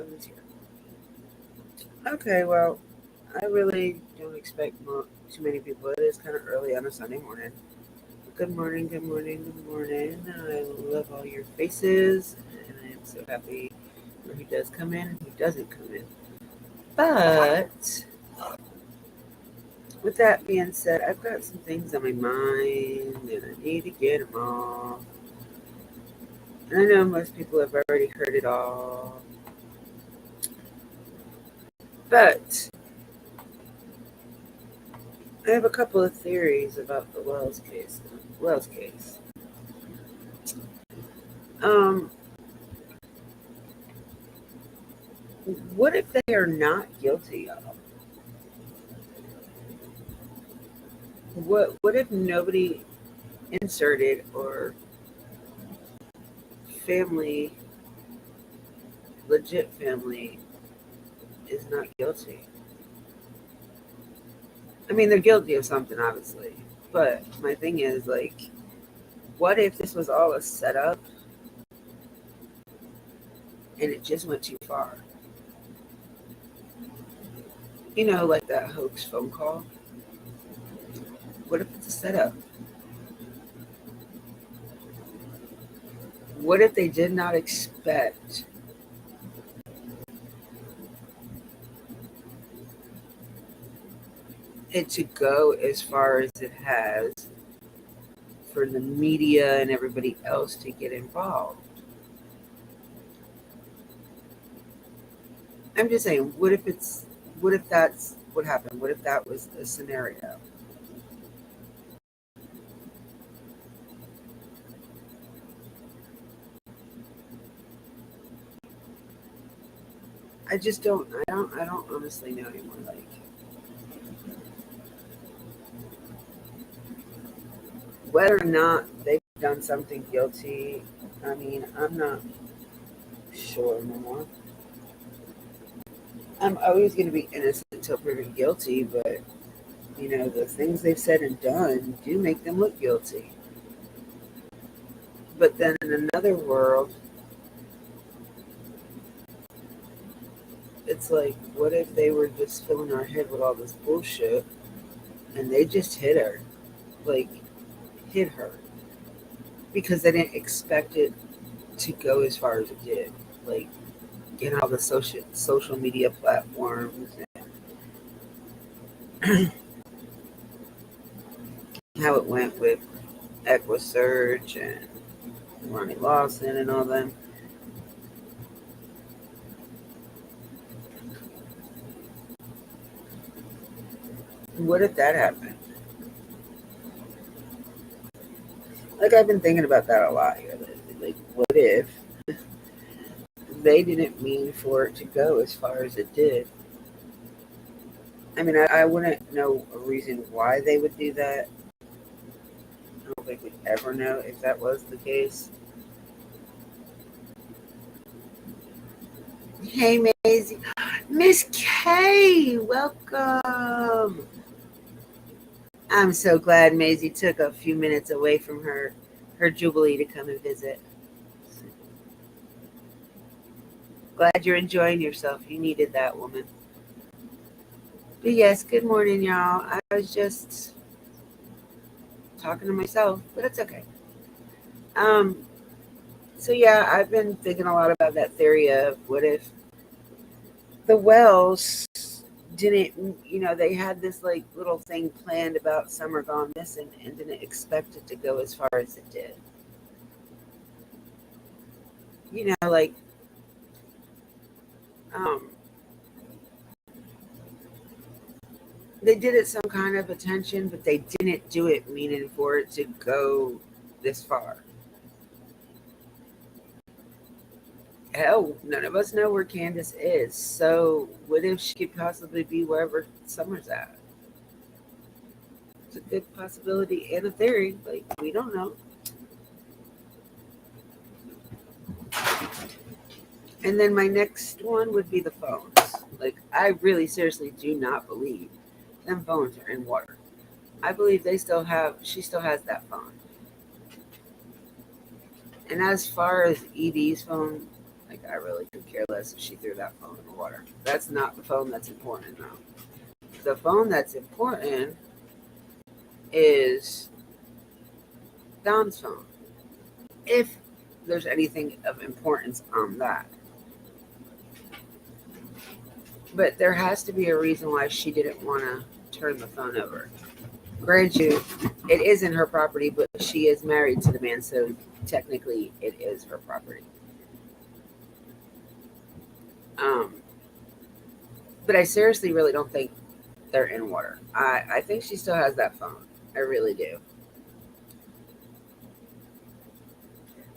who's here? Okay, well, I really don't expect too many people. It is kind of early on a Sunday morning. Good morning, good morning, good morning. I love all your faces, and I am so happy for who does come in and who doesn't come in. But with that being said, I've got some things on my mind, and I need to get them off. And I know most people have already heard it all, but I have a couple of theories about the Wells case. Wells case. Um, what if they are not guilty, y'all? What if nobody inserted or family, legit family, is not guilty? I mean, they're guilty of something, obviously. But my thing is, like, what if this was all a setup and it just went too far? You know, like that hoax phone call? What if it's a setup? What if they did not expect it to go as far as it has for the media and everybody else to get involved? I'm just saying, what if that's what happened? What if that was a scenario? I don't honestly know anymore. Like, whether or not they've done something guilty, I mean, I'm not sure anymore. I'm always going to be innocent until proven guilty, but the things they've said and done do make them look guilty. But then in another world, it's like, what if they were just filling our head with all this bullshit and they just hit her? Like, hit her. Because they didn't expect it to go as far as it did. Like, in all the social media platforms and how it went with EquiSearch and Ronnie Lawson and all them. What if that happened? Like, I've been thinking about that a lot here lately. Like, what if they didn't mean for it to go as far as it did? I mean, I wouldn't know a reason why they would do that. I don't think we'd ever know if that was the case. Hey, Maisie. Miss K, welcome. I'm so glad Maisie took a few minutes away from her jubilee to come and visit. Glad you're enjoying yourself. You needed that, woman. But yes, good morning, y'all. I was just talking to myself, but it's okay. Um, so yeah, I've been thinking a lot about that theory of what if the Wells didn't, they had this like little thing planned about Summer Gone Missing and didn't expect it to go as far as it did. Like, um, they did it some kind of attention, but they didn't do it meaning for it to go this far. Hell, none of us know where Candace is. So what if she could possibly be wherever Summer's at? It's a good possibility and a theory. Like, we don't know. And then my next one would be the phones. Like, I really seriously do not believe them phones are in water. I believe she still has that phone. And as far as Edie's phone, Like, I really could care less if she threw that phone in the water. That's not the phone that's important now. The phone that's important is Don's phone. If there's anything of importance on that. But there has to be a reason why she didn't want to turn the phone over. Grant you, it isn't her property, but she is married to the man, so technically it is her property. Um, but I seriously really don't think they're in water. I think she still has that phone. I really do.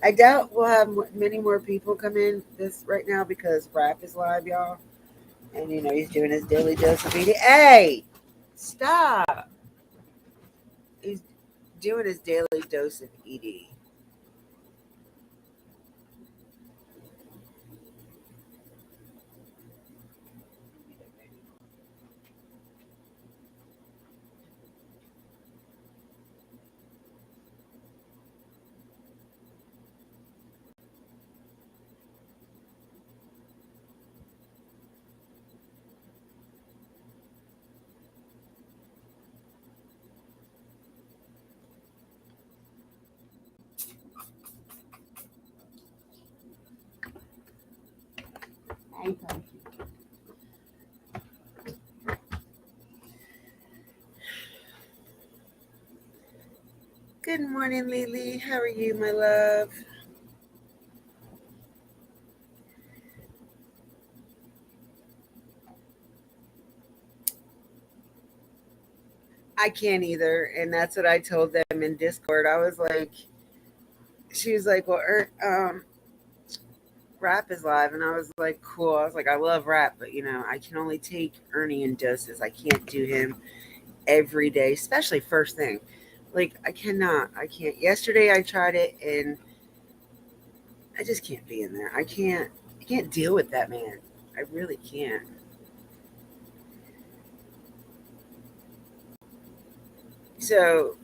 I doubt we'll have many more people come in this right now because Rap is live, y'all. And he's doing his daily dose of eating. Hey, stop! He's doing his daily dose of ED. Good morning, Lily. How are you, my love? I can't either, and that's what I told them in Discord. I was like, she was like, "Well, Rap is live," and I was like, "Cool." I was like, "I love Rap, but I can only take Ernie in doses. I can't do him every day, especially first thing. Like, I cannot. I can't. Yesterday I tried it, and I just can't be in there. I can't. I can't deal with that man. I really can't." So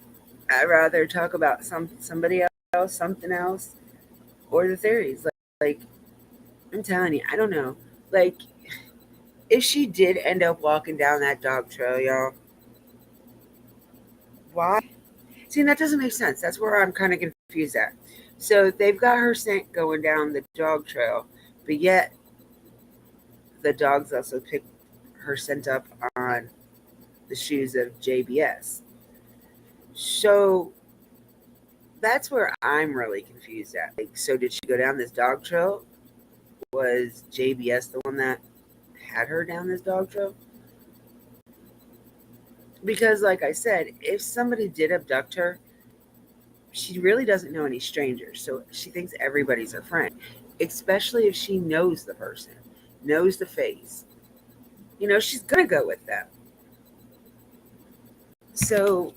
I'd rather talk about somebody else, something else, or the theories. Like I'm telling you, I don't know. Like, if she did end up walking down that dog trail, y'all, why? See, that doesn't make sense. That's where I'm kind of confused at. So they've got her scent going down the dog trail, but yet the dogs also pick her scent up on the shoes of JBS. So that's where I'm really confused at. Like, so did she go down this dog trail? Was JBS the one that had her down this dog trail? Because, like I said, if somebody did abduct her, she really doesn't know any strangers. So she thinks everybody's her friend, especially if she knows the person, knows the face. She's going to go with them. So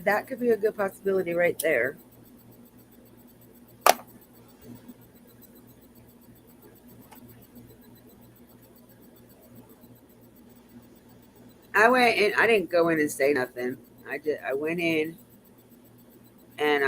that could be a good possibility right there. I went in, I didn't go in and say nothing. I went in and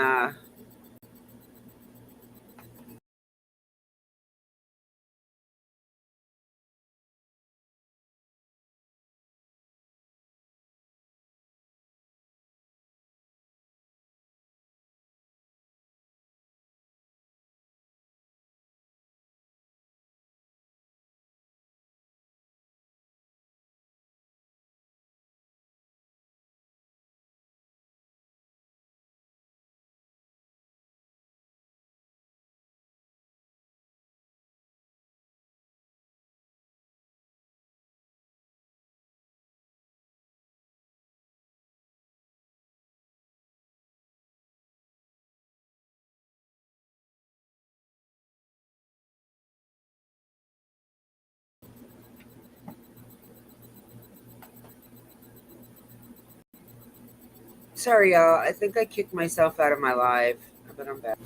sorry, y'all. I think I kicked myself out of my live, but I'm back.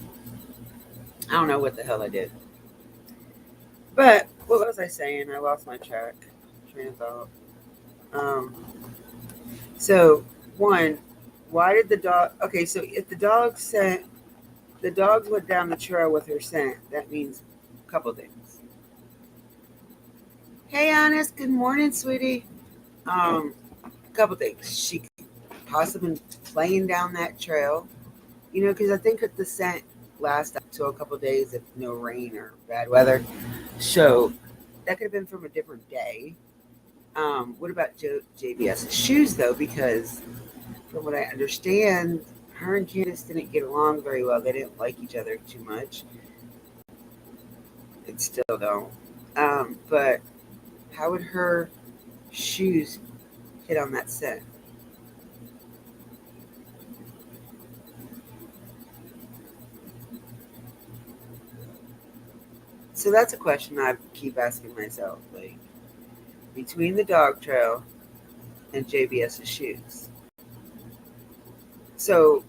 I don't know what the hell I did. But what was I saying? I lost my train of thought. Um, so one, why did the dog? Okay, so if the dogs went down the trail with her scent, that means A couple things. Hey, Honest. Good morning, sweetie. A couple things. She possibly been playing down that trail, because I think the scent lasts up to a couple days if no rain or bad weather. So that could have been from a different day. What about JBS's shoes, though? Because from what I understand, her and Candace didn't get along very well. They didn't like each other too much. It still don't. But how would her shoes hit on that scent? So that's a question I keep asking myself. Like, between the dog trail and JBS's shoes. So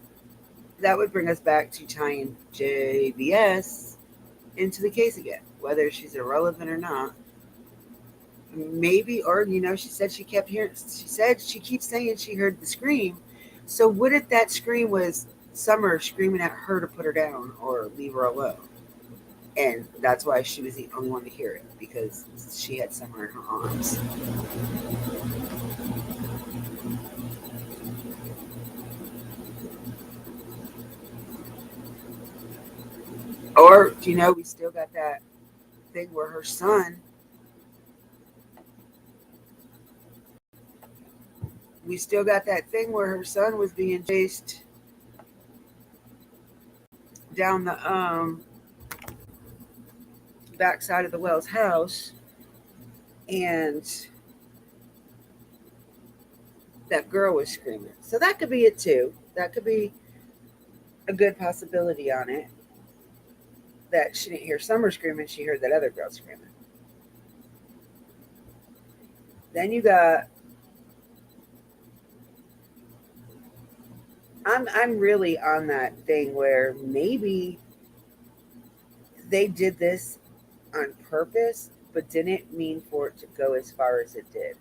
that would bring us back to tying JBS into the case again, whether she's irrelevant or not. Maybe, or she said she kept hearing. She said she keeps saying she heard the scream. So what if that scream was Summer screaming at her to put her down or leave her alone? And that's why she was the only one to hear it, because she had Summer in her arms. Or we still got that thing where her son. We still got that thing where her son was being chased down the backside of the Wells house, and that girl was screaming. So that could be it too. That could be a good possibility on it. That she didn't hear Summer screaming, she heard that other girl screaming. Then you got. I'm really on that thing where maybe they did this on purpose, but didn't mean for it to go as far as it did.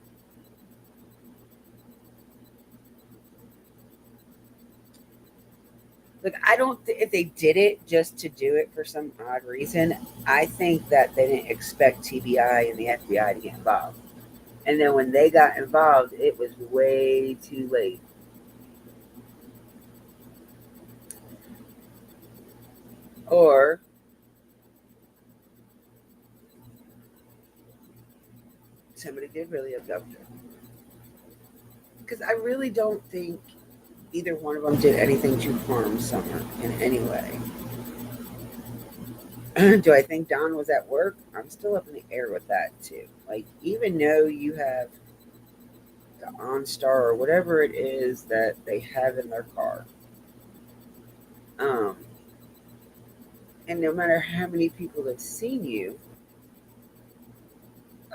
Like, I don't if they did it just to do it for some odd reason. I think that they didn't expect TBI and the FBI to get involved, and then when they got involved, it was way too late. Or somebody did really abduct her, because I really don't think either one of them did anything to harm Summer in any way. Do I think Don was at work? I'm still up in the air with that too. Like, even though you have the OnStar or whatever it is that they have in their car, um, and no matter how many people have seen you,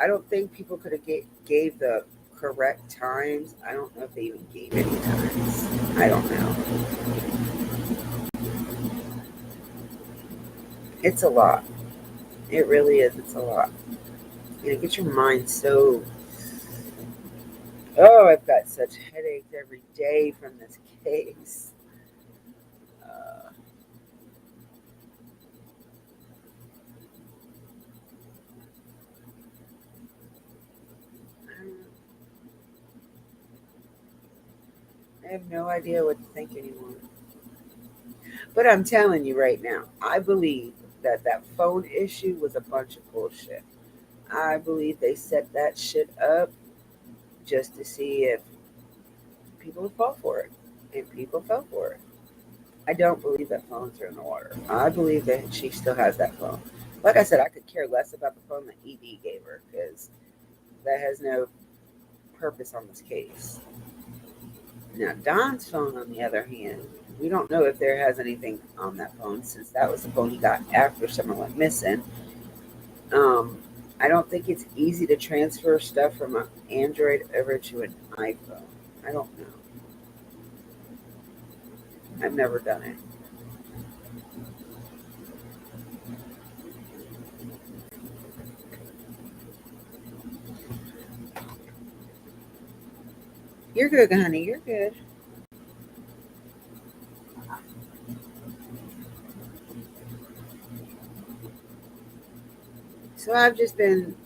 I don't think people could have gave the correct times. I don't know if they even gave any times. I don't know. It's a lot. It really is. It's a lot. Get your mind so. Oh, I've got such headaches every day from this case. Uh, I have no idea what to think anymore. But I'm telling you right now, I believe that phone issue was a bunch of bullshit. I believe they set that shit up just to see if people would fall for it. And people fell for it. I don't believe that phones are in the water. I believe that she still has that phone. Like I said, I could care less about the phone that ED gave her, because that has no purpose on this case. Now, Don's phone, on the other hand, we don't know if there has anything on that phone, since that was the phone he got after someone went missing. Um, I don't think it's easy to transfer stuff from an Android over to an iPhone. I don't know. I've never done it. You're good, honey. You're good. So I've just been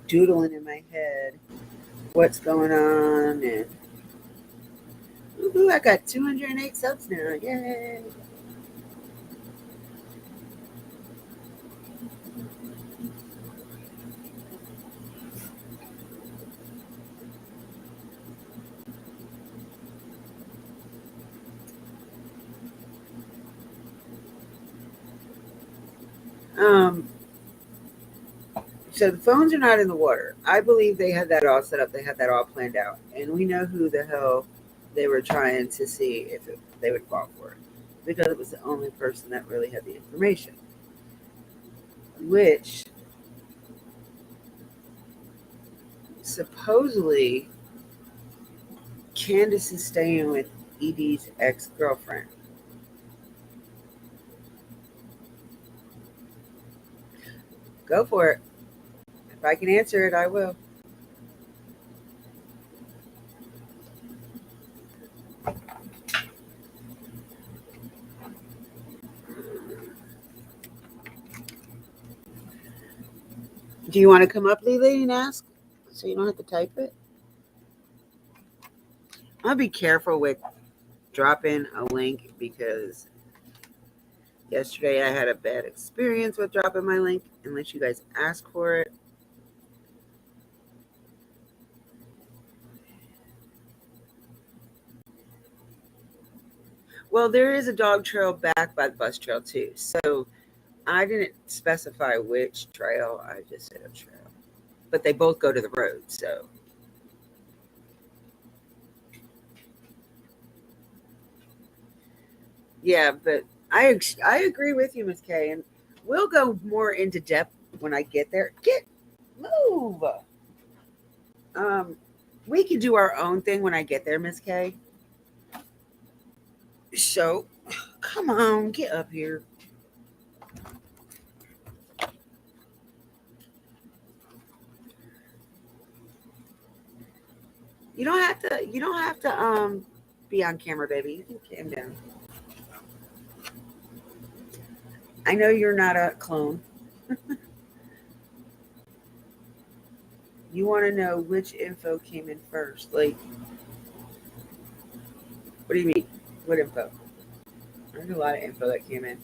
doodling in my head what's going on, and I got 208 subs now. Yay! Um, so the phones are not in the water. I believe they had that all set up. They had that all planned out, and we know who the hell they were trying to see if they would fall for it, because it was the only person that really had the information. Which supposedly Candace is staying with Edie's ex-girlfriend. Go for it. If I can answer it, I will. Do you want to come up, Lily, and ask so you don't have to type it? I'll be careful with dropping a link because yesterday I had a bad experience with dropping my link unless you guys ask for it. Well, there is a dog trail back by the bus trail too. So I didn't specify which trail. I just said a trail. But they both go to the road. So yeah, but I agree with you, Miss Kay, and we'll go more into depth when I get there. Move. Um, we can do our own thing when I get there, Miss Kay. So, come on, get up here. You don't have to. You don't have to. Be on camera, baby. You can calm down. I know you're not a clone. You want to know which info came in first. Like, what do you mean? What info? There's a lot of info that came in.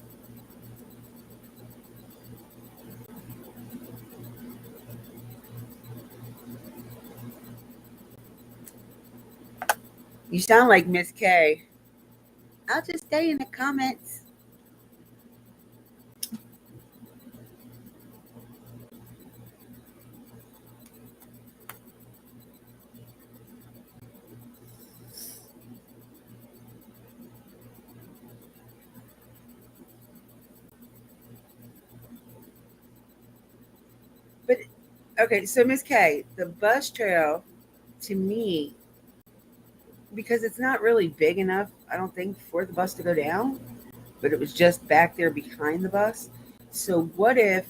You sound like Miss K. I'll just stay in the comments. But okay, so Miss K, the bus trail to me, because it's not really big enough, I don't think, for the bus to go down, but it was just back there behind the bus. So what if,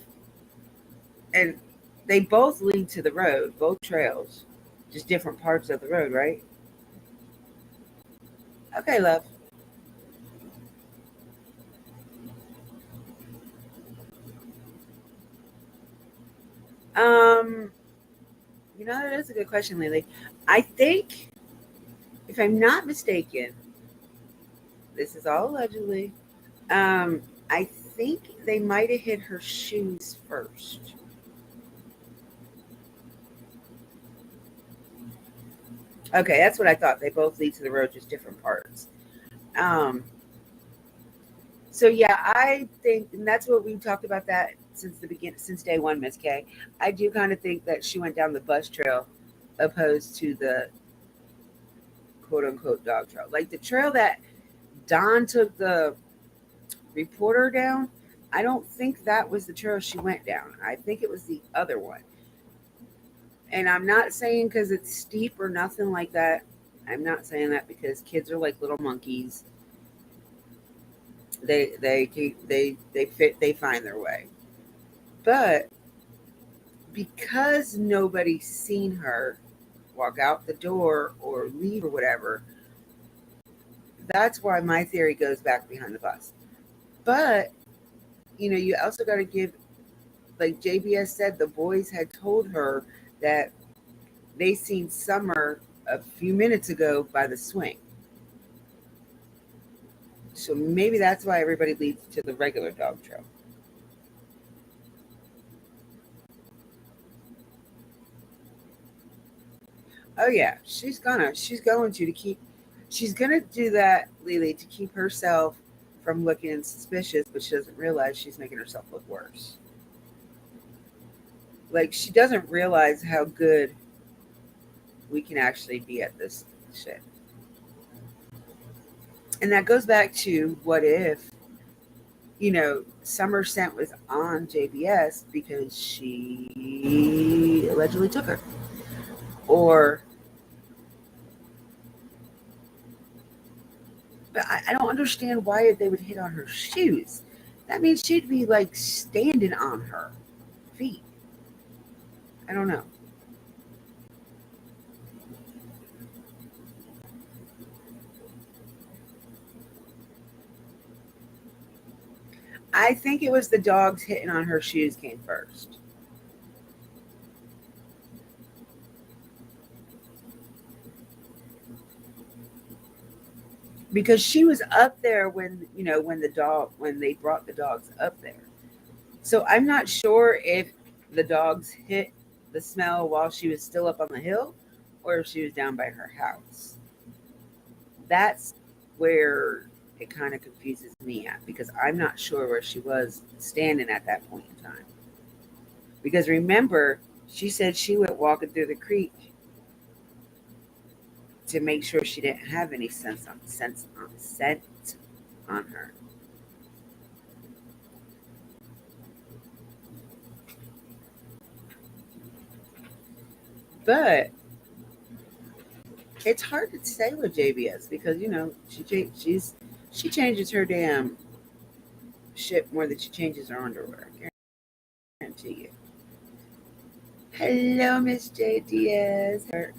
and they both lead to the road, both trails, just different parts of the road, right? Okay, love. Um, that is a good question, Lily. I think, if I'm not mistaken, this is all allegedly. Um, I think they might have hit her shoes first. Okay, that's what I thought. They both lead to the road, just different parts. Um, so yeah, I think, and that's what we talked about that since the beginning, since day one, Miss K. I do kind of think that she went down the bus trail opposed to the quote unquote dog trail. Like the trail that Don took the reporter down, I don't think that was the trail she went down. I think it was the other one. And I'm not saying because it's steep or nothing like that. I'm not saying that because kids are like little monkeys. They find their way. But because nobody's seen her walk out the door or leave or whatever, that's why my theory goes back behind the bus. But you also got to give like JBS said, the boys had told her that they seen Summer a few minutes ago by the swing. So maybe that's why everybody leads to the regular dog trail. Oh yeah, she's gonna do that, Lily, to keep herself from looking suspicious, but she doesn't realize she's making herself look worse. Like she doesn't realize how good we can actually be at this shit. And that goes back to what if, Summer Scent was on JBS because she allegedly took her. Or, but I don't understand why they would hit on her shoes. That means she'd be like standing on her feet. I don't know. I think it was the dogs hitting on her shoes came first. Because she was up there when they brought the dogs up there. So I'm not sure if the dogs hit the smell while she was still up on the hill or if she was down by her house. That's where it kind of confuses me at because I'm not sure where she was standing at that point in time. Because remember, she said she went walking through the creek to make sure she didn't have any scent on her. But it's hard to say with JBS because she changes her damn shit more than she changes her underwear. I guarantee you. Hello, Miss JDS.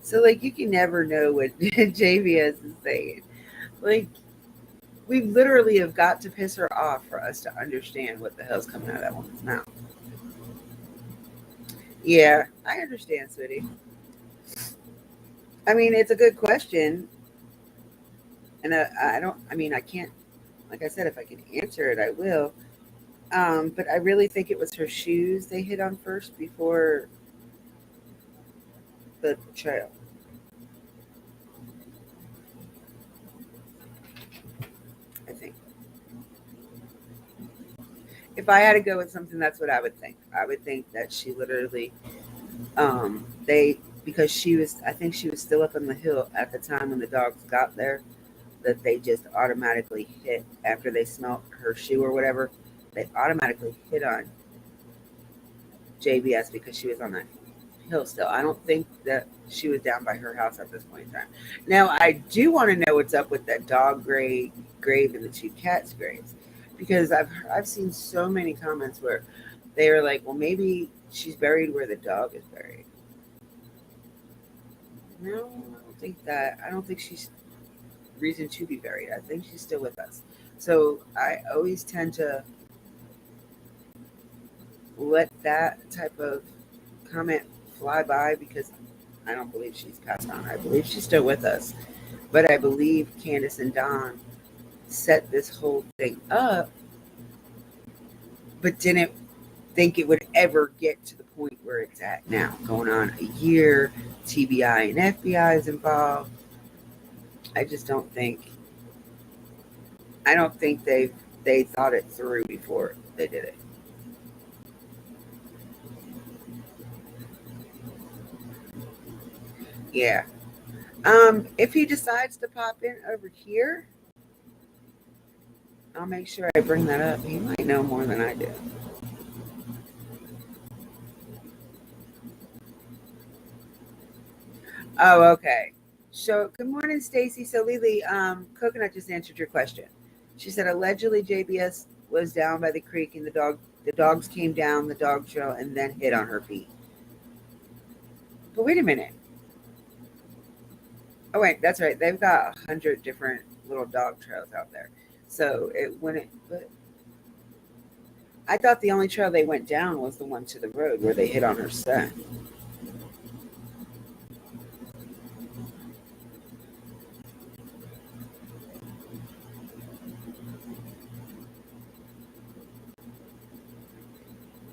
So like you can never know what JBS is saying. Like we literally have got to piss her off for us to understand what the hell's coming out of that woman's mouth. Yeah, I understand, sweetie. I mean, it's a good question, and I don't. I mean, I can't. Like I said, if I can answer it, I will. But I really think it was her shoes they hit on first before the trail. I think if I had to go with something, that's what I would think. I would think that she literally, they because she was. I think she was still up on the hill at the time when the dogs got there. That they just automatically hit after they smelt her shoe or whatever. They automatically hit on JBS because she was on that hill still. I don't think that she was down by her house at this point in time. Now, I do want to know what's up with that dog grave and the two cats graves because I've seen so many comments where they were like, well, maybe she's buried where the dog is buried. No, I don't think that. I don't think she's reason to be buried. I think she's still with us. So I always tend to let that type of comment fly by because I don't believe she's passed on. I believe she's still with us. But I believe Candace and Don set this whole thing up, but didn't think it would ever get to the point where it's at now. Going on a year, TBI and FBI is involved. I just don't think. I don't think they thought it through before they did it. Yeah. If he decides to pop in over here, I'll make sure I bring that up. He might know more than I do. Oh, okay. So, good morning, Stacy. So, Lily, Coconut just answered your question. She said allegedly JBS was down by the creek and the dogs came down the dog trail and then hit on her feet. But wait a minute. Oh wait, that's right. They've got 100 different little dog trails out there. So it wouldn't. But I thought the only trail they went down was the one to the road where they hit on her son.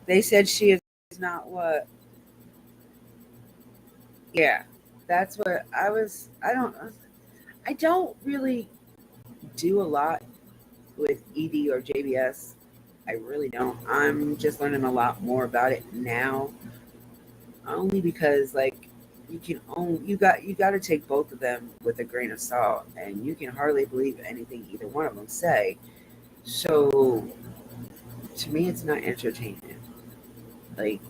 They said she is not what? Yeah, that's what I was. I don't really do a lot with ED or JBS. I really don't. I'm just learning a lot more about it now, only because like you got to take both of them with a grain of salt, and you can hardly believe anything either one of them say. So to me, it's not entertainment. Like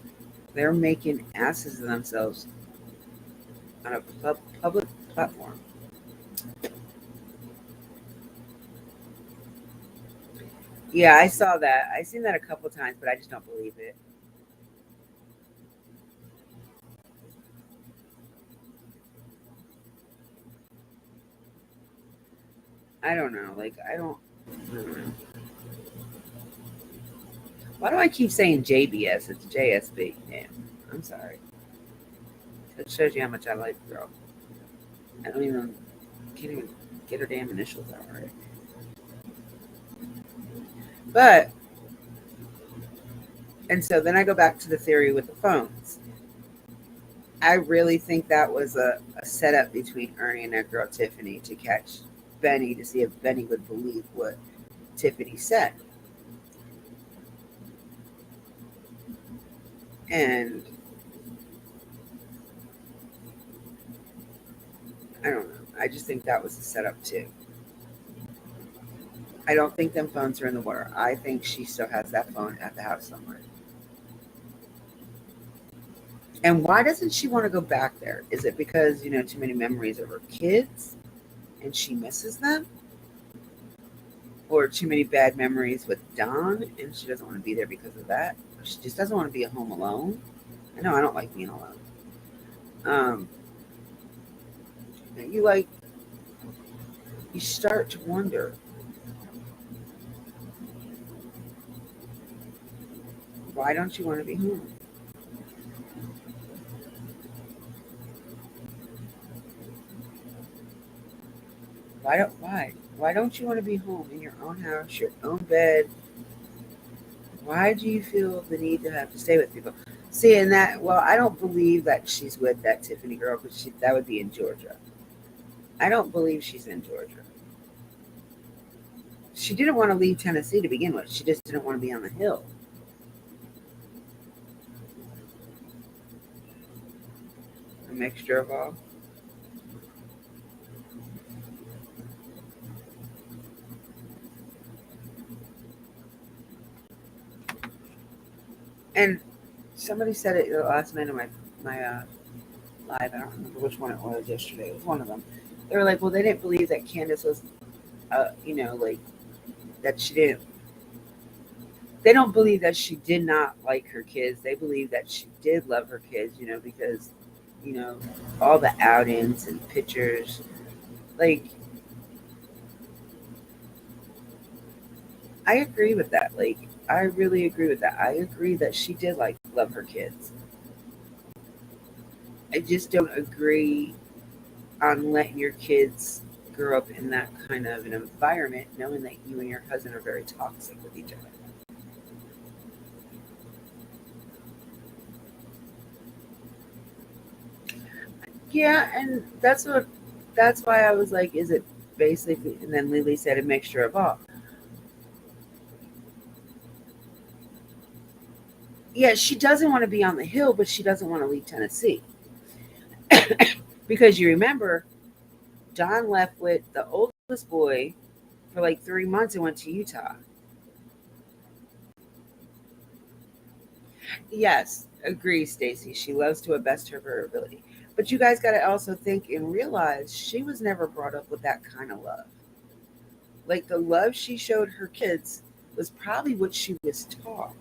they're making asses of themselves on a public platform. Yeah, I saw that. I seen that a couple times, but I just don't believe it. I don't know. Like I don't know. Why do I keep saying JBS? It's JSB. Damn. I'm sorry. It shows you how much I like the girl. I don't even can't even get her damn initials out right. But and so then I go back to the theory with the phones. I really think that was a setup between Ernie and that girl Tiffany to catch Benny to see if Benny would believe what Tiffany said. And I don't know. I just think that was a setup too. I don't think them phones are in the water. I think she still has that phone at the house somewhere. And why doesn't she want to go back there? Is it because, too many memories of her kids and she misses them? Or too many bad memories with Don and she doesn't want to be there because of that? Or she just doesn't want to be at home alone? I know I don't like being alone. Um, you like, you start to wonder, why don't you want to be home? Why don't you want to be home in your own house, your own bed? Why do you feel the need to have to stay with people? See, and that, well, I don't believe that she's with that Tiffany girl because that would be in Georgia. I don't believe she's in Georgia. She didn't want to leave Tennessee to begin with. She just didn't want to be on the hill. A mixture of all. And somebody said it the last night of my live. I don't remember which one it was yesterday. It was one of them. They were like, well, they didn't believe that Candace was, like that she didn't. They don't believe that she did not like her kids. They believe that she did love her kids, because, you know, all the outings and pictures. Like, I agree with that. Like, I really agree with that. I agree that she did like love her kids. I just don't agree on letting your kids grow up in that kind of an environment, knowing that you and your cousin are very toxic with each other. Yeah, and that's why I was like, is it basically? And then Lily said a mixture of all. Yeah, she doesn't want to be on the hill, but she doesn't want to leave Tennessee because you remember Don left with the oldest boy for like 3 months and went to Utah. Yes, agree, Stacy. She loves to a best of her ability. But you guys got to also think and realize she was never brought up with that kind of love. Like the love she showed her kids was probably what she was taught.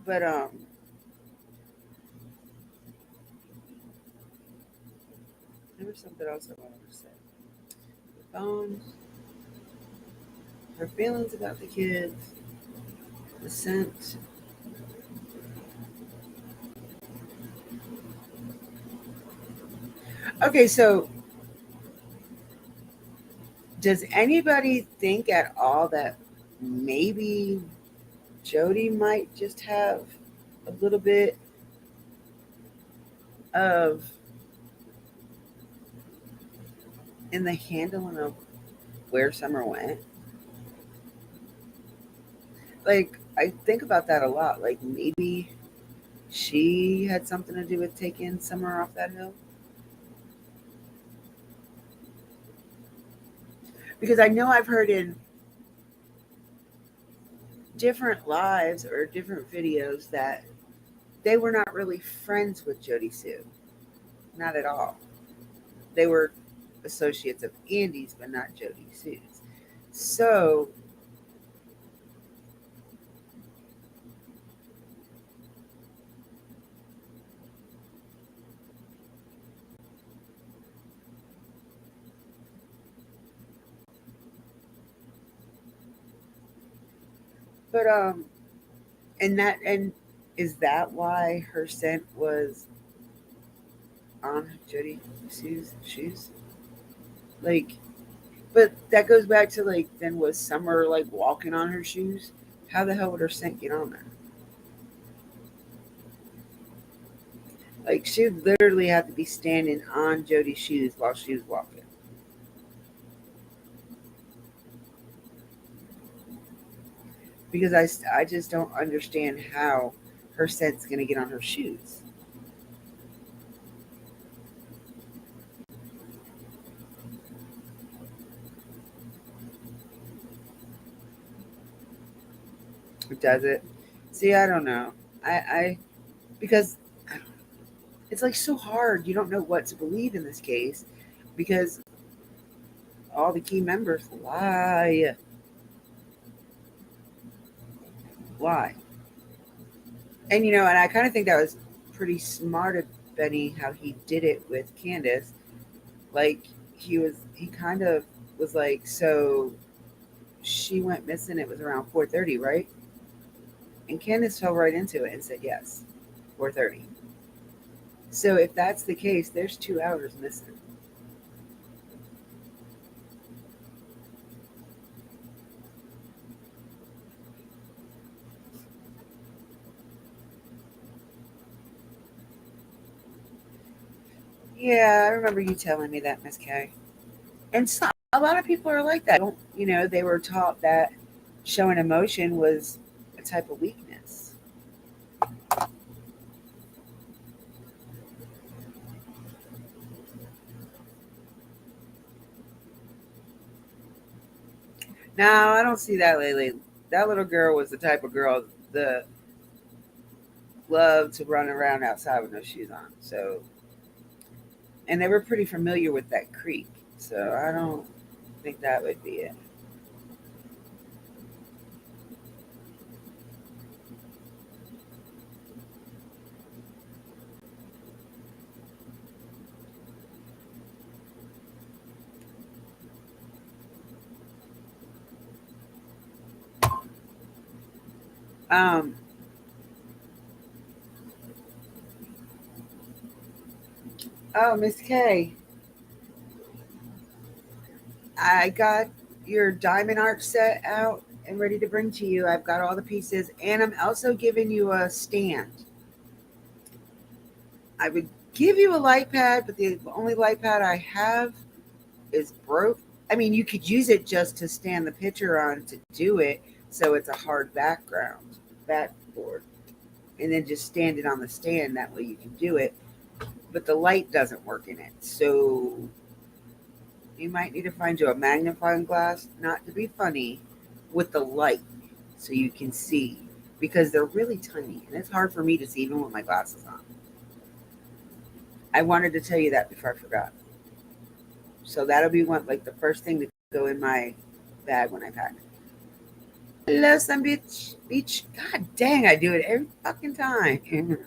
But there was something else I wanted to say. The phones, her feelings about the kids, the scent. Okay, so does anybody think at all that maybe Jody might just have a little bit of in the handling of where Summer went? Like, I think about that a lot. Like, maybe she had something to do with taking Summer off that hill. Because I know I've heard in different lives or different videos that they were not really friends with Jody Sue. Not at all. They were associates of Andy's, but not Jody Sue's. So, but and is that why her scent was on Jody Sue's shoes? Like, but that goes back to like, then was Summer like walking on her shoes? How the hell would her scent get on there? Like, she literally had to be standing on Jody's shoes while she was walking. Because I just don't understand how her scent's going to get on her shoes. Does it? See, I don't know. I because it's like so hard. You don't know what to believe in this case because all the key members lie. Lie. And and I kind of think that was pretty smart of Benny how he did it with Candace. Like, he kind of was like, so she went missing. It was around 4:30, right? And Candace fell right into it and said yes, 4:30. So if that's the case, there's 2 hours missing. Yeah, I remember you telling me that, Miss Kay. And a lot of people are like that. They were taught that showing emotion was a type of weakness. Now, I don't see that lately. That little girl was the type of girl that loved to run around outside with no shoes on. So, and they were pretty familiar with that creek. So I don't think that would be it. Um, oh, Miss K, I got your diamond art set out and ready to bring to you. I've got all the pieces, and I'm also giving you a stand. I would give you a light pad, but the only light pad I have is broke. I mean, you could use it just to stand the picture on to do it, so it's a hard backboard, and then just stand it on the stand. That way you can do it, but the light doesn't work in it. So you might need to find you a magnifying glass, not to be funny, with the light so you can see because they're really tiny and it's hard for me to see even with my glasses on. I wanted to tell you that before I forgot. So that'll be one like the first thing to go in my bag when I pack. Hello, some beach. Beach. God dang, I do it every fucking time.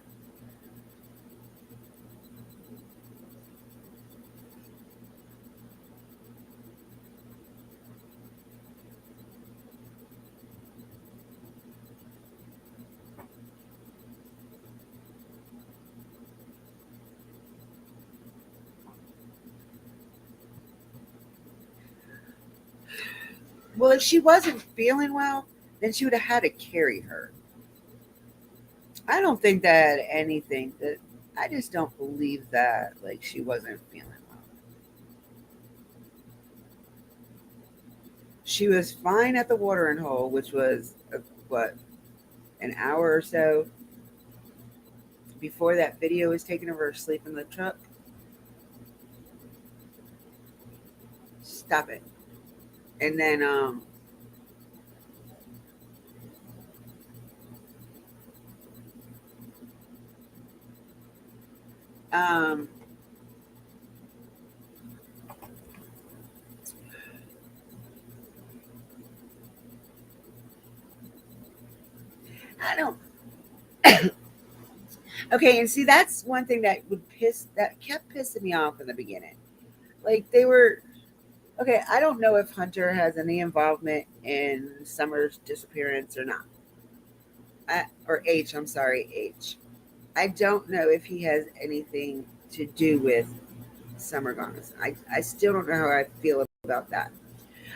Well, if she wasn't feeling well, then she would have had to carry her. I don't think that anything that I just don't believe that like she wasn't feeling well. She was fine at the watering hole, which was what, an hour or so before that video was taken of her asleep in the truck. Stop it. And then um I don't. Okay, and see that's one thing that kept pissing me off in the beginning. Like they were okay. I don't know if Hunter has any involvement in Summer's disappearance or not. Or H. I'm sorry, H. I don't know if he has anything to do with Summer gone. I still don't know how I feel about that.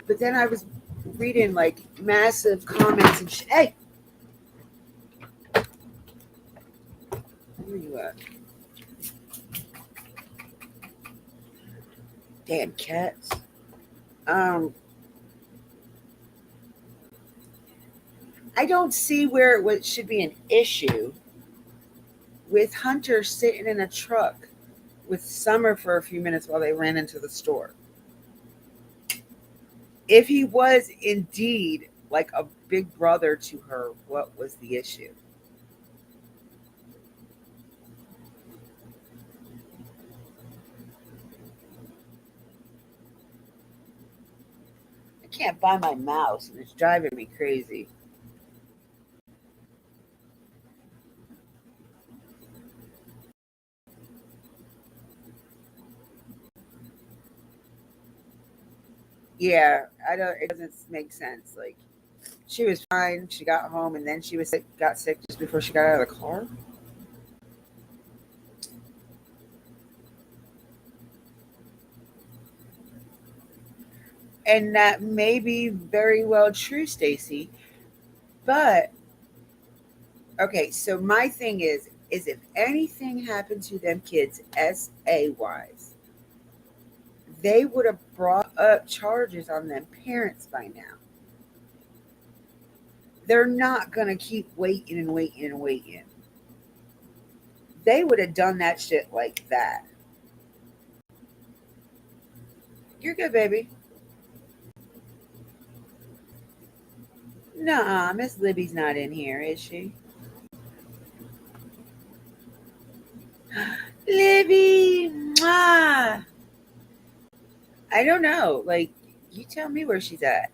But then I was reading like massive comments and hey, where you at? Damn cats. Um, I don't see where it should be an issue with Hunter sitting in a truck with Summer for a few minutes while they ran into the store. If he was indeed like a big brother to her, what was the issue? I can't find my mouse and it's driving me crazy. Yeah, I don't. It doesn't make sense. Like she was fine. She got home and then she was sick, got sick just before she got out of the car. And that may be very well true, Stacy. But okay, so my thing is if anything happened to them kids, SA wise, they would have brought up charges on them parents by now. They're not gonna keep waiting and waiting and waiting. They would have done that shit like that. You're good, baby. Nah, Miss Libby's not in here, is she? Libby, mwah. I don't know. Like, you tell me where she's at.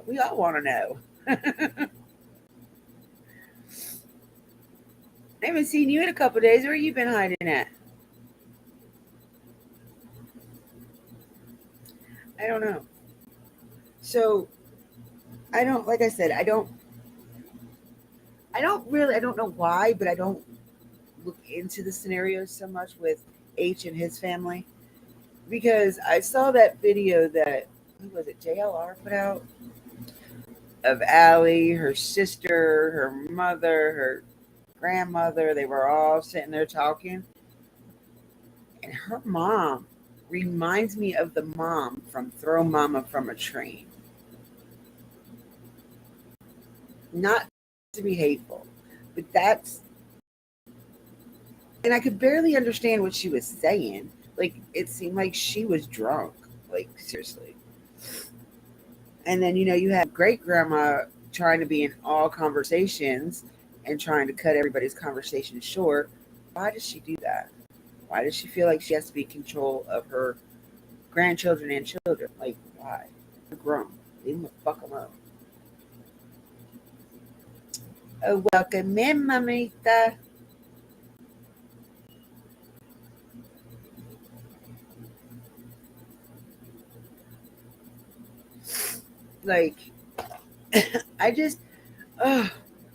We all want to know. I haven't seen you in a couple of days. Where you been hiding at? I don't know. So I don't. Like I said, I don't. I don't really. I don't know why, but I don't look into the scenarios so much with H and his family because I saw that video that who was it JLR put out of Allie, her sister, her mother, her grandmother. They were all sitting there talking, and her mom reminds me of the mom from Throw Mama from a Train. Not to be hateful, but that's and I could barely understand what she was saying. Like it seemed like she was drunk. Like seriously. And then you have great grandma trying to be in all conversations and trying to cut everybody's conversation short. Why does she do that? Why does she feel like she has to be in control of her grandchildren and children. Like, why? They're grown. Leave them the fuck alone. Oh, welcome in, mamita. Like, I just, ugh,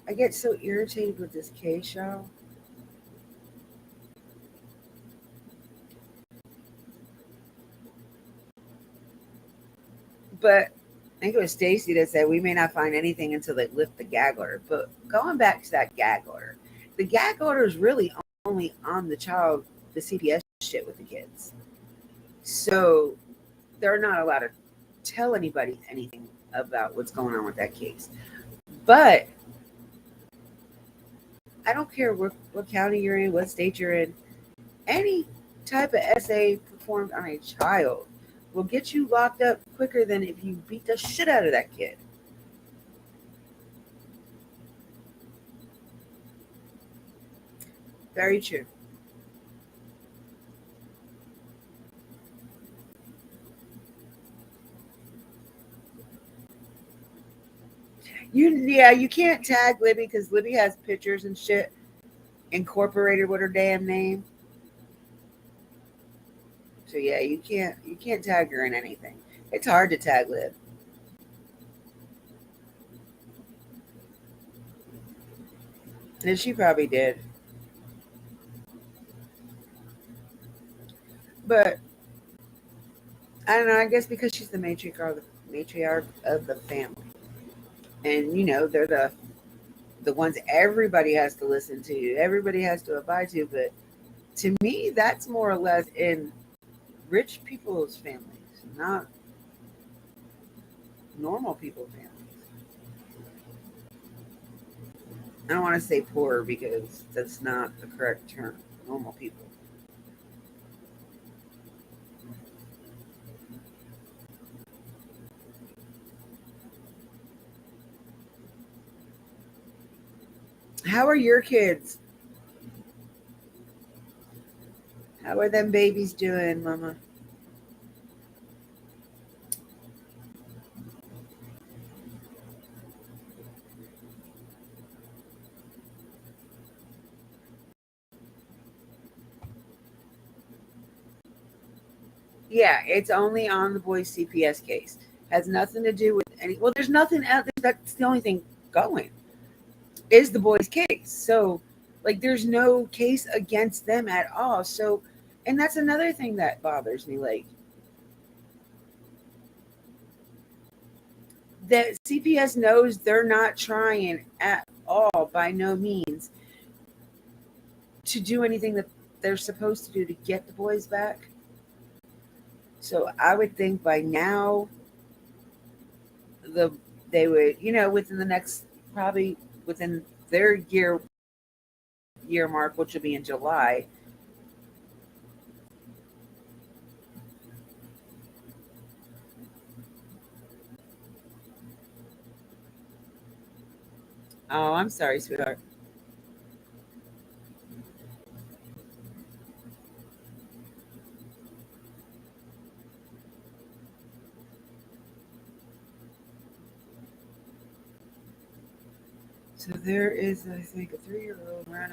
I get so irritated with this case, y'all. But I think it was Stacy that said we may not find anything until they lift the gag order. But going back to that gag order, the gag order is really only on the child, the CPS shit with the kids. So they're not allowed to tell anybody anything about what's going on with that case. But I don't care what county you're in, what state you're in, any type of essay performed on a child will get you locked up quicker than if you beat the shit out of that kid. Very true. You can't tag Libby because Libby has pictures and shit incorporated with her damn name. So yeah, you can't tag her in anything. It's hard to tag Lib. And she probably did. But I don't know, I guess because she's the matriarch of the family. And they're the ones everybody has to listen to, everybody has to abide to. But to me, that's more or less in rich people's families, not normal people's families. I don't want to say poor because that's not the correct term. Normal people. How are your kids? How are them babies doing, Mama? Yeah, it's only on the boys' CPS case. Has nothing to do with any. Well, there's nothing out there. That's the only thing going is the boys' case. So, like, there's no case against them at all. So, and that's another thing that bothers me. Like, that CPS knows they're not trying at all, by no means, to do anything that they're supposed to do to get the boys back. So I would think by now the they would, within the next, probably within their year mark, which will be in July. Oh, I'm sorry, sweetheart. So there is, I think, a 3-year-old ran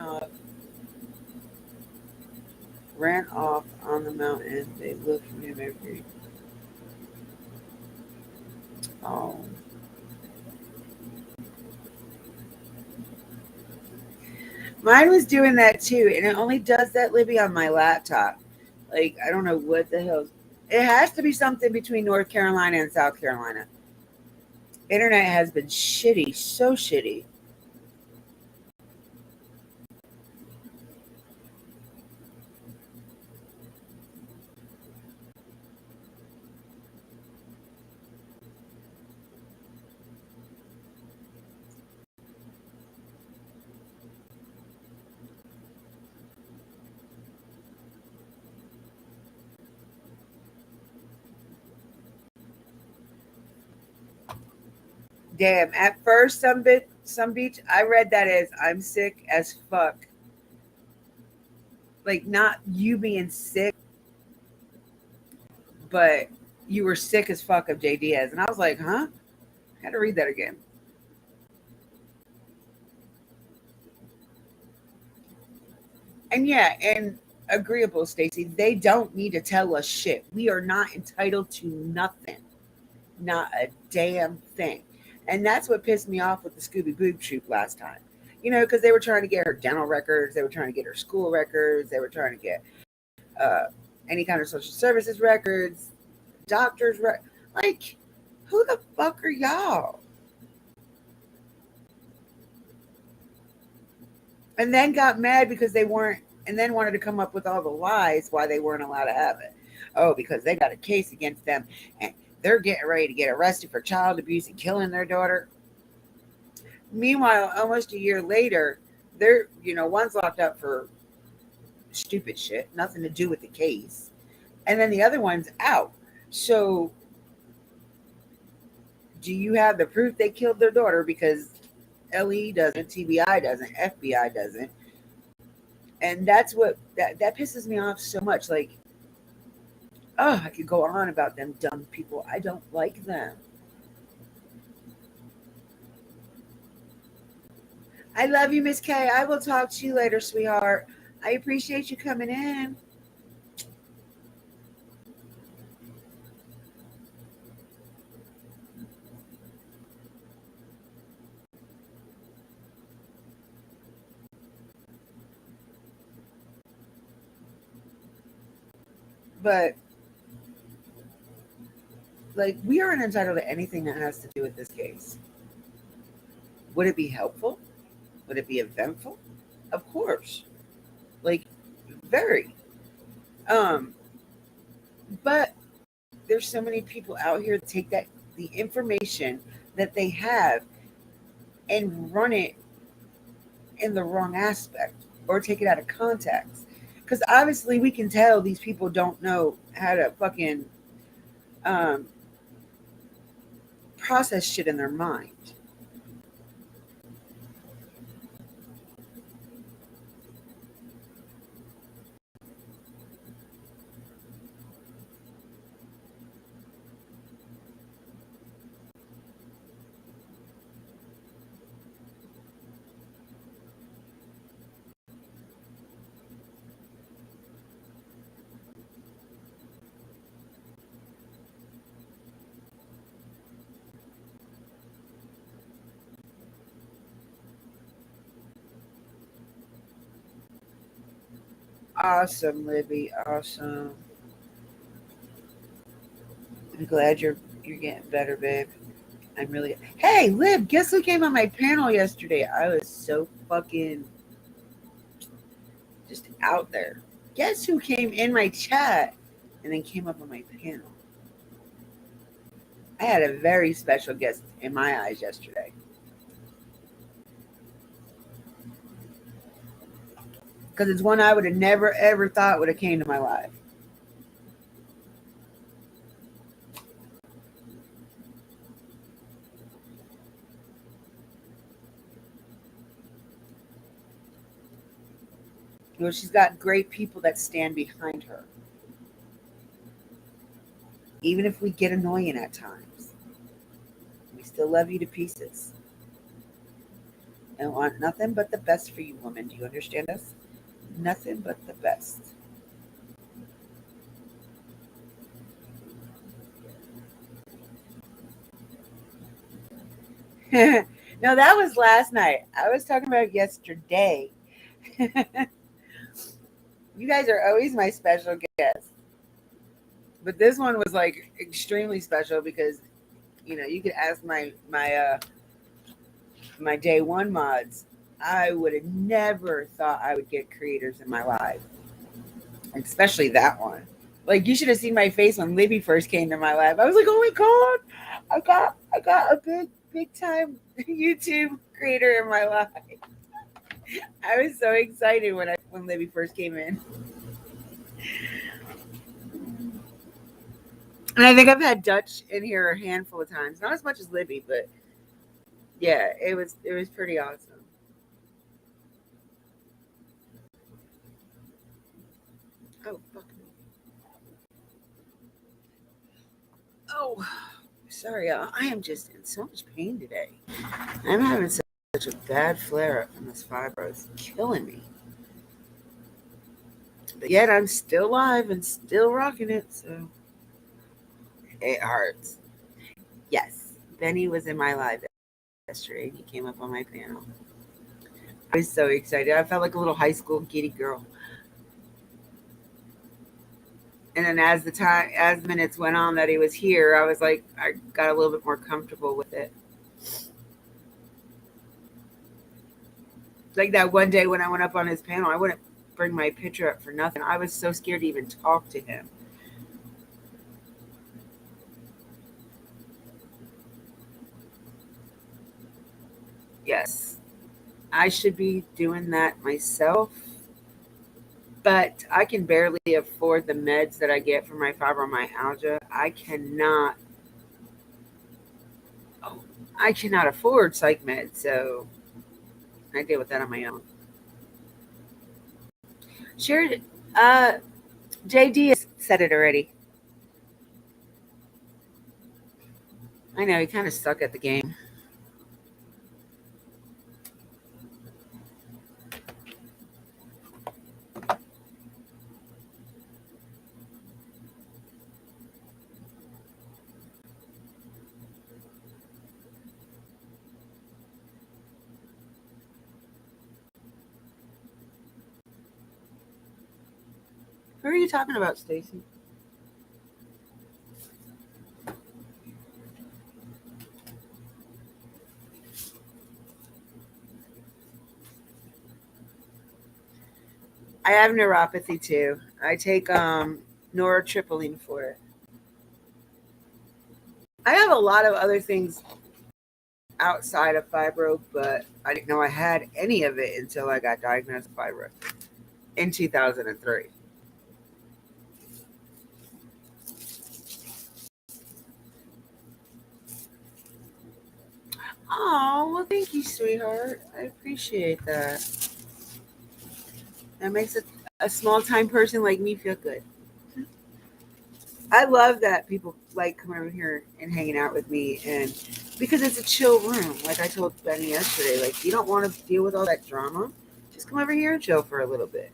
off on the mountain. They look for him every. Oh, mine was doing that too, and it only does that, Libby, on my laptop. Like, I don't know what the hell. It has to be something between North Carolina and South Carolina. Internet has been shitty, so shitty. Damn. At first, some beach, I read that as I'm sick as fuck. Like, not you being sick, but you were sick as fuck of J Diaz. And I was like, huh? I had to read that again. And yeah, and agreeable, Stacy. They don't need to tell us shit. We are not entitled to nothing. Not a damn thing. And that's what pissed me off with the Scooby Boob troop last time. Because they were trying to get her dental records, they were trying to get her school records, they were trying to get uh, any kind of social services records, doctors' like, who the fuck are y'all? And then got mad because they weren't, and then wanted to come up with all the lies why they weren't allowed to have it. Oh, because they got a case against them and they're getting ready to get arrested for child abuse and killing their daughter. Meanwhile, almost a year later, they're, one's locked up for stupid shit, nothing to do with the case. And then the other one's out. So, do you have the proof they killed their daughter? Because LE doesn't, TBI doesn't, FBI doesn't. And that's what that pisses me off so much. Like, oh, I could go on about them dumb people. I don't like them. I love you, Miss K. I will talk to you later, sweetheart. I appreciate you coming in. But like, we aren't entitled to anything that has to do with this case. Would it be helpful? Would it be eventful? Of course. Like, very. Um, but there's so many people out here that take the information that they have and run it in the wrong aspect or take it out of context. Because obviously we can tell these people don't know how to fucking um, process shit in their mind. Awesome, Libby. Awesome. I'm glad you're getting better, babe. I'm really. Hey, Lib, guess who came on my panel yesterday? I was so fucking just out there. Guess who came in my chat and then came up on my panel? I had a very special guest in my eyes yesterday. Because it's one I would have never ever thought would have came to my life. She's got great people that stand behind her. Even if we get annoying at times, we still love you to pieces. And want nothing but the best for you, woman. Do you understand us? Nothing but the best. No, that was last night. I was talking about yesterday. You guys are always my special guests. But this one was like extremely special because you could ask my day one mods. I would have never thought I would get creators in my life, especially that one. Like, you should have seen my face when Libby first came to my life. I was like, oh my god, I got a big time YouTube creator in my life. I was so excited when Libby first came in. And I think I've had Dutch in here a handful of times. Not as much as Libby, but yeah, it was pretty awesome. Oh fuck me. Oh, sorry, I am just in so much pain today. I'm having such a bad flare up from this fibro. It's killing me. But yet I'm still alive and still rocking it, so it hurts. Yes, Benny was in my live yesterday. He came up on my panel. I was so excited. I felt like a little high school giddy girl. And then as the minutes went on that he was here, I was like, I got a little bit more comfortable with it. Like that one day when I went up on his panel, I wouldn't bring my picture up for nothing. I was so scared to even talk to him. Yes, I should be doing that myself, but I can barely afford the meds that I get for my fibromyalgia. Oh, I cannot afford psych meds, so I deal with that on my own. Sure, uh, JD has said it already. I know he kind of suck at the game. Who are you talking about, Stacy? I have neuropathy too. I take nortriptyline for it. I have a lot of other things outside of fibro, but I didn't know I had any of it until I got diagnosed with fibro in 2003. Oh, well, thank you, sweetheart. I appreciate that. That makes a small time person like me feel good. I love that people like coming over here and hanging out with me, and because it's a chill room. Like I told Benny yesterday, like you don't want to deal with all that drama, just come over here and chill for a little bit.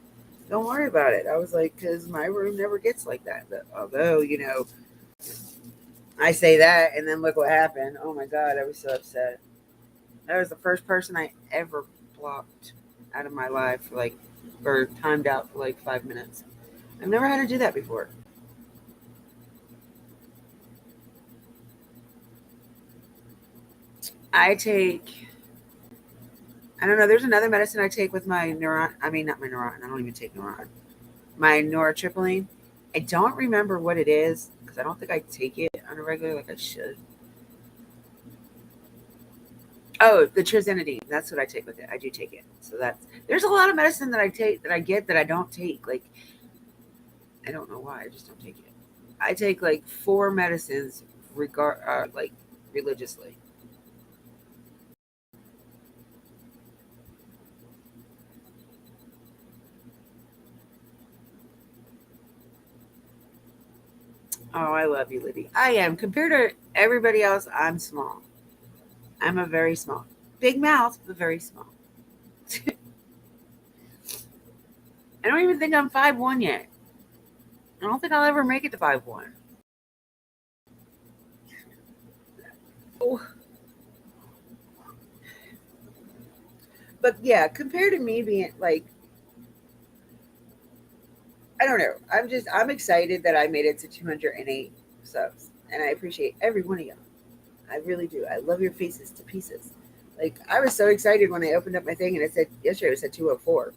Don't worry about it. I was like, because my room never gets like that. But although I say that, and then look what happened. Oh my God, I was so upset. That was the first person I ever blocked out of my life or timed out for like 5 minutes. I've never had to do that before. I take, I don't know, there's another medicine I take with my neuron. I mean, not my neuron. I don't even take neuron. My nortriptyline. I don't remember what it is because I don't think I take it on a regular like I should. Oh, the trizanidine. That's what I take with it. I do take it. So there's a lot of medicine that I take that I get that I don't take. Like I don't know why. I just don't take it. I take like four medicines like religiously. Oh, I love you, Liddy. I am. Compared to everybody else, I'm small. I'm a very small. Big mouth, but very small. I don't even think I'm 5'1" yet. I don't think I'll ever make it to 5'1". Oh, but yeah, compared to me being like, I don't know. I'm excited that I made it to 208 subs, and I appreciate every one of y'all. I really do. I love your faces to pieces. Like I was so excited when I opened up my thing and it said yesterday it said 204.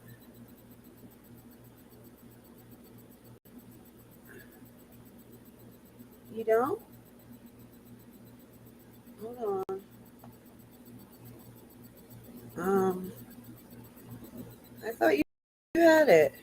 You don't? Hold on. Um, I thought you had it.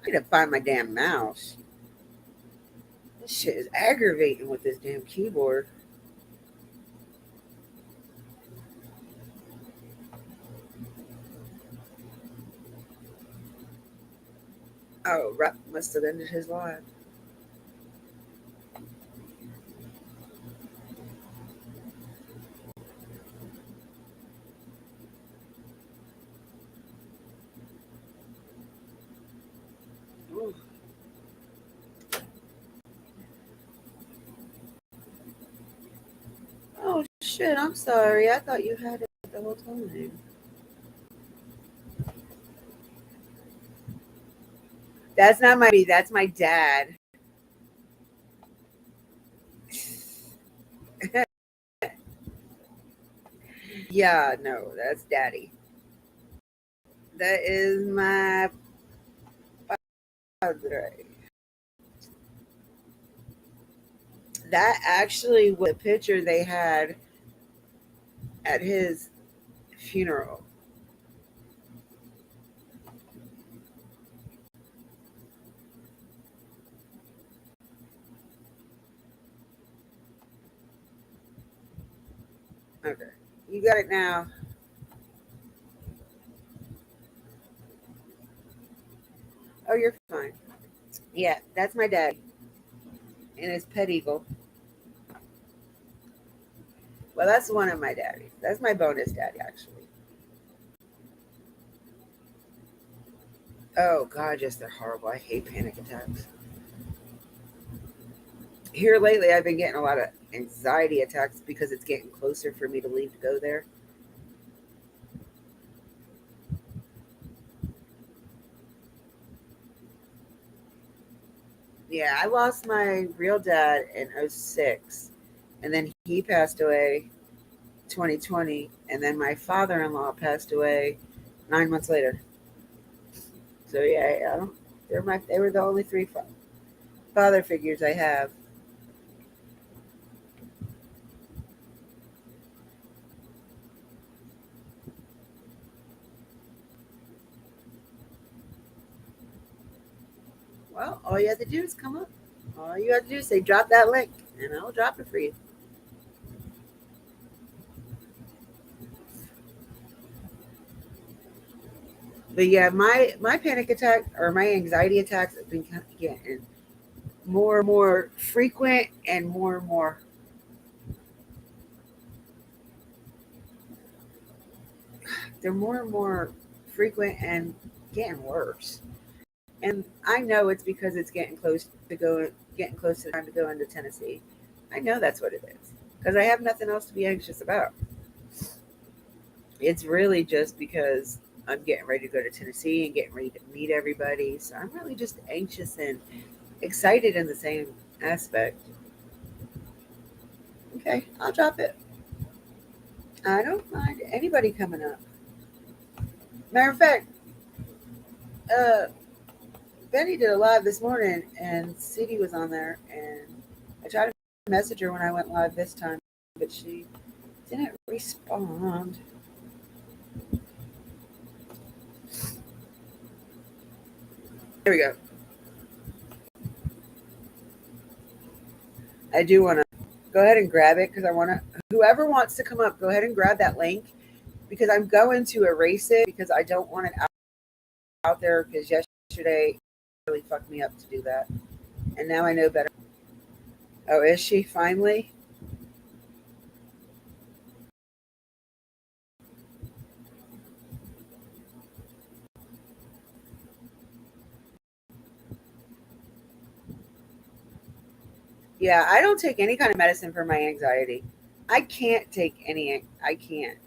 I need to find my damn mouse. This shit is aggravating with this damn keyboard. Oh, Rap must have ended his live. Ooh. Oh shit! I'm sorry. I thought you had it the whole time. That's not my. That's my dad. Yeah, no, that's daddy. That is my padre. That actually was the picture they had at his funeral. Okay, you got it now. Oh, you're fine. Yeah, that's my daddy and his pet eagle. Well, that's one of my daddies. That's my bonus daddy, actually. Oh God, yes, they're horrible. I hate panic attacks. Here lately, I've been getting a lot of anxiety attacks because it's getting closer for me to leave to go there. Yeah, I lost my real dad in '06, and then he passed away 2020, and then my father-in-law passed away 9 months later. So yeah, I don't. They were the only three father figures I have. Well, all you have to do is come up. All you have to do is say drop that link, and I'll drop it for you. But yeah, my panic attack or my anxiety attacks have been getting more and more frequent and more. They're more and more frequent and getting worse. And I know it's because it's getting close to time to go into Tennessee. I know that's what it is because I have nothing else to be anxious about. It's really just because I'm getting ready to go to Tennessee and getting ready to meet everybody. So I'm really just anxious and excited in the same aspect. Okay, I'll drop it. I don't mind anybody coming up. Matter of fact, uh, Benny did a live this morning and CD was on there, and I tried to message her when I went live this time, but she didn't respond. There we go. I do want to go ahead and grab it because I want to. Whoever wants to come up, go ahead and grab that link because I'm going to erase it because I don't want it out there because yesterday really fucked me up to do that, and now I know better. Oh, is she finally? Yeah, I don't take any kind of medicine for my anxiety. I can't take any. I can't.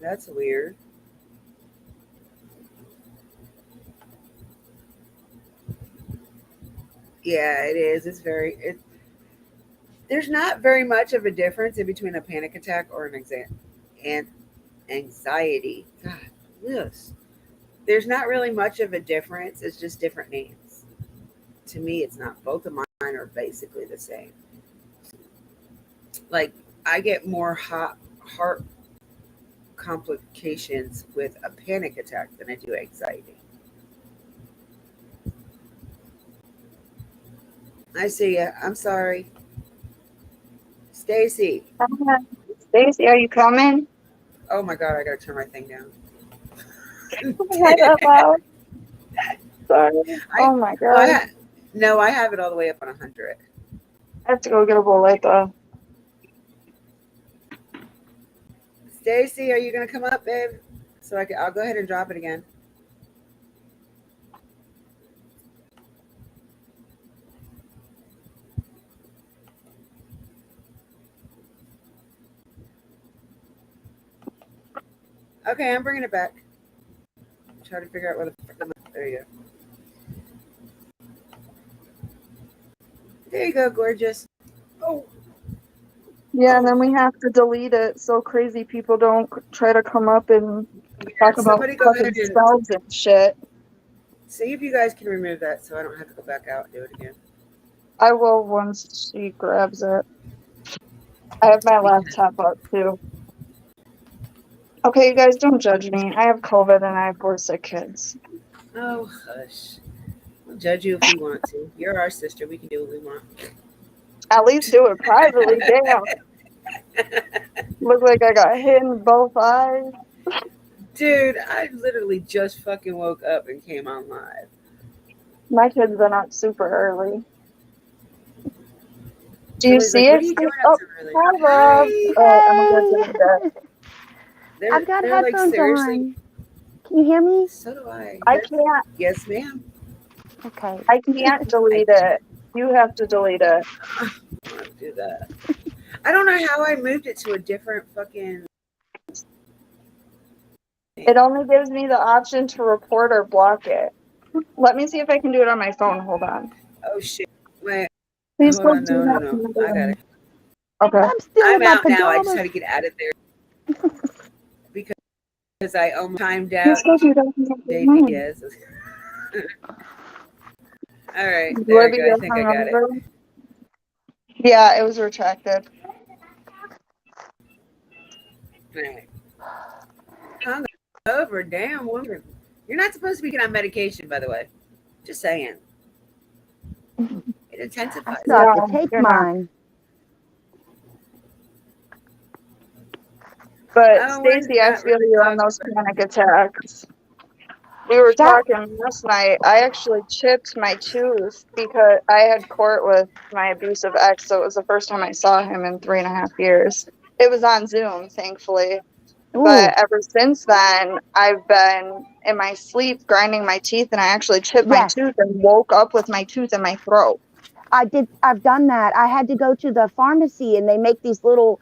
That's weird. Yeah, it is. It's very. There's not very much of a difference in between a panic attack or an and anxiety. God, yes. There's not really much of a difference. It's just different names. to me, it's not. Both of mine are basically the same. Like, I get more heart complications with a panic attack than I do anxiety. I see ya. I'm sorry. Stacy. Stacy, are you coming? Oh my God, I gotta turn my thing down. Head up out. Sorry. I Oh my oh god. no, I have it all the way up on 100. I have to go get a boleta. Stacy, are you gonna come up, babe? I'll go ahead and drop it again. Okay, I'm bringing it back. Try to figure out where the there you go. There you go, gorgeous. Oh, Yeah, and then we have to delete it so crazy people don't try to come up and talk about somebody go fucking ahead and spells and shit. see if you guys can remove that so I don't have to go back out and do it again. I will once she grabs it. I have my laptop up too. Okay, you guys don't judge me. I have COVID and I have 4 sick kids. Oh, hush. We'll judge you if we want to. You're our sister. We can do what we want. At least do it privately, damn. Look like I got hit in both eyes. Dude, I literally just fucking woke up and came on live. My kids been up super early. Do you Somebody's see like, it? what are you doing up so early? Hi, Rob. Oh, I'm gonna go to I've got they're like, headphones seriously. on. Can you hear me? So do I. I can't. Yes, ma'am. Okay. I can't delete it. You have to delete it. I'll do that. I don't know how I moved it to a different fucking. It only gives me the option to report or block it. Let me see if I can do it on my phone. Hold on. Oh shit! Wait. Please Hold on. don't do No. that. I got it. Okay. I'm still I'm in my out now. I just pajamas. had to get out of there because I almost timed You out. still do that. Davey Diaz. All right. There we go. I think I got it. Yeah, it was retracted. Right. Hung over, damn woman. You're not supposed to be getting on medication, by the way. Just saying. It I intensifies. still have to No, take you're not. mine. But Oh, we're Stacey, I not feel really you on talking those about panic attacks. We were That talking last night. I actually chipped my tooth because I had court with my abusive ex, so it was the first time I saw him in 3.5 years. It was on Zoom, thankfully. ooh, But ever since then, I've been in my sleep grinding my teeth, and I actually chipped my yes. tooth and woke up with my tooth in my throat. I've done that. I had to go to the pharmacy and they make these little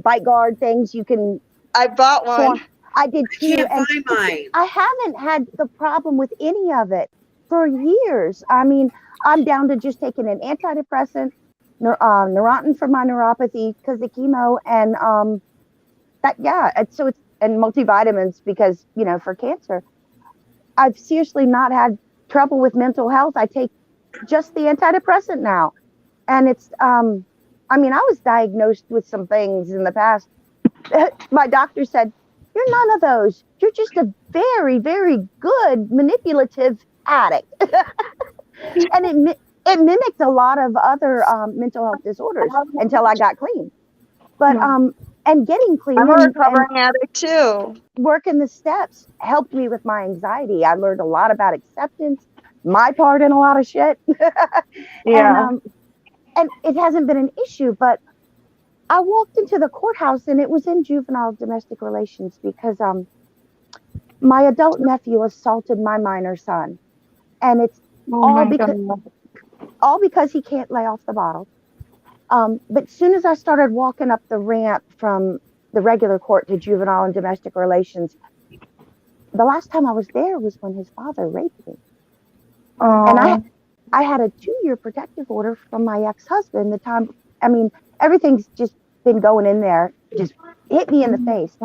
bite guard things you can I bought one. form. I did I too. can't And find mine. I haven't had the problem with any of it for years. I mean, I'm down to just taking an antidepressant, Neurontin for my neuropathy because of chemo, and so it's and multivitamins because for cancer. I've seriously not had trouble with mental health. I take just the antidepressant now, and it's I mean, I was diagnosed with some things in the past. My doctor said, "You're none of those. You're just a very, very good manipulative addict." And it mimicked a lot of other mental health disorders until I got clean. But and getting clean I'm a and recovering addict too. working the steps helped me with my anxiety. I learned a lot about acceptance, my part in a lot of shit. Yeah. And it hasn't been an issue, but I walked into the courthouse and it was in juvenile domestic relations because my adult nephew assaulted my minor son, and it's Oh all my because he can't lay off the bottle. But as soon as I started walking up the ramp from the regular court to juvenile and domestic relations, the last time I was there was when his father raped me. And I had a 2-year protective order from my ex-husband. I mean, everything's just been going in there, just hit me in the face.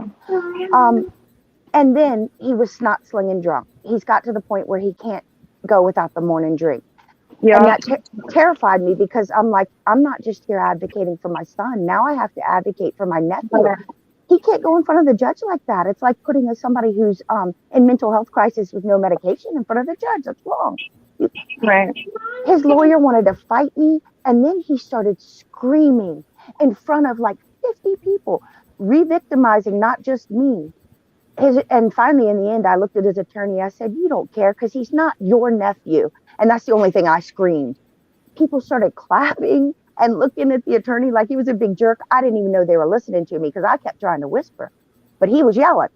And then he was snot slinging drunk. He's got to the point where he can't go without the morning drink. And Yeah. that terrified me because I'm like, I'm not just here advocating for my son. Now I have to advocate for my nephew. He can't go in front of the judge like that. It's like putting somebody who's in mental health crisis with no medication in front of the judge. That's wrong. Right. His lawyer wanted to fight me, and then he started screaming in front of like 50 people, re-victimizing not just me. And finally, in the end, I looked at his attorney. I said, "You don't care because he's not your nephew." And that's the only thing I screamed. People started clapping and looking at the attorney like he was a big jerk. I didn't even know they were listening to me because I kept trying to whisper, but he was yelling.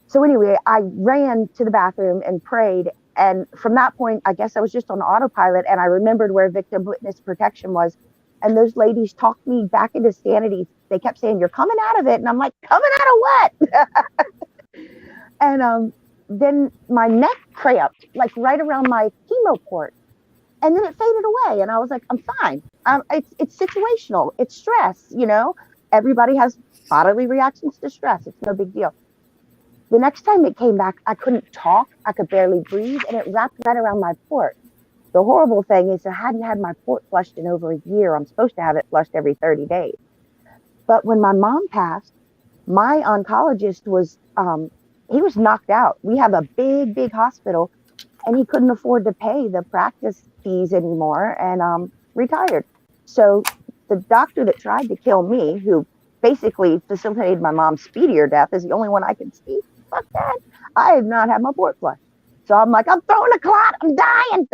So anyway, I ran to the bathroom and prayed. And from that point, I guess I was just on autopilot. And I remembered where victim witness protection was. And those ladies talked me back into sanity. They kept saying, "You're coming out of it." And I'm like, "Coming out of what?" And then my neck cramped, like right around my chemo port. And then it faded away. And I was like, "I'm fine. It's situational. It's stress, you know? Everybody has bodily reactions to stress. It's no big deal." The next time it came back, I couldn't talk. I could barely breathe, and it wrapped right around my port. The horrible thing is I hadn't had my port flushed in over a year. I'm supposed to have it flushed every 30 days. But when my mom passed, my oncologist he was knocked out. We have a big, big hospital, and he couldn't afford to pay the practice fees anymore and retired. So the doctor that tried to kill me, who basically facilitated my mom's speedier death, is the only one I can see. Fuck that. I have not had my port flushed. So I'm like, "I'm throwing a clot. I'm dying."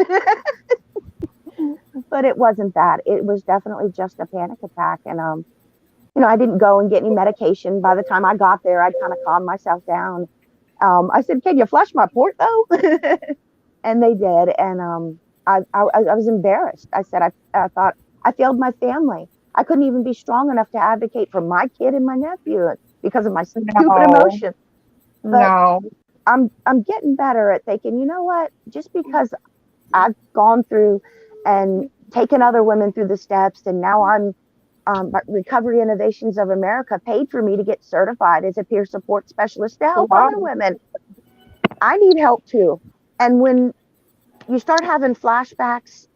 But it wasn't that. It was definitely just a panic attack. And, I didn't go and get any medication. By the time I got there, I'd kind of calmed myself down. I said, "Can you flush my port though?" And they did. And I was embarrassed. I said, I thought I failed my family. I couldn't even be strong enough to advocate for my kid and my nephew because of my stupid emotion. But No. I'm getting better at thinking, you know what? Just because I've gone through and taken other women through the steps, and now I'm Recovery Innovations of America paid for me to get certified as a peer support specialist to help other women. I need help too. And when you start having flashbacks,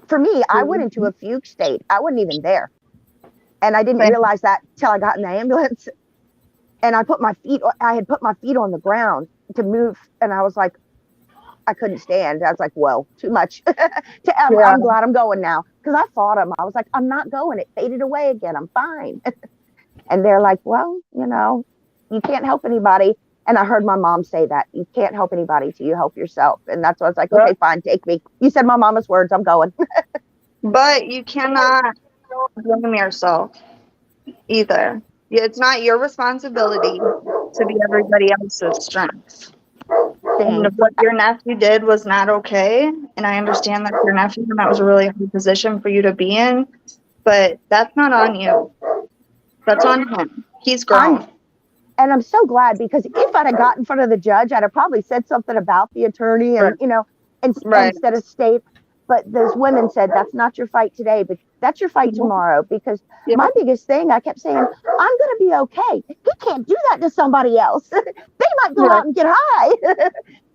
for me, I went into a fugue state. I wasn't even there. And I didn't realize that till I got in the ambulance. And I had put my feet on the ground to move. And I was like, I couldn't stand. I was like, "Whoa, too much." I'm glad I'm going now. Because I fought him. I was like, "I'm not going." It faded away again. I'm fine. And they're like, "Well, you can't help anybody." And I heard my mom say that. "You can't help anybody till you help yourself." And that's why I was like, "Okay, fine, take me. You said my mama's words. I'm going." But you cannot blame yourself either. It's not your responsibility to be everybody else's strength. And what your nephew did was not okay. And I understand that your nephew, and that was a really hard position for you to be in. But that's not on you. That's on him. He's grown. And I'm so glad, because if I'd have got in front of the judge, I'd have probably said something about the attorney and, instead of state. But those women said, "That's not your fight today, but that's your fight tomorrow." Because my biggest thing, I kept saying, "I'm going to be okay." He can't do that to somebody else. They might go out and get high.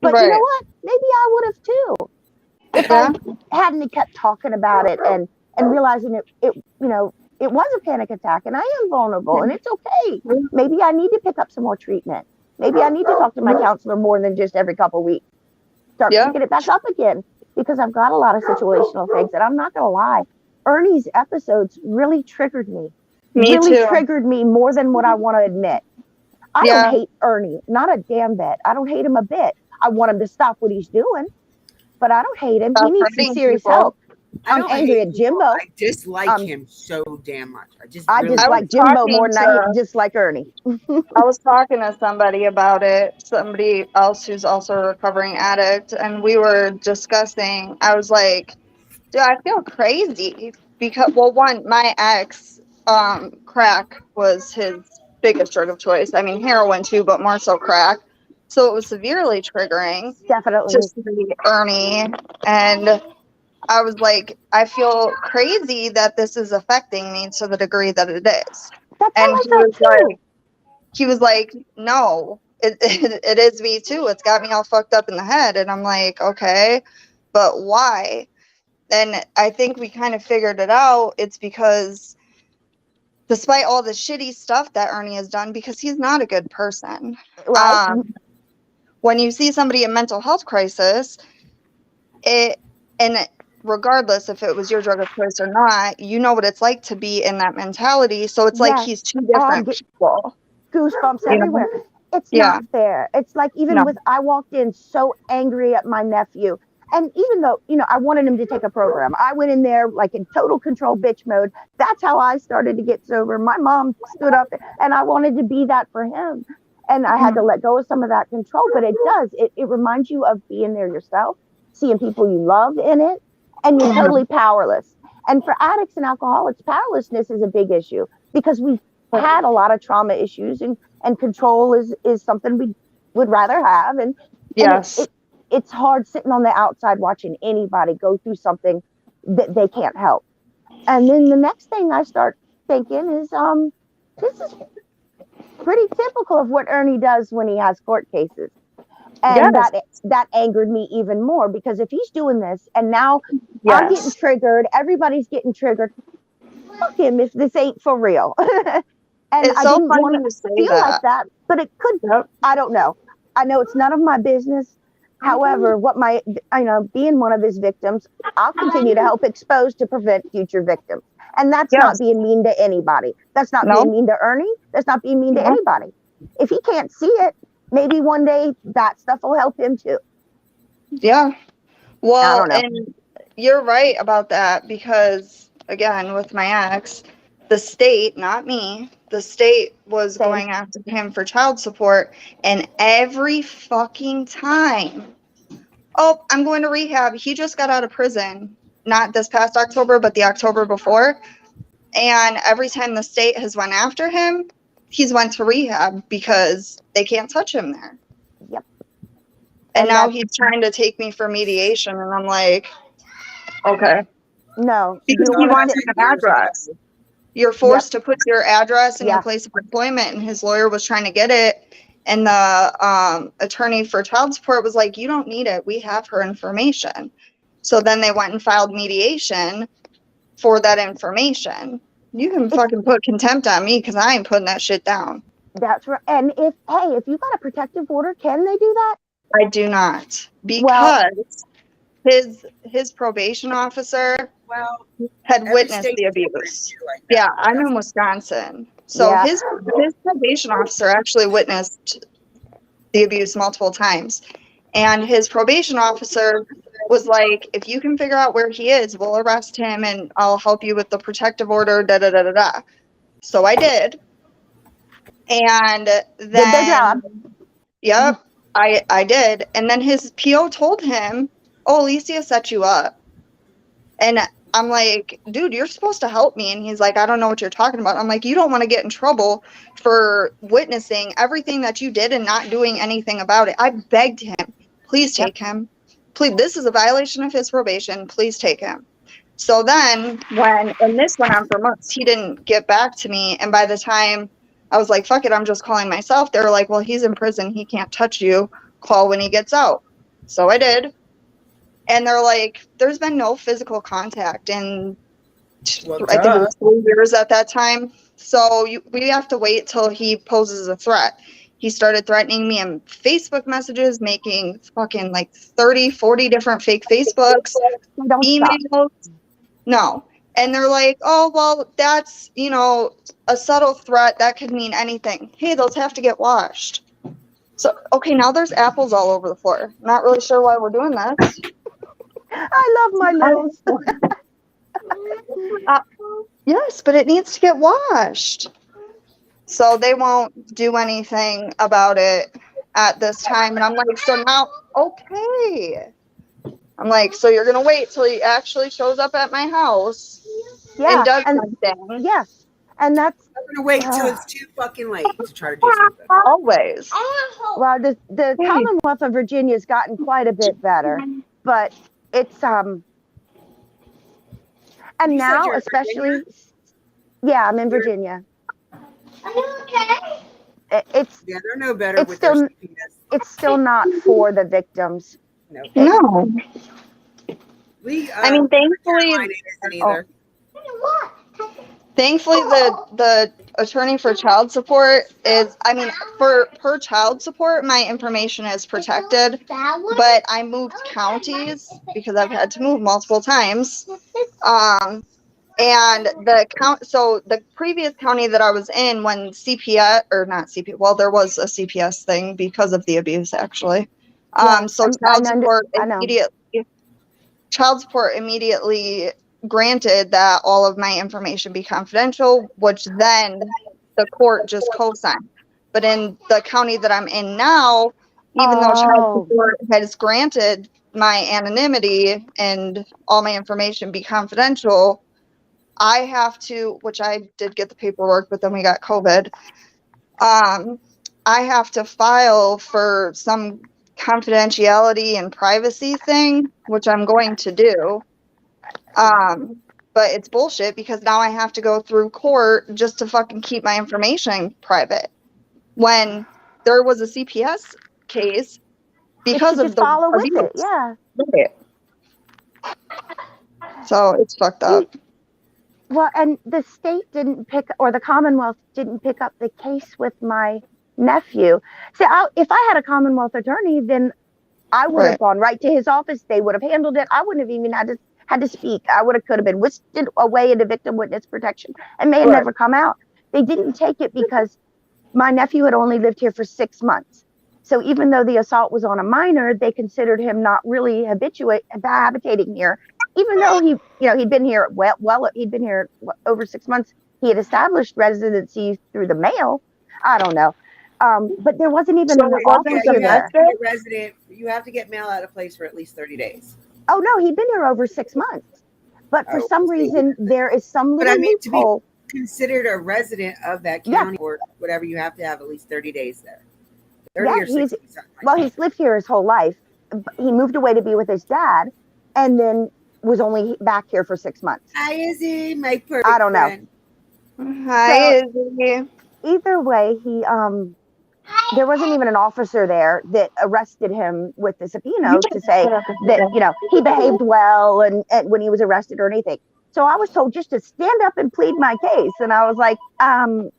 But you know what? Maybe I would have too. If I hadn't kept talking about it and realizing it was a panic attack and I am vulnerable and it's okay. Maybe I need to pick up some more treatment. Maybe I need to talk to my counselor more than just every couple of weeks. Start picking it back up again, because I've got a lot of situational things. And I'm not going to lie, Ernie's episodes really triggered me. Triggered me more than what I want to admit. I don't hate Ernie, not a damn bit. I don't hate him a bit. I want him to stop what he's doing, but I don't hate him. He needs some serious help. I'm angry at Jimbo. I dislike him so damn much. I dislike Jimbo more than I dislike Ernie. I was talking to somebody about it, somebody else who's also a recovering addict, and we were discussing. I was like, "Dude, I feel crazy because, well, one, my ex, crack was his biggest drug of choice. I mean, heroin too, but more so crack. So it was severely triggering. Definitely. Just to be Ernie. And I was like, I feel crazy that this is affecting me to the degree that it is." That's and how I felt too. He was like, "No, it is me too. It's got me all fucked up in the head." And I'm like, "Okay, but why?" And I think we kind of figured it out. It's because despite all the shitty stuff that Ernie has done, because he's not a good person. Right. When you see somebody in mental health crisis, and regardless if it was your drug of choice or not, you know what it's like to be in that mentality. So it's like Yes. he's two different people. Goosebumps You know? everywhere. It's Yeah. not fair. It's like even No. with I walked in so angry at my nephew. And even though, I wanted him to take a program, I went in there like in total control bitch mode. That's how I started to get sober. My mom stood up and I wanted to be that for him. And I had to let go of some of that control, but it does. It reminds you of being there yourself, seeing people you love in it, and you're totally powerless. And for addicts and alcoholics, powerlessness is a big issue because we've had a lot of trauma issues, and control is something we would rather have. And Yes. it's hard sitting on the outside watching anybody go through something that they can't help. And then the next thing I start thinking is, this is pretty typical of what Ernie does when he has court cases. And Yes. that angered me even more, because if he's doing this and now Yes. I'm getting triggered, everybody's getting triggered, fuck him if this ain't for real. And It's I so didn't funny want to to say feel that. like that, but it could. Yep. I don't know. I know it's none of my business. However, being one of his victims, I'll continue to help expose to prevent future victims. And that's not Yes. being mean to anybody. That's not No. being mean to Ernie. That's not being mean to anybody. If he can't see it, maybe one day that stuff will help him too. Yeah. Well, I don't know. and you're right about that, because again, with my ex, the state, not me, the state was Same. going after him for child support, and every fucking time, oh, I'm going to rehab. He just got out of prison, not this past October, but the October before. And every time the state has went after him, he's went to rehab because they can't touch him there. Yep. And now he's trying to take me for mediation, and I'm like, okay. No. Because he wants an address. You're forced to put your address and your place of employment, and his lawyer was trying to get it. And the attorney for child support was like, you don't need it. We have her information. So then they went and filed mediation for that information. You can fucking put contempt on me because I ain't putting that shit down. That's right. And if you got a protective order, can they do that? I do not, because his probation officer had witnessed the abuse. Yeah, I'm in Wisconsin. So his probation officer actually witnessed the abuse multiple times. And his probation officer was like, if you can figure out where he is, we'll arrest him and I'll help you with the protective order, da da da da da. So I did. And then, yep, I did. And then his PO told him, oh, Alicia set you up. And I'm like, dude, you're supposed to help me. And he's like, I don't know what you're talking about. I'm like, you don't want to get in trouble for witnessing everything that you did and not doing anything about it. I begged him, please take him. Please, this is a violation of his probation. Please take him. So then and this went on for months, he didn't get back to me. And by the time I was like, fuck it, I'm just calling myself, they were like, well, he's in prison. He can't touch you. Call when he gets out. So I did. And they're like, there's been no physical contact in, I think it was 4 years at that time. So we have to wait till he poses a threat. He started threatening me in Facebook messages, making fucking like 30, 40 different fake Facebooks, emails. No. And they're like, oh, well, that's, a subtle threat. That could mean anything. Hey, those have to get washed. So, okay, now there's apples all over the floor. Not really sure why we're doing this. I love my nose. Yes, but it needs to get washed. So they won't do anything about it at this time. And I'm like, so now, okay. I'm like, so you're going to wait till he actually shows up at my house and does something. Yeah. And that's... I'm going to wait till it's too fucking late to try to do something. Always. Well, the Commonwealth of Virginia has gotten quite a bit better. But it's... And you now, especially... Yeah, I'm in Virginia. Are you okay? It's... Yeah, they're no better with still, their CPS. It's still not for the victims. No. No. At I mean, thankfully, mine isn't either. thankfully the attorney for child support is, I mean, for per child support, my information is protected, but I moved counties because I've had to move multiple times. And so the previous county that I was in, when CPS, or not CPS, well, there was a CPS thing because of the abuse, actually. Yeah, So I know. child support immediately granted that all of my information be confidential, which then the court just co-signed. But in the county that I'm in now, even though child support has granted my anonymity and all my information be confidential, I have to, which I did get the paperwork, but then we got COVID. I have to file for some confidentiality and privacy thing, which I'm going to do. But it's bullshit because now I have to go through court just to fucking keep my information private. When there was a CPS case because of just the follow with abuse. it. Yeah. Right. So it's fucked up. Well, and the state didn't pick, or the Commonwealth didn't pick up the case with my nephew. See, if I had a Commonwealth attorney, then I would have gone right to his office. They would have handled it. I wouldn't have even had to speak. I could have been whisked away into victim witness protection and may have never come out. They didn't take it because my nephew had only lived here for 6 months. So even though the assault was on a minor, they considered him not really habitating here. Even though he'd been here he'd been here over 6 months. He had established residency through the mail. I don't know. But there wasn't even an officer there. Resident, you have to get mail out of place for at least 30 days. Oh no, he'd been here over 6 months. But for some reason, there is some little loophole. To be considered a resident of that county or whatever, you have to have at least 30 days there. 30 or 60, he's lived here his whole life. He moved away to be with his dad, and then was only back here for 6 months. Hi, Izzy, my perfect I don't know. friend. Hi, Izzy. Either way, there wasn't even an officer there that arrested him with the subpoena to say that, he behaved well and when he was arrested or anything. So I was told just to stand up and plead my case. And I was like, I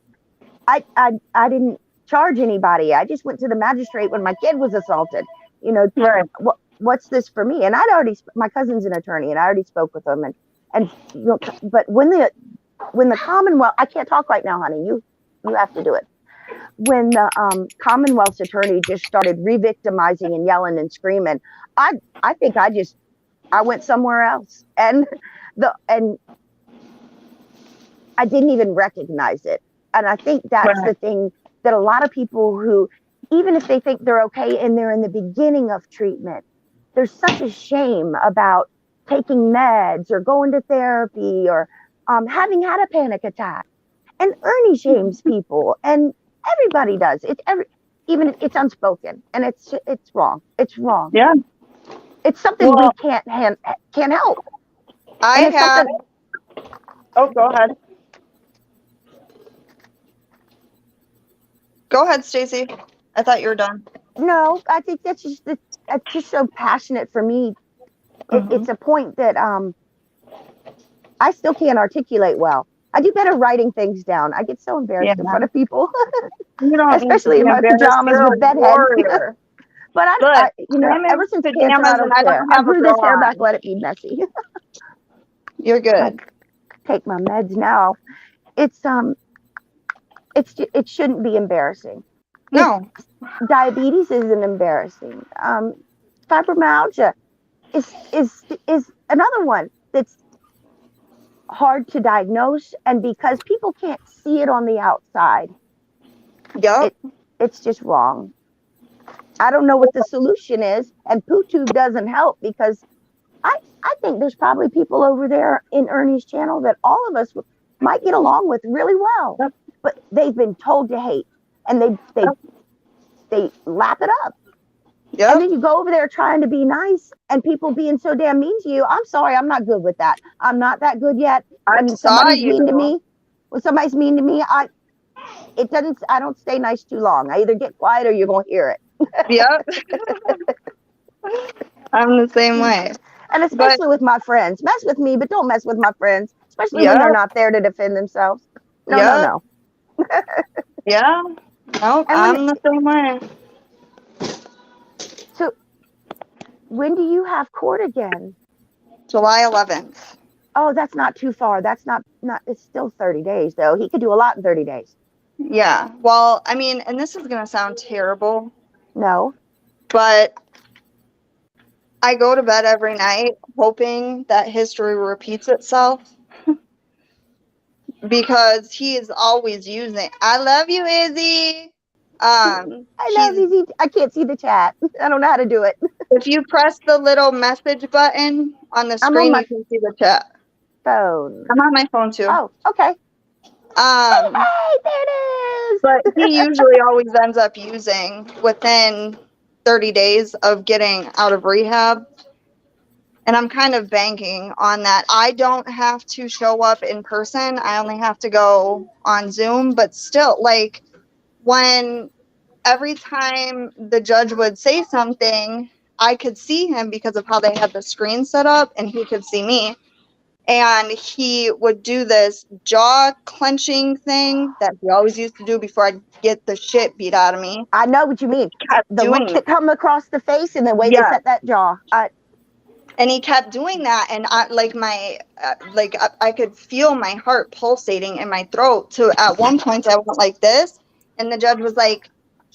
didn't charge anybody. I just went to the magistrate when my kid was assaulted. What's this for me? And my cousin's an attorney, and I already spoke with him. But when the Commonwealth, I can't talk right now, honey. You have to do it. When the Commonwealth's attorney just started re-victimizing and yelling and screaming, I think I went somewhere else, and I didn't even recognize it. And I think that's the thing that a lot of people who, even if they think they're okay and they're in the beginning of treatment, there's such a shame about taking meds or going to therapy or having had a panic attack. And Ernie shames people, and everybody does. Even if it's unspoken, and it's wrong. It's wrong. Yeah, it's something we can't help. Oh, go ahead. Go ahead, Stacey. I thought you were done. No, I think that's just so passionate for me. It's a point that I still can't articulate well. I do better writing things down. I get so embarrassed in front of people, especially in my pajamas with bedheads. But ever since cancer, I don't care. I grew this hair back, let it be messy. You're good. Take my meds now. It shouldn't be embarrassing. No. Diabetes isn't embarrassing. Fibromyalgia is another one that's hard to diagnose, and because people can't see it on the outside, it's just wrong. I don't know what the solution is, and PooTube doesn't help, because I think there's probably people over there in Ernie's channel that all of us might get along with really well, but they've been told to hate, and they lap it up. Yep. And then you go over there trying to be nice, and people being so damn mean to you. I'm sorry, I'm not good with that. I'm not that good yet. When somebody's mean to me, I don't stay nice too long. I either get quiet or you're gonna hear it. Yep. I'm the same way. And especially with my friends. Mess with me, but don't mess with my friends, especially when Yeah, they're not there to defend themselves. No, no, yeah, no. yeah. Nope, And I'm the same way. so when do you have court again? July 11th. Oh, that's not too far. That's not it's still 30 days though. He could do a lot in 30 days. Yeah. Well, I mean, and this is gonna sound terrible, No. but I go to bed every night hoping that history repeats itself because he is always using. I love you, Izzy. I love He's easy. I can't see the chat. I don't know how to do it. if you press the little message button on the I'm on screen, my you can see the chat. phone. I'm on my phone too. Oh, okay. Um, Hey, there it is. but he usually always ends up using within 30 days of getting out of rehab. And I'm kind of banking on that. I don't have to show up in person. I only have to go on Zoom. But still, like, when every time the judge would say something, I could see him because of how they had the screen set up, and he could see me. And he would do this jaw clenching thing that he always used to do before I'd get the shit beat out of me. I know what you mean. He kept The doing look it. that come across the face and the way they Yeah. set that jaw. And he kept doing that, and I like my I could feel my heart pulsating in my throat. To at one point I went like this, and the judge was like,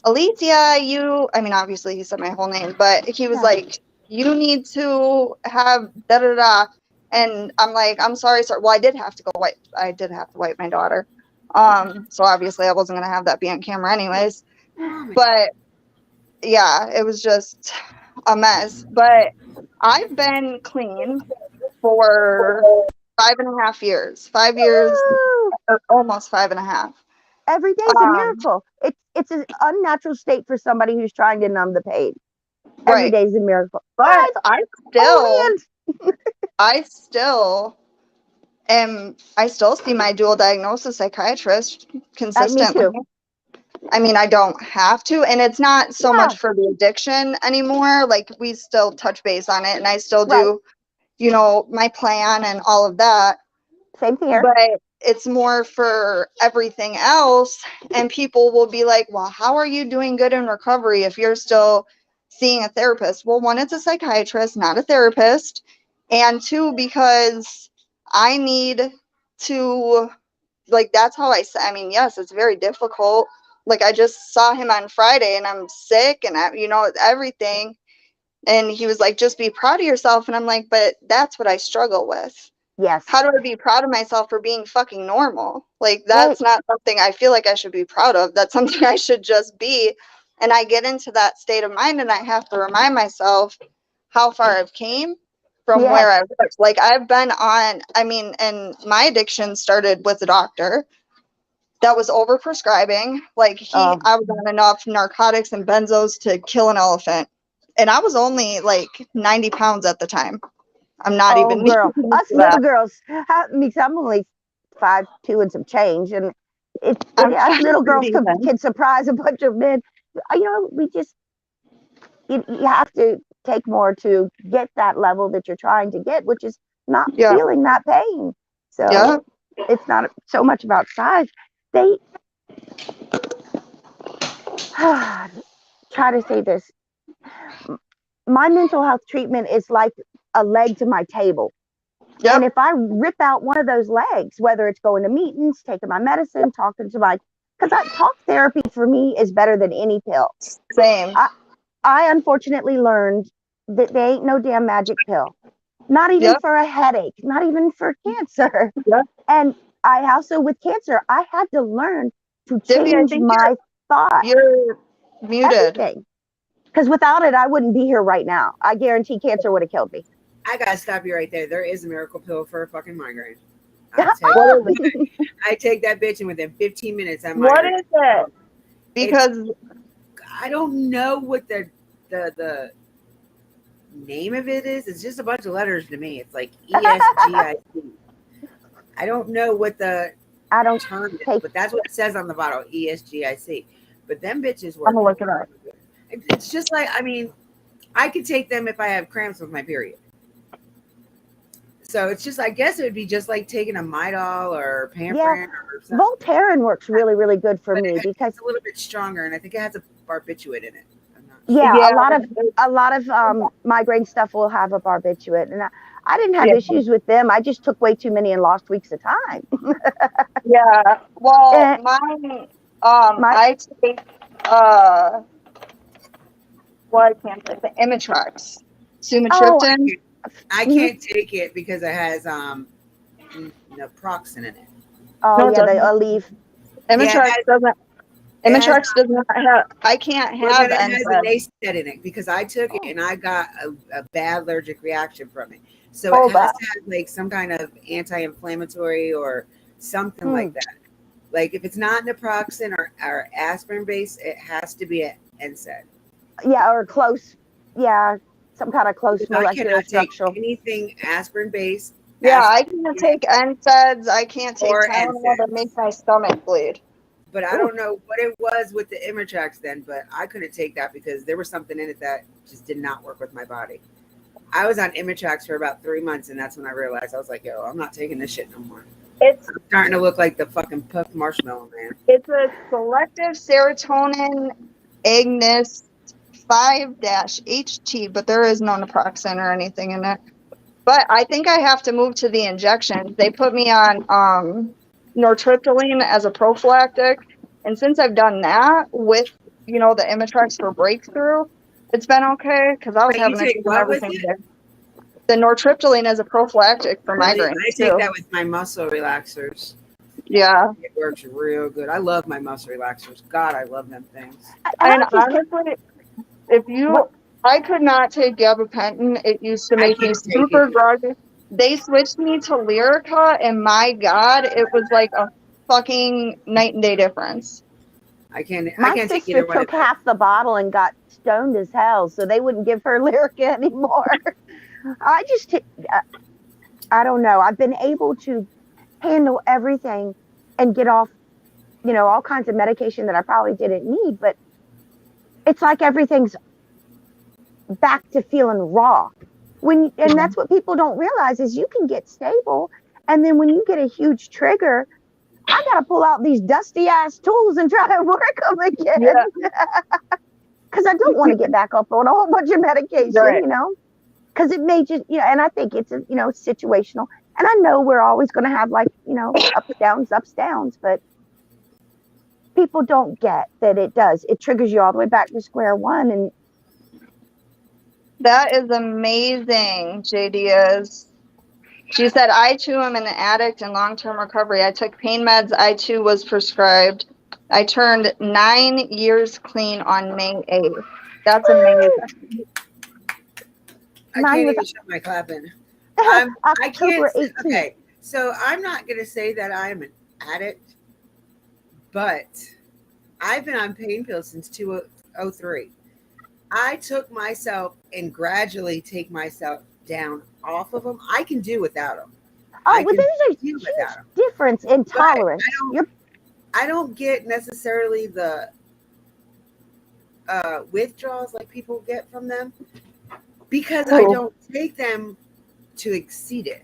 Alicia, you, I mean, obviously he said my whole name, but he was Yeah. like, you need to have da da da. And I'm like, I'm sorry, sir. Well, I did have to wipe my daughter. So obviously I wasn't gonna have that be on camera anyways. But yeah, it was just a mess. But I've been clean for 5.5 years. 5 years, Woo! or almost 5.5. Every day's a Um, miracle. It's an unnatural state for somebody who's trying to numb the pain. Every right. day's a miracle. But Guys, I oh still man. I still I still see my dual diagnosis psychiatrist Me consistently. too. I mean, I don't have to, and it's not so Yeah. much for the addiction anymore. Like, we still touch base on it, and I still Right. do, my plan and all of that. Same here. But it's more for everything else. And people will be like, well, how are you doing good in recovery if you're still seeing a therapist? Well, one, it's a psychiatrist, not a therapist. And two, because I need to, like, that's how I mean, yes, it's very difficult. Like, I just saw him on Friday and I'm sick and everything. And he was like, just be proud of yourself. And I'm like, but that's what I struggle with. Yes. How do I be proud of myself for being fucking normal? Like, Right. that's not something I feel like I should be proud of. That's something I should just be. And I get into that state of mind and I have to remind myself how far I've came from Yes. where I was. Like, I've been on, I mean, and my addiction started with a doctor that was over prescribing. Like, I was on enough narcotics and benzos to kill an elephant. And I was only like 90 pounds at the time. I'm not even girl. Us that. little girls. I'm only 5'2" and some change, and us little girls can surprise a bunch of men. We just you have to take more to get that level that you're trying to get, which is not feeling that pain. So it's not so much about size. They try to say this. My mental health treatment is like a leg to my table. Yep. And if I rip out one of those legs, whether it's going to meetings, taking my medicine, talking to because talk therapy for me is better than any pill. Same. I unfortunately learned that there ain't no damn magic pill. Not even for a headache, not even for cancer. Yep. And I also, with cancer, I had to learn to change my thought. You're muted. Because without it, I wouldn't be here right now. I guarantee cancer would have killed me. I gotta stop you right there. There is a miracle pill for a fucking migraine. I take that bitch, and within 15 minutes, I'm. What is it? Because I don't know what the name of it is. It's just a bunch of letters to me. It's like ESGIC. I don't know what the term is, but that's what it says on the bottle, ESGIC. But them bitches work. I'm gonna look it up. It's just like, I mean, I could take them if I have cramps with my period. So it's just, I guess it would be just like taking a Midol or Yeah, Pamprin or something. Voltaren works really, really good for But me because it's a little bit stronger, and I think it has a barbiturate in it. I'm not sure. yeah, Yeah, a lot of migraine stuff will have a barbiturate, and I didn't have yeah, issues with them. I just took way too many and lost weeks of time. yeah. Well, And mine, my I take, uh, well, I can't say the Imitrex, oh sumatriptan. I mhm. can't take it because it has naproxen in it. Oh No, it yeah, the doesn't. Aleve. Yeah, Imitrex doesn't. it has Imitrex does not have. I can't well, then have it has an NSAIDs. NSAID in it because I took it Oh, and I got a bad allergic reaction from it. So it Oh, has but to have like some kind of anti-inflammatory or something hmm. like that. Like if it's not naproxen or aspirin based, it has to be an NSAID. Yeah, or close. Yeah, some kind of close Because I molecular cannot take structural. anything aspirin based, yeah, I can't aspirin take NSAIDs. I can't take or Tylenol. That NSAIDs. makes my stomach bleed. But I Ooh, don't know what it was with the Imitrex then, but I couldn't take that because there was something in it that just did not work with my body. I was on Imitrex for about 3 months, and that's when I realized I was like, "Yo, I'm not taking this shit no more." It's I'm starting to look like the fucking puffed marshmallow man. it's a selective serotonin agonist 5-HT, but there is no naproxen or anything in it. But I think I have to move to the injections. They put me on nortriptyline as a prophylactic, and since I've done that with the Imitrex for breakthrough, it's been okay because I was Wait, you having to take take them what every with single it? day. The nortriptyline as a prophylactic for Really? migraines I take too. that with my muscle relaxers. Yeah, It works real good. I love my muscle relaxers. God, I love them things. and and I just get honestly, if what you, I could not take gabapentin. It used to I make me can't take it. super groggy. They switched me to Lyrica, and my God, it was like a fucking night and day difference. I can't. I my can't take sister either one of took those. half the bottle and got stoned as hell, so they wouldn't give her Lyrica anymore. I just I don't know. I've been able to handle everything and get off, all kinds of medication that I probably didn't need, but it's like everything's back to feeling raw. And that's what people don't realize is you can get stable, and then when you get a huge trigger, I got to pull out these dusty ass tools and try to work them Yeah, again because I don't want to get back up on a whole bunch of medication, right. because it may just, and I think it's, situational. And I know we're always going to have like, ups, downs, but people don't get that it does. It triggers you all the way back to square one. And That is amazing, JD is. She said, I too am an addict in long term recovery. I took pain meds. I too was prescribed. I turned 9 years clean on May 8th. That's amazing. I mine can't was even show my clapping. I can't. October 18th. Okay, so I'm not gonna say that I'm an addict, but I've been on pain pills since 2003. I took myself and gradually take myself down off of them. I can do without them. Oh, I well, can there's a do huge without them. difference in But I tolerance. don't. I don't get necessarily the withdrawals like people get from them because I Oh, don't take them to exceed it.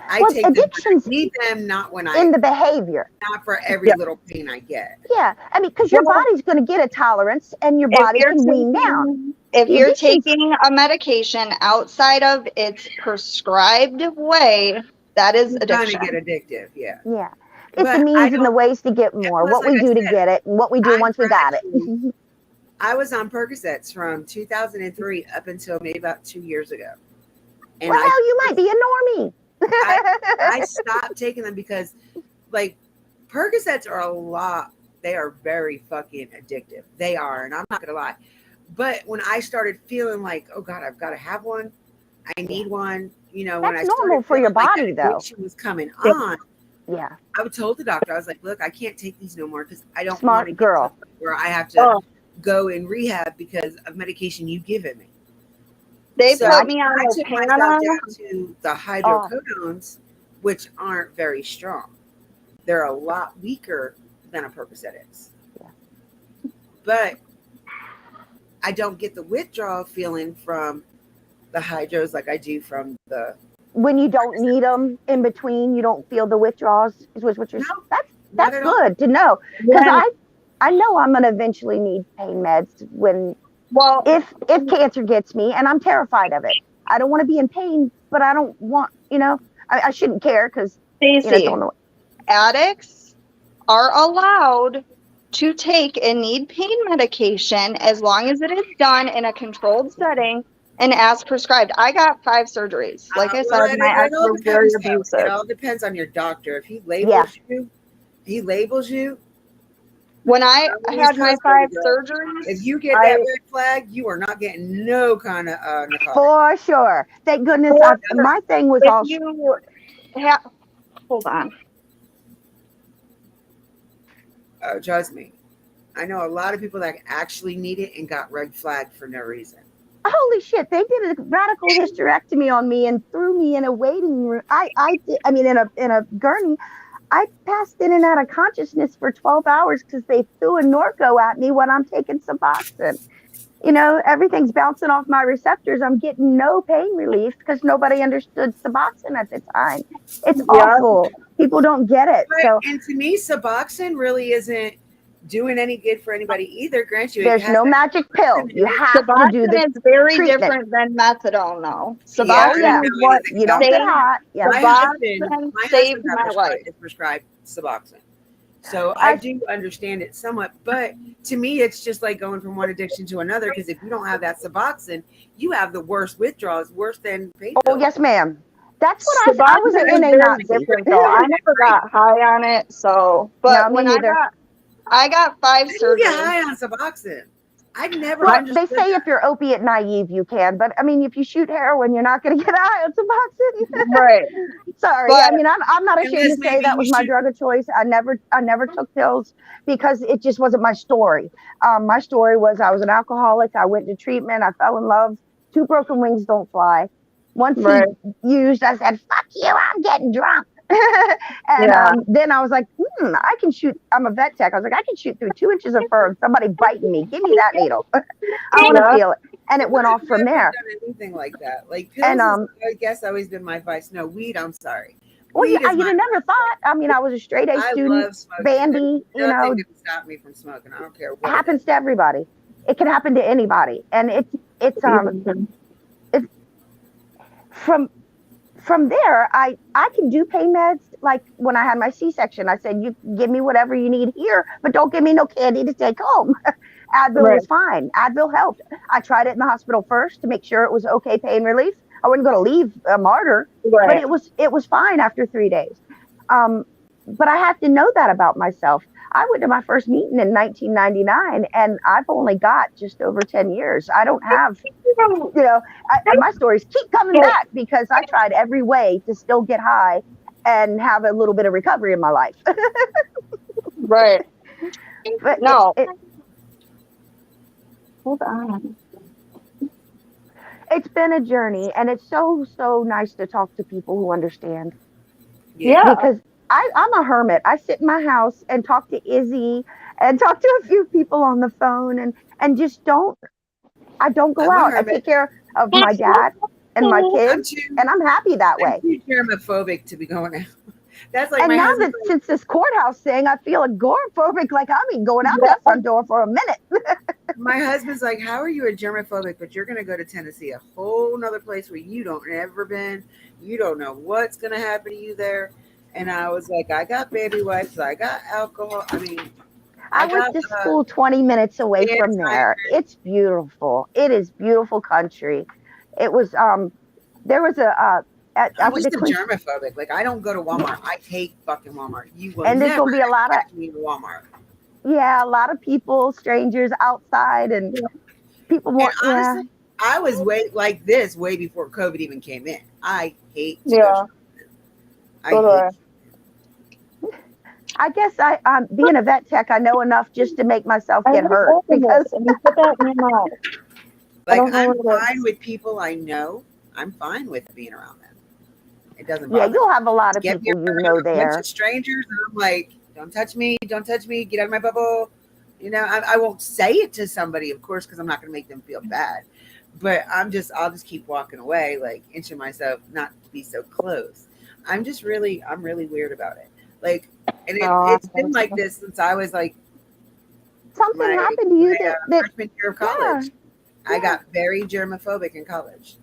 I Well, take them when I addictions need them, not when in I the behavior. not for every yeah. little pain I get. Yeah, I mean, because your Well, body's going to get a tolerance, and your if body you're can wean down. taking if The you're addictions, taking a medication outside of its prescribed way, that is It's gonna get addiction. addictive, yeah. yeah, it's the But I means and the don't. ways to get And more. plus, What like we I do to said, get it, and what we do I once we got it. gradually. I was on Percocets from 2003 up until maybe about 2 years ago, and Well, hell, you might be a normie. I stopped taking them because, like, Percocets are a lot. They are very fucking addictive. They are, and I'm not gonna lie. But when I started feeling like, oh God, I've got to have one. I need one. When That's I normal started for your feeling like body, that though. addiction was coming Yep. on, Yeah, I told the doctor, I was like, look, I can't take these no more because I don't want to smart get to the girl. point where I have to Oh, go in rehab because of medication you given me. they So put me on I took myself Opana. down to the Oh, hydrocodones, which aren't very strong. They're a lot weaker than a Percocet is. yeah. But I don't get the withdrawal feeling from the hydros like I do from the when you don't need them in between, you don't feel the withdrawals. Is what you're. No, That's at all. good to know, because When, I know I'm gonna eventually need pain meds well, if cancer gets me, and I'm terrified of it. I don't want to be in pain, but I don't want, I shouldn't care because Stacey, don't know. addicts are allowed to take and need pain medication as long as it is done in a controlled setting and as prescribed. I got 5 surgeries. Like I said, Well, my ex was very it abusive. all depends on your doctor. If he Yeah. labels you. When I had my 5 surgeries, If you get that red flag, you are not getting no kind of narcotic. For sure. Thank goodness. My thing was if all. you have, hold on. Oh, trust me. I know a lot of people that actually need it and got red flagged for no reason. Holy shit! They did a radical hysterectomy on me and threw me in a waiting room. I mean, in a gurney. I passed in and out of consciousness for 12 hours because they threw a Norco at me when I'm taking Suboxone. Everything's bouncing off my receptors. I'm getting no pain relief because nobody understood Suboxone at the time. It's awful. People don't get it. And to me, Suboxone really isn't doing any good for anybody either. Grant you, there's no magic pill. You have to do the Suboxone is very treatment. different than methadone, though. Suboxone is what you don't get hot. Yeah. My husband saved my life. Is prescribed Suboxone. So I do understand it somewhat, but to me, it's just like going from one addiction to another. Because if you don't have that Suboxone, you have the worst withdrawals, worse than pain pills. Oh yes, ma'am. That's what I was an NA Nazi. I never got high on it, so. But no, when I got 5 surgeries. You get high on Suboxone. I've never. Well, they say if you're opiate naive, you can, but I mean, if you shoot heroin, you're not going to get high on Suboxone. Right. Sorry. But, I mean, I'm not ashamed to say that was my drug of choice. I never took pills because it just wasn't my story. My story was I was an alcoholic. I went to treatment. I fell in love. 2 broken wings don't fly. Once he used, I said, "Fuck you! I'm getting drunk." And then I was like, I can shoot. I'm a vet tech. I was like, I can shoot through 2 inches of fur and somebody biting me. Give me that needle. I want to feel it. And it went off from there. Done anything like that? Like pills, and, I guess always been my vice. No, weed. I'm sorry. Well, you'd have never thought. I mean, I was a straight A student. Bambi, nothing can stop me from smoking. I don't care what. It happens to everybody. It can happen to anybody, and it's from there, I can do pain meds. Like when I had my C-section, I said, you give me whatever you need here, but don't give me no candy to take home. Advil was fine. Advil helped. I tried it in the hospital first to make sure it was okay pain relief. I wasn't going to leave a martyr, but it was fine after 3 days. But I had to know that about myself. I went to my first meeting in 1999, and I've only got just over 10 years. I don't have, my stories keep coming back because I tried every way to still get high and have a little bit of recovery in my life. Right. But no. Hold on. It's been a journey, and it's so, so nice to talk to people who understand. Yeah. Because I'm a hermit. I sit in my house and talk to Izzy and talk to a few people on the phone and just I don't go out. I take care of my dad and my kids, and I'm happy that way. I'm too germophobic to be going out. That's like, and now that since this courthouse thing, I feel agoraphobic, like I'll be going out that front door for a minute. My husband's like, how are you a germophobic, but you're going to go to Tennessee, a whole nother place where you don't ever been. You don't know what's going to happen to you there. And I was like, I got baby wipes. I got alcohol. I mean, I went to school 20 minutes away from there. It's beautiful. It is beautiful country. It was, there was I'm just germophobic. Like, I don't go to Walmart. I hate fucking Walmart. You will and there's going to be a lot of Walmart. Yeah, a lot of people, strangers outside, and people want. Honestly, I was way before COVID even came in. I hate. I guess being a vet tech, I know enough just to make myself get hurt because you put that in your mouth. Like, I'm fine with people I know. I'm fine with being around them. It doesn't bother me. You'll have a lot of people you know there. A bunch of strangers, and I'm like, don't touch me, get out of my bubble. I won't say it to somebody, of course, because I'm not going to make them feel bad. But I'll just keep walking away, like inching myself not to be so close. I'm really weird about it. Like, and No, it's been like this since I was like Something happened to you that freshman year of yeah, college. I yeah. got very germophobic in college.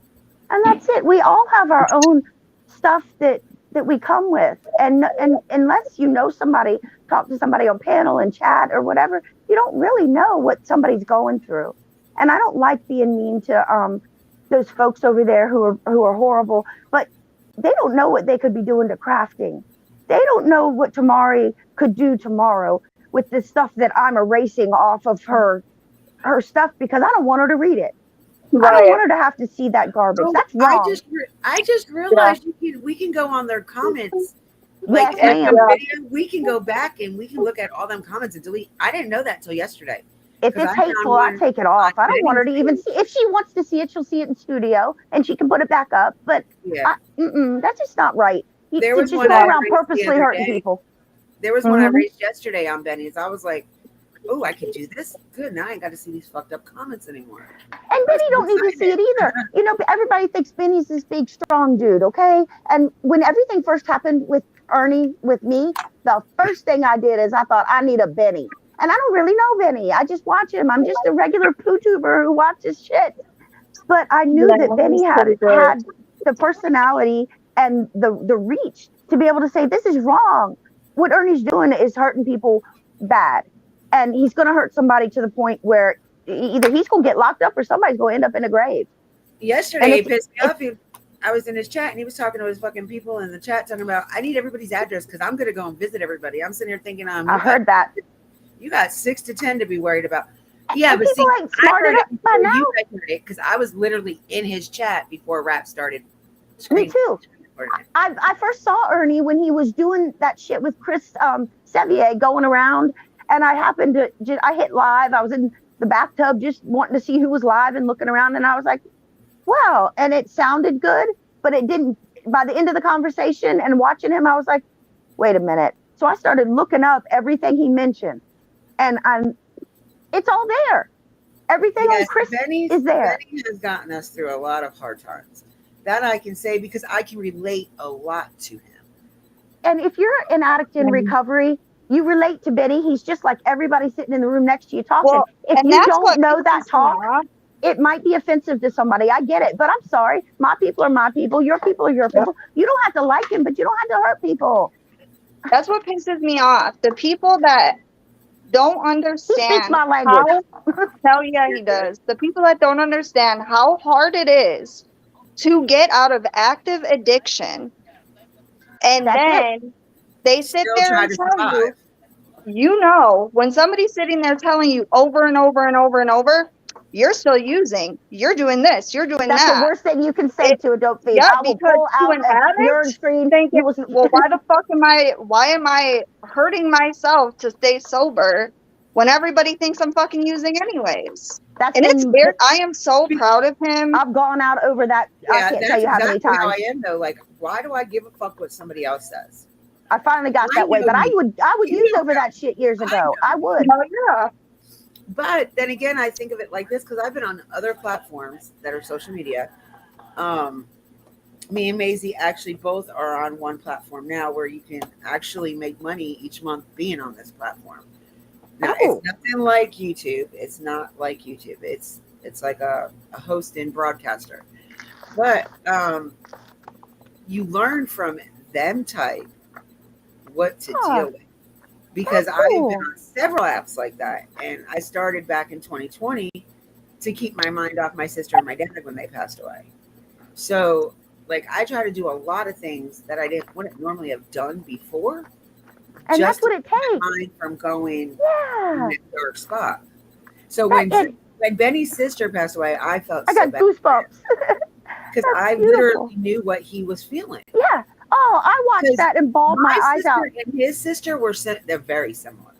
And that's it. We all have our own stuff that we come with, and unless you know somebody, talk to somebody on panel and chat or whatever, you don't really know what somebody's going through. And I don't like being mean to those folks over there who are horrible, but they don't know what they could be doing to crafting. They don't know what Tamari could do tomorrow with the stuff that I'm erasing off of her stuff because I don't want her to read it. I don't want her to have to see that garbage. Oh, That's wrong. I just realized we can go on their comments. Like Yes, ma'am. video, we can go back and we can look at all them comments and delete. I didn't know that till yesterday. If 'Cause it's I found hateful, I one take it off. I don't on want her to even see. If she wants to see it, she'll see it in studio and she can put it back up. But Yeah. that's just not right. You There to was just one go I around raised the purposely other hurting day. people. There was one I raised yesterday on Benny's. I was like, oh, I can do this. Good. Now I ain't got to see these fucked up comments anymore. And Benny don't need to see it either. You know, everybody thinks Benny's this big, strong dude, okay? And when everything first happened with Ernie, with me, the first thing I did is I thought, I need a Benny. And I don't really know Benny. I just watch him. I'm just a regular poo-tuber who watches shit. But I knew that Benny had the personality and the reach to be able to say, this is wrong. What Ernie's doing is hurting people bad. And he's going to hurt somebody to the point where either he's going to get locked up or somebody's going to end up in a grave. Yesterday, he pissed me off. I was in his chat and he was talking to his fucking people in the chat talking about, I need everybody's address because I'm going to go and visit everybody. I'm sitting here thinking, I heard that. You got 6 to 10 to be worried about. Yeah, and but people see, ain't smart enough by now. You guys heard it because I was literally in his chat before rap started. Me too. I first saw Ernie when he was doing that shit with Chris Sevier going around, and I happened to I hit live. I was in the bathtub just wanting to see who was live and looking around, and I was like, wow. And it sounded good, but it didn't. By the end of the conversation and watching him, I was like, wait a minute. So I started looking up everything he mentioned, and it's all there. Everything on Chris is there. Benny has gotten us through a lot of hard times. That I can say because I can relate a lot to him. And if you're an addict in recovery, you relate to Benny. He's just like everybody sitting in the room next to you talking. Well, if you don't know that talk, it might be offensive to somebody. I get it, but I'm sorry. My people are my people. Your people are your people. You don't have to like him, but you don't have to hurt people. That's what pisses me off. The people that don't understand. He speaks my language. Hell yeah, he does. The people that don't understand how hard it is to get out of active addiction, and then they sit there and tell you, you know, when somebody's sitting there telling you over and over and over and over, you're still using, you're doing this, you're doing that. That's the worst thing you can say to a dope fiend. Yeah, I will pull out a urine screen. Thinking, well, why am I hurting myself to stay sober when everybody thinks I'm fucking using anyways? It's weird. I am so proud of him. I've gone out over that. Yeah, I can't tell you how many times. How I am though. Like, why do I give a fuck what somebody else says? I finally got that way, but I would use over that shit years ago. I would. Oh yeah. But then again, I think of it like this because I've been on other platforms that are social media. Me and Maisie actually both are on one platform now where you can actually make money each month being on this platform. Now, it's nothing like YouTube. It's not like YouTube. It's like a host and broadcaster. But you learn from them type what to deal with. Because I've been on several apps like that. And I started back in 2020 to keep my mind off my sister and my dad when they passed away. So, like, I try to do a lot of things that I wouldn't normally have done before. And that's what it takes. Mind from going in that dark spot. So when Benny's sister passed away, I felt I got goosebumps because I literally knew what he was feeling. Yeah. Oh, I watched that and bawled my eyes out. And his sister they're very similar.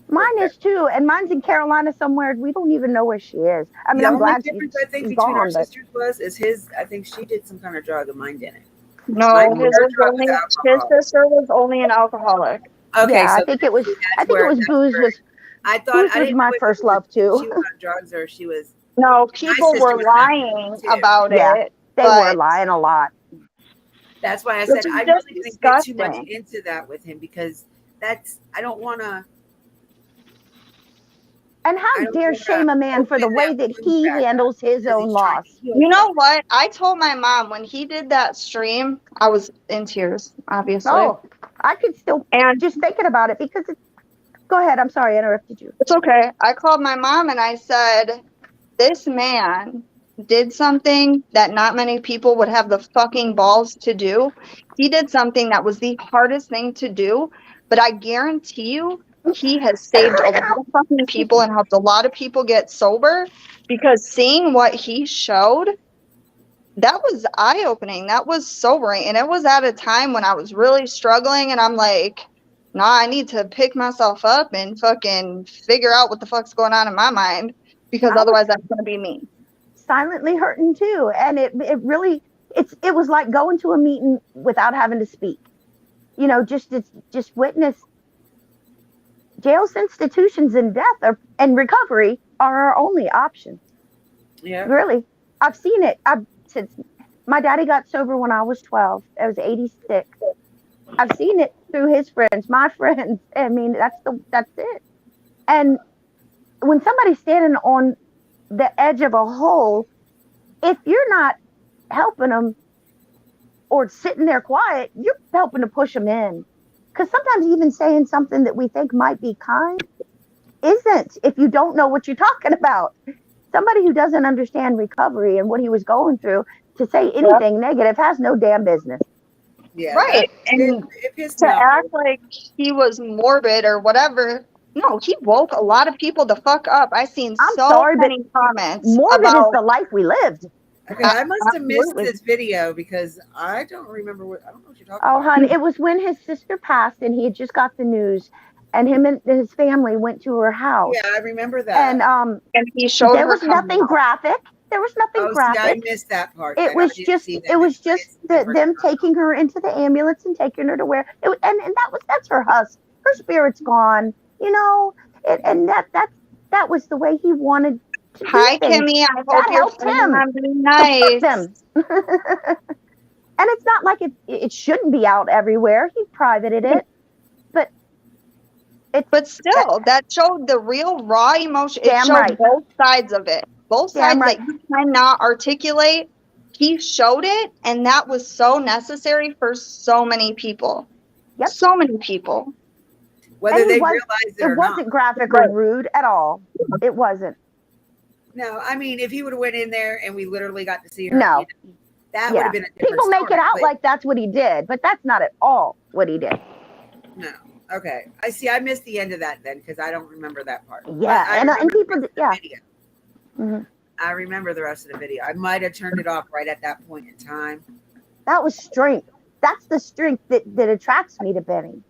Mine is too, and mine's in Carolina somewhere. We don't even know where she is. I mean, I'm glad she's gone. I think between our sisters is his. I think she did some kind of drug, and mine didn't. No, his sister was only an alcoholic. Okay, yeah, so I think it was booze. I thought booze was my first love too. She was on drugs, or she was No, people sister were was mad lying too. about Yeah, it. they were but lying a lot. That's why I Which said is I just really didn't get too much disgusting. into that with him because I don't want to. And how I don't dare want to shame a man for the open way that that wound he back up handles his because own he's trying to loss. heal You know from it. what? I told my mom when he did that stream, I was in tears, obviously. Oh, I could still And just thinking about it because go ahead. I'm sorry, I interrupted you. it's okay. I called my mom and I said, this man did something that not many people would have the fucking balls to do. He did something that was the hardest thing to do, but I guarantee you he has saved a lot of fucking people and helped a lot of people get sober because seeing what he showed, that was eye-opening. That was sobering. And it was at a time when I was really struggling and I'm like, nah, I need to pick myself up and fucking figure out what the fuck's going on in my mind because I was otherwise that's going to be me. silently hurting too, and it really it was like going to a meeting without having to speak. You know, just witness jails, institutions, and death and recovery are our only options. Yeah. Really, I've seen it. Since my daddy got sober when I was 12. I was 86. I've seen it through his friends, my friends. I mean, that's it. And when somebody's standing on the edge of a hole, if you're not helping them or sitting there quiet, you're helping to push them in. Because sometimes even saying something that we think might be kind isn't if you don't know what you're talking about. Somebody who doesn't understand recovery and what he was going through to say anything negative has no damn business. Yeah. Right. And it pissed to me off. act like he was morbid or whatever, no, he woke a lot of people the fuck up. I seen I'm so sorry, but many comments morbid is about the life we lived. Okay, I must have missed absolutely. this video because I don't remember I don't know what you're talking Oh, about. hon, it was when his sister passed and he had just got the news, and him and his family went to her house. Yeah, I remember that. And he showed there her was coming nothing out. graphic. There was nothing Oh, see, I graphic. missed that part. It then. was I didn't just see that. it was I didn't just see the them taking her into the ambulance and taking her to where it was, and that's her husk. Her spirit's gone, you know, and that was the way he wanted to Hi, do things. Kimmy. I hope That you're helped him. I'm being nice. Them. And it's not like it shouldn't be out everywhere. He privated it, but But still, that showed the real raw emotion. It Damn showed right. both sides of it. Both Damn sides right. that you cannot articulate. He showed it, and that was so necessary for so many people. Yep. So many people. Whether they realize it or not. wasn't graphic Right. or rude at all. It wasn't. No, I mean, if he would have went in there and we literally got to see her, No. that would Yeah. have been a different People make story, it out but like that's what he did, but that's not at all what he did. no. Okay, I see. I missed the end of that then because I don't remember that part. Yeah, But I and remember people, the rest of the yeah. video. Mhm. I remember the rest of the video. I might have turned it off right at that point in time. That was strength. That's the strength that attracts me to Benny.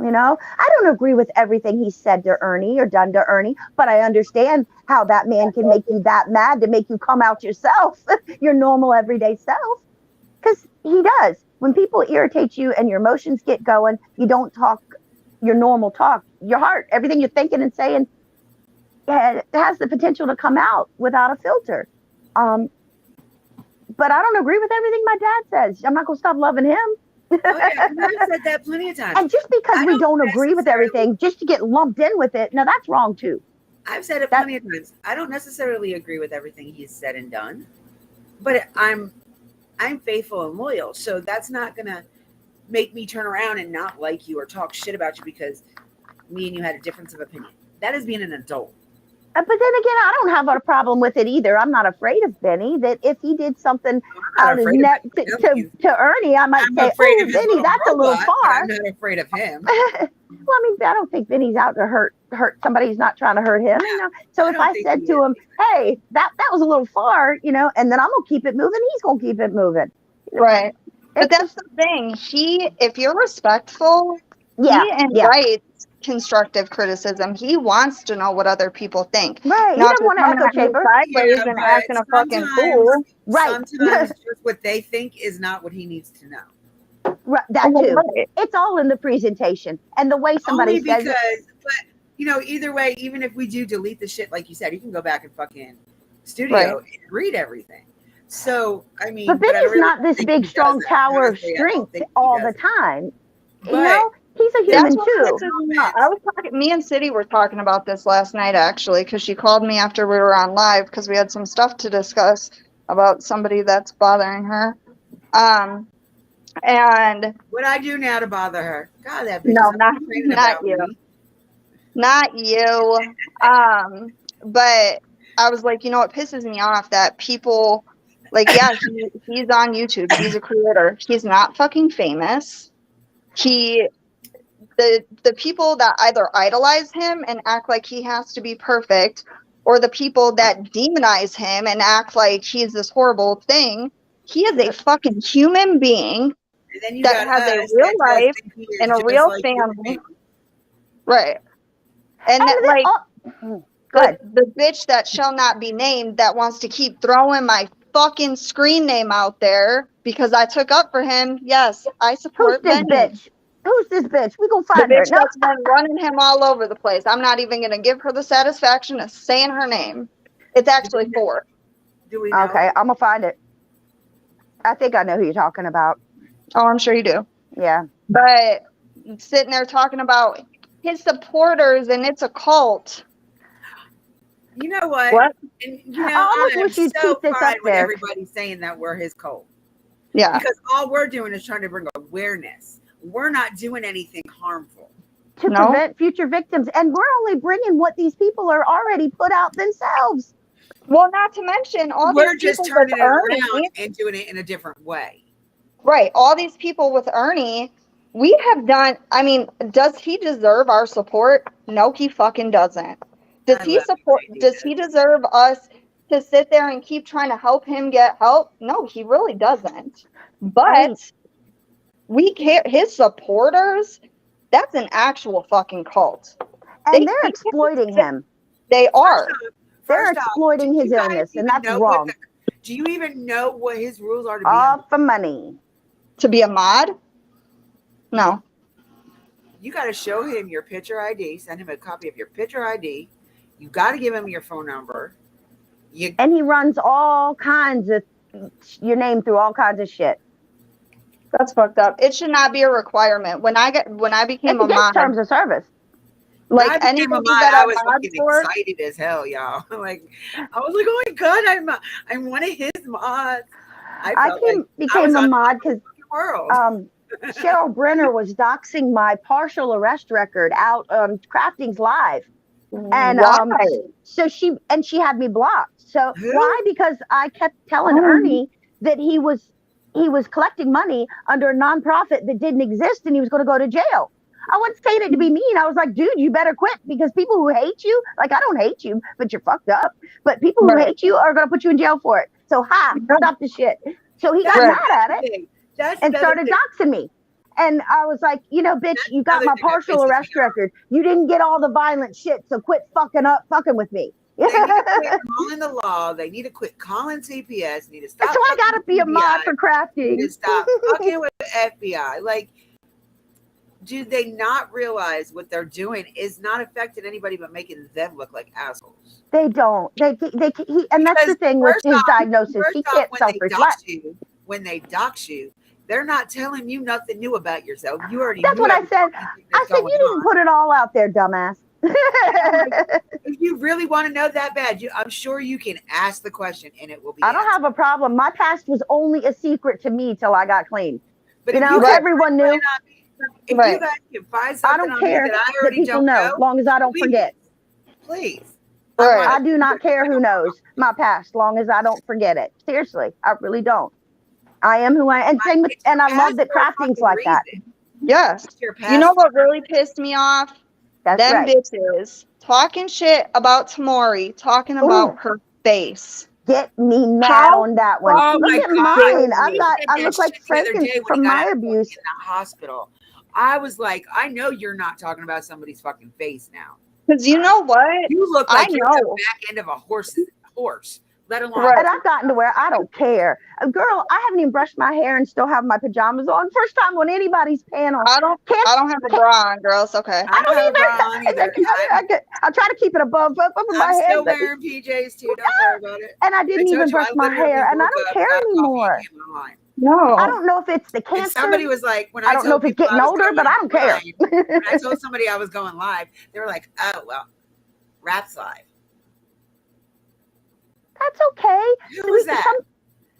You know, I don't agree with everything he said to Ernie or done to Ernie, but I understand how that man can make you that mad to make you come out yourself, your normal everyday self. Because he does. When people irritate you and your emotions get going, you don't talk your normal talk. Your heart, everything you're thinking and saying, it has the potential to come out without a filter. But I don't agree with everything my dad says. I'm not going to stop loving him. Oh, yeah, and I've said that plenty of times. And just because we don't agree with everything, just to get lumped in with it, now that's wrong too. I've said it plenty of times. I don't necessarily agree with everything he's said and done, but I'm faithful and loyal. So that's not gonna make me turn around and not like you or talk shit about you because me and you had a difference of opinion. That is being an adult. But then again, I don't have a problem with it either. I'm not afraid of Benny. That if he did something out his neck to Ernie, I might say, "Oh, Benny, that's a little far." I'm not afraid of him. Well, I mean, I don't think Benny's out to hurt somebody who's not trying to hurt him. You know? So if I said to him, "Hey, that was a little far," you know, and then I'm gonna keep it moving, he's gonna keep it moving. Right. But that's the thing. If you're respectful, he invites constructive criticism. He wants to know what other people think. Right. Not he doesn't want to echo chamber. Sideways and acting a fucking fool. Right. Sometimes just what they think is not what he needs to know. Right, that too. Right. It's all in the presentation and the way somebody Only because, but you know, either way, even if we do delete the shit, like you said, you can go back and fucking studio and read everything. So I mean, But Benny's not this big, strong tower of strength all the time. You know, he's a human too. Me and City were talking about this last night, actually, because she called me after we were on live because we had some stuff to discuss about somebody that's bothering her. And what I do now to bother her? God, that bitch. No, not you. Not you. But I was like, you know, it pisses me off that people, like, yeah, he's on YouTube. He's a creator. He's not fucking famous. The people that either idolize him and act like he has to be perfect, or the people that demonize him and act like he's this horrible thing, he is a fucking human being that has a real life and a real family. Right. And that, like, the bitch that shall not be named that wants to keep throwing my fucking screen name out there because I took up for him. Yes, I support Benny. Bitch? Who's this bitch? We gonna find the her. Bitch that's been running him all over the place. I'm not even gonna give her the satisfaction of saying her name. It's actually 4. Do we know? Okay, I'm gonna find it. I think I know who you're talking about. Oh, I'm sure you do. Yeah. But sitting there talking about his supporters and it's a cult. You know what? What? And you know, I almost wish you'd keep this up there. Everybody's saying that we're his cult. Yeah. Because all we're doing is trying to bring awareness. We're not doing anything harmful. To prevent future victims. And we're only bringing what these people are already put out themselves. Well, not to mention all we're these just people turning it Ernie, around and doing it in a different way. Right. All these people with Ernie, we have done, I mean, does he deserve our support? No, he fucking doesn't. Does he deserve us to sit there and keep trying to help him get help? No, he really doesn't. But we care, his supporters, that's an actual fucking cult. And they're exploiting him. They are. They're exploiting his illness, and that's wrong. Do you even know what his rules are to be all for money? To be a mod? No. You got to show him your picture ID. Send him a copy of your picture ID. You got to give him your phone number. And he runs all kinds of your name through all kinds of shit. That's fucked up. It should not be a requirement. When I became a mod, terms of service. Like anybody that I was fucking excited as hell, y'all. Like I was like, oh my god, I'm one of his mods. I became a mod because Cheryl Brenner was doxing my partial arrest record out on Crafting's Live. And so she had me blocked. So why? Because I kept telling Ernie that he was collecting money under a nonprofit that didn't exist and he was going to go to jail. I wasn't saying it to be mean. I was like, dude, you better quit because people who hate you, like I don't hate you, but you're fucked up. But people who hate you are going to put you in jail for it. So stop the shit. So he got mad at it and started doxing me. And I was like, you know, bitch, you got my partial arrest record. You didn't get all the violent shit. So quit fucking with me. They need to quit calling the law. They need to quit calling CPS. Need to stop. That's why I got to be a mod for Crafting. Need to stop fucking with the FBI. Like, do they not realize what they're doing is not affecting anybody but making them look like assholes? They don't. And that's the thing with his diagnosis. He can't self-reflect. When they dox you, they're not telling you nothing new about yourself. You already. That's what I said. I said you didn't put it all out there, dumbass. If you really want to know that bad, I'm sure you can ask the question and it will be. I don't have a problem. My past was only a secret to me till I got clean. But everyone knew. If you guys can find something I don't care that I already people know, as long as I don't forget. Please. I do not care who knows my past, long as I don't forget it. Seriously, I really don't. I am who I am. And I love that Crafting's like that. Yes. You know what really pissed me off? Them bitches talking shit about Tamori, talking about her face. Get me mad on that one. Oh look at mine. I look like Franken from my abuse. In the hospital. I was like, I know you're not talking about somebody's fucking face now. Because you know what? You look like you're the back end of a horse. let alone. Right. And I've gotten to where I don't care. Girl, I haven't even brushed my hair and still have my pajamas on. First time on anybody's panel. I don't have a bra on, girl. It's okay. I don't have a bra on It's either. okay. I try to keep it above my I'm head. still But, wearing PJs too. Don't worry about it. and I didn't I even told you, brush I my literally hair, and I woke don't up, care got coffee, anymore. and came online. No. I don't know if it's the And cancer. somebody was like, when I I don't know told if it's people getting I was older, going but I don't care. live, when I told somebody I was going live, they were like, "Oh well, Rap's live." That's okay. Who was that?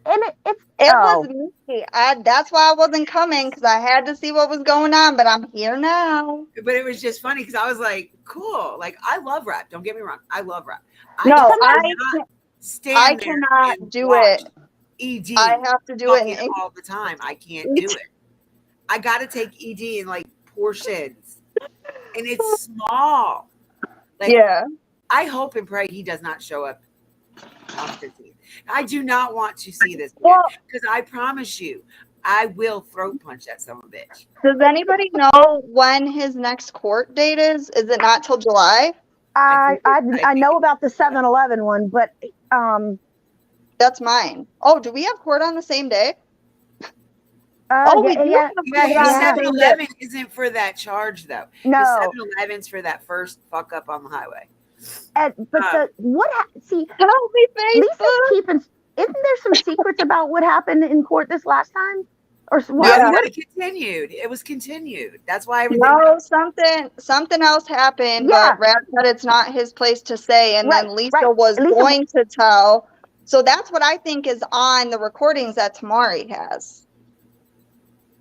And it's It was me. That's why I wasn't coming, because I had to see what was going on, but I'm here now. But it was just funny because I was like, "Cool." Like I love Rap. Don't get me wrong. I love Rap. No, cannot stand I there cannot and do watch it. ED I have to do it fucking in all the time. I can't do it. I got to take ED in like portions, and it's small. Like, yeah. I hope and pray he does not show up on 15th. I do not want to see this Well, because I promise you, I will throat punch that son of a bitch. does anybody know when his next court date is? Is it not till July? I think know about the 7-Eleven one, but That's mine. Oh, do we have court on the same day? Oh, we do yeah. have Yeah, court on his the same day. 7-Eleven isn't for that charge though. No. His 7-Eleven's for that first fuck up on the highway. But see, Help me, Lisa's Facebook. keeping. Isn't there some secrets about what happened in court this last time? Or No, Yeah. it continued. It was continued. That's why everything. No, something else happened, Yeah. but Rap said it's not his place to say, and Right, then Lisa right. was Lisa- going to tell. So that's what I think is on the recordings that Tamari has.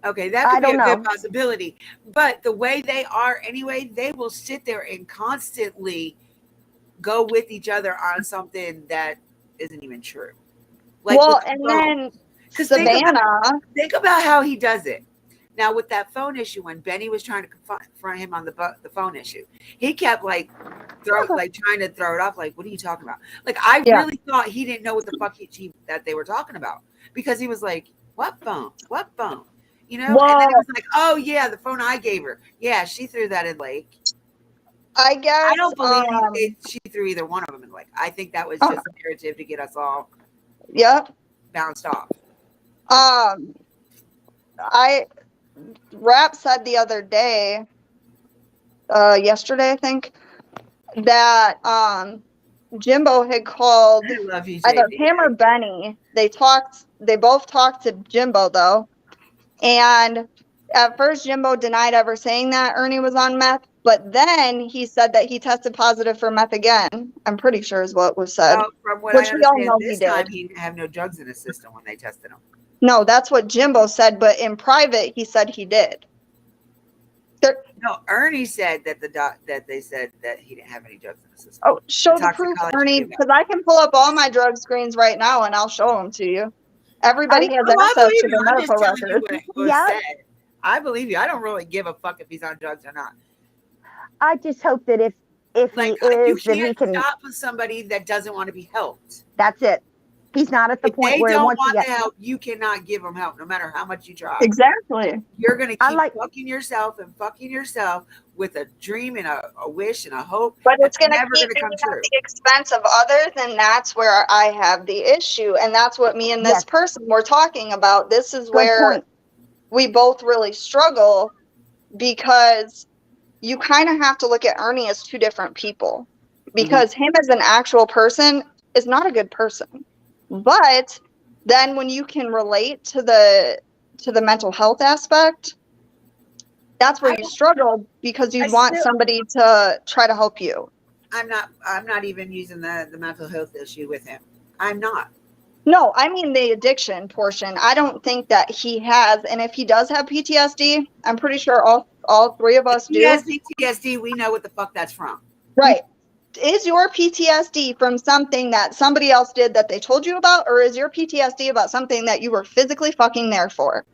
Okay, that I could be a don't know. good possibility. But the way they are anyway, they will sit there and constantly go with each other on something that isn't even true. Like Well, with the and phone. then 'Cause Savannah. think about how he does it. Now with that phone issue, when Benny was trying to confront him on the phone issue, he kept like trying to throw it off. Like, what are you talking about? Like, I Yeah. really thought he didn't know what the fuck that they were talking about, because he was like, "What phone? What phone?" You know, and then Well, it was like, "Oh yeah, the phone I gave her. Yeah, she threw that in Lake." I guess I don't believe she threw either one of them in Lake. I think that was just a narrative to get us all Yep. bounced off. Rap said the other day, yesterday I think, that Jimbo had called I love you, either JD. him or Benny. They both talked to Jimbo though. And at first Jimbo denied ever saying that Ernie was on meth, but then he said that he tested positive for meth again. I'm pretty sure is what was said. Well, from what Which I we all understand, know he this did. time he didn't have no drugs in his system when they tested him. No, that's what Jimbo said, but in private he said he did. No, Ernie said that that they said that he didn't have any drugs in his system. Oh, show the proof, Toxicology Ernie, came back. because I can pull up all my drug screens right now and I'll show them to you. Everybody has Oh, I access believe to you. the I'm just medical telling you records. what was Yeah. said. I believe you. I don't really give a fuck if he's on drugs or not. I just hope that if Like, he you is, that he can't can. stop somebody that doesn't want to be helped. That's it. He's not at the If point they where he don't wants to want get. the help, you cannot give them help, no matter how much you try. Exactly. You're going to I keep like- fucking yourself and fucking yourself with a dream and a wish and a hope. But that's it's going to never keep going to being come at true. the expense of others, and that's where I have the issue. And that's what me and this Yes. person were talking about. This is Good where point. we both really struggle, because you kind of have to look at Ernie as two different people. Because him as an actual person is not a good person. But then when you can relate to the mental health aspect, that's where you struggle, because you want somebody to try to help you. I'm not even using the mental health issue with him. I'm not. No, I mean the addiction portion. I don't think that he has, and if he does have PTSD, I'm pretty sure all three of us do. Yes, PTSD, we know what the fuck that's from. Right. Is your PTSD from something that somebody else did that they told you about, or is your PTSD about something that you were physically fucking there for?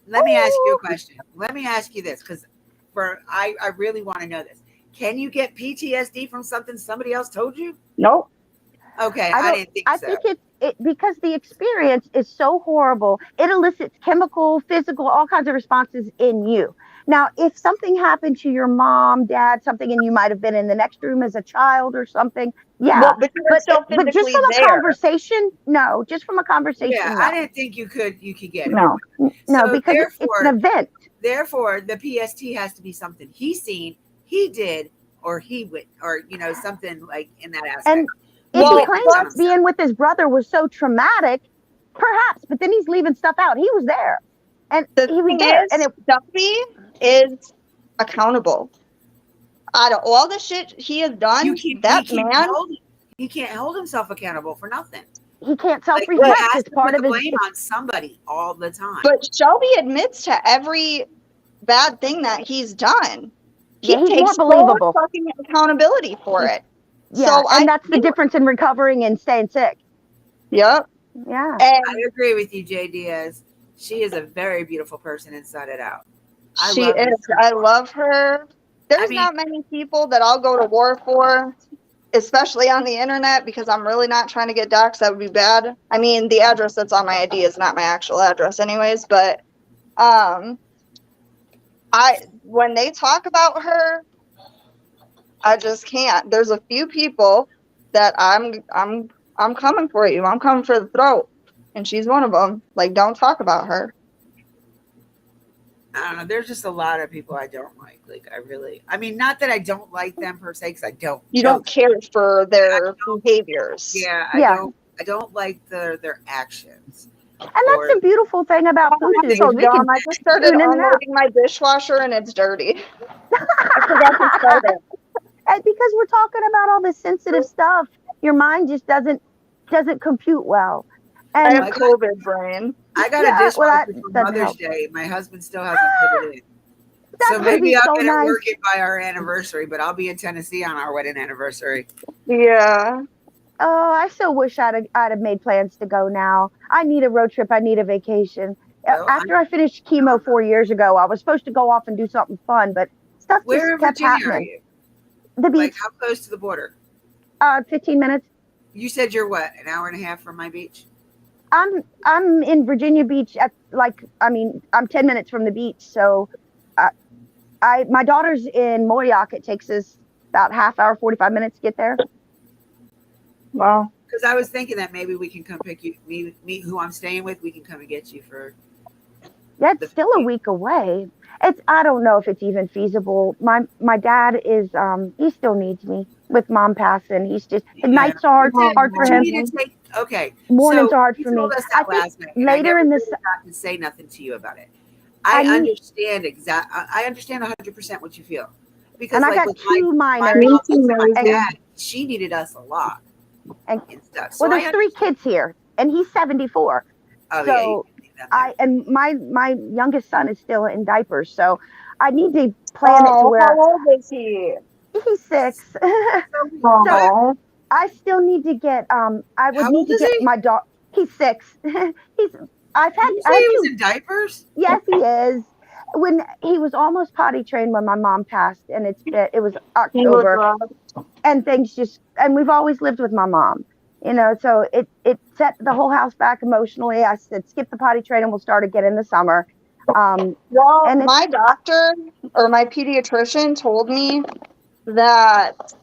Let me ask you a question. Let me ask you this, because I really want to know this. Can you get PTSD from something somebody else told you? Nope. Okay, I I don't. didn't think I so. think it because the experience is so horrible. It elicits chemical, physical, all kinds of responses in you. Now, if something happened to your mom, dad, something, and you might have been in the next room as a child or something, yeah. Well, but you were still But just physically from a there. conversation, no. Just from a Yeah, conversation, I no, didn't think you could get it. No. no, So because it's an event. therefore, the PST has to be something he's seen, he did, or he went, or something like in that aspect. And if he Well, claims being with his brother was so traumatic, perhaps, but then he's leaving stuff out. He was there. And the he was thing there. is, And Duffy is accountable. Out of all the shit he has done, that man, he can't hold himself accountable for nothing. he can't Like, he self-reflect. has It's to part put of the his. blame on somebody all the time. but Shelby admits to every bad thing that he's done. He Yeah, he's more takes full believable. fucking accountability for it. Yeah, So and that's the difference in recovering and staying sick. Yep. Yeah. And I agree with you, Jay Diaz. She is a very beautiful person inside and out. she is. I love her. There's not many people that I'll go to war for, especially on the internet, because I'm really not trying to get doxxed. That would be bad. I mean, the address that's on my ID is not my actual address anyways, but when they talk about her, I just can't. There's a few people that I'm coming for you. I'm coming for the throat. And she's one of them. Like, don't talk about her. I don't know. There's just a lot of people I don't like. Like, I mean, not that I don't like them per se, because I don't. You don't care for their behaviors. Yeah, I don't like their actions. And that's the beautiful thing about food. I'm so dumb. I just started unloading my dishwasher and it's dirty. I forgot to start it. And because we're talking about all this sensitive stuff, your mind just doesn't compute well. And I have COVID brain. I got a dishwasher for Mother's Day. My husband still hasn't put it in. So maybe I'll get it working by our anniversary, but I'll be in Tennessee on our wedding anniversary. Yeah. Oh, I so wish I'd have made plans to go now. I need a road trip. I need a vacation. After I finished chemo 4 years ago, I was supposed to go off and do something fun, but stuff just kept happening. Are you? The beach. Like, how close to the border? 15 minutes. You said you're what, an hour and a half from my beach? I'm in Virginia Beach I'm 10 minutes from the beach. So my daughter's in Moyock. It takes us about half hour, 45 minutes to get there. Wow. Because I was thinking that maybe we can come pick you, meet who I'm staying with. We can come and get you for. That's still a week away. I don't know if it's even feasible. My dad is he still needs me with mom passing. He's just nights are hard for him. Okay. Mornings are hard for me. I think later in this, I didn't say nothing to you about it. I understand I understand 100% what you feel. Because and I got two minors. My dad, she needed us a lot and stuff. So there's 3 kids here, and he's 74. Oh, so my youngest son is still in diapers, so I need to plan it to where. How old is he? He's 6. So I still need to get I would need to get my dog. He's 6. I was in diapers? Yes, he is. When he was almost potty trained when my mom passed, and it was October, and and we've always lived with my mom, so it set the whole house back emotionally. I said, skip the potty train and we'll start again in the summer. And my doctor or my pediatrician told me that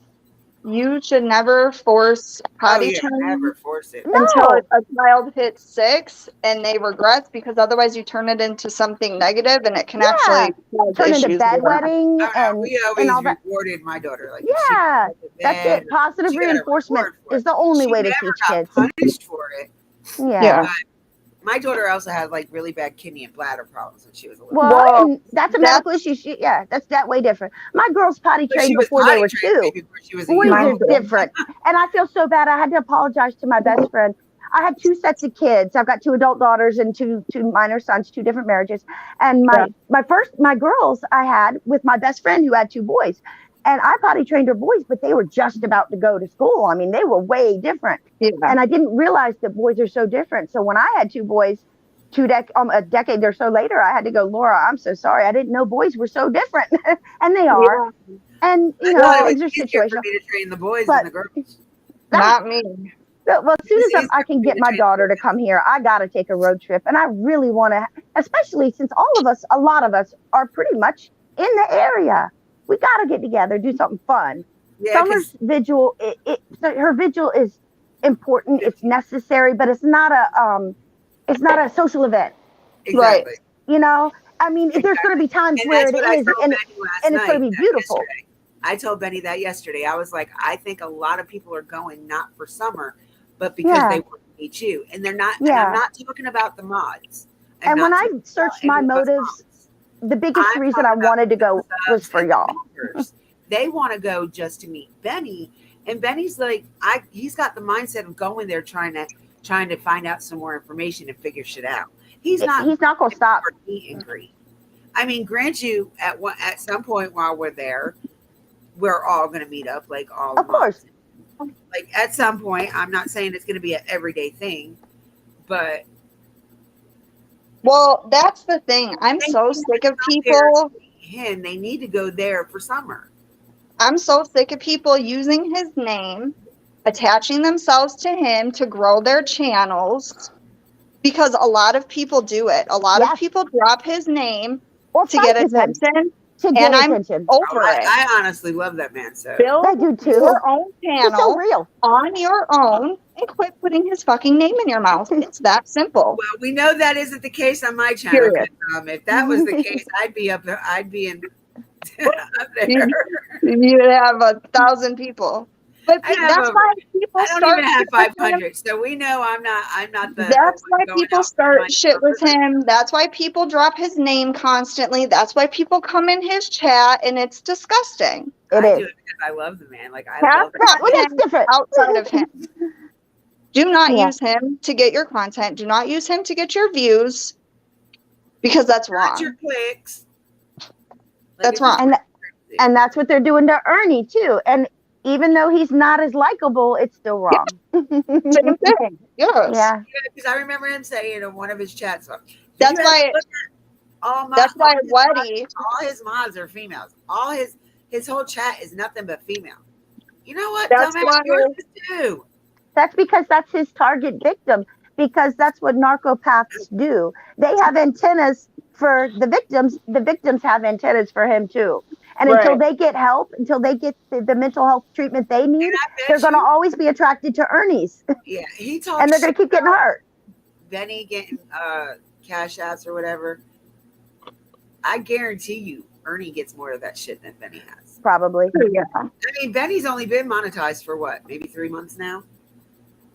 you should never force potty training. Never force it until a child hits 6 and they regress, because otherwise you turn it into something negative and it can actually turn into bedwetting and we always and all that. rewarded my daughter. Like, that's it. Positive reinforcement is the only way to teach kids. Punished for it. Yeah. My daughter also had like really bad kidney and bladder problems when she was a little. Well, and that's a medical issue. That's that way different. My girls potty trained before they were 2. Boys are different. And I feel so bad. I had to apologize to my best friend. I had 2 sets of kids. I've got 2 adult daughters and two minor sons, 2 different marriages. And my girls I had with my best friend who had 2 boys. And I potty trained her boys, but they were just about to go to school. I mean, they were way different. Yeah. And I didn't realize that boys are so different. So when I had 2 boys, a decade or so later, I had to go, Laura, I'm so sorry. I didn't know boys were so different. And they are. Yeah. And, things are situational. For me to train the boys and the girls. Not me. Well, as soon as I can get my Transportation. daughter to come here, I got to take a road trip. And I really want to, especially since a lot of us are pretty much in the area. We got to get together, do something fun. Yeah, Summer's vigil, her vigil is important. It's necessary, but it's not a social event. exactly. You know, I mean, there's going to be times And where that's it what I is, told and Benny last it's going to night, be beautiful. yesterday. I told Benny that yesterday. I was like, I think a lot of people are going not for summer, but because Yeah. they want to meet you. And they're not, and Yeah. I'm not talking about the mods. And when I searched my motives, the biggest reason I wanted to go was for y'all. They want to go just to meet Benny. And Benny's like, he's got the mindset of going there trying to find out some more information and figure shit out. He's not going to stop. for meet and greet. I mean, grant you, at some point while we're there, we're all going to meet up, like all Of course. Like at some point. I'm not saying it's going to be an everyday thing, but Well, that's the thing. I'm so sick of people. Him, they need to go there for summer. I'm so sick of people using his name, attaching themselves to him to grow their channels, because a lot of people do it. A lot of people drop his name or to get attention. And I'm over it. I honestly love that man. So build I do too. your own channel so real. on your own and quit putting his fucking name in your mouth. It's that simple. Well, we know that isn't the case on my channel. If that was the case, I'd be up there. I'd be in up there. You'd have 1,000 people. But that's why people I don't even have 500, so we know I'm not the. That's why people start shit with him. That's why people drop his name constantly. That's why people come in his chat, and it's disgusting. I do it because I love the man. Like I love it's different outside of him. Do not use him to get your content. Do not use him to get your views, because that's wrong. Your clicks. That's wrong. And that's what they're doing to Ernie too. And even though he's not as likable, it's still wrong. Same thing. Yes. Yeah. Because I remember him saying in one of his chats, that's why Weddy, all his mods are females. All his whole chat is nothing but female. You know what? That's why too. That's because that's his target victim. Because that's what narcopaths do. They have antennas for the victims. The victims have antennas for him too. And until they get help, until they get the mental health treatment they need, they're going to always be attracted to Ernie's. Yeah, he talks. And they're going to keep getting hurt. Benny getting cash outs or whatever. I guarantee you, Ernie gets more of that shit than Benny has. Probably. Yeah. I mean, Benny's only been monetized for what? Maybe 3 months now?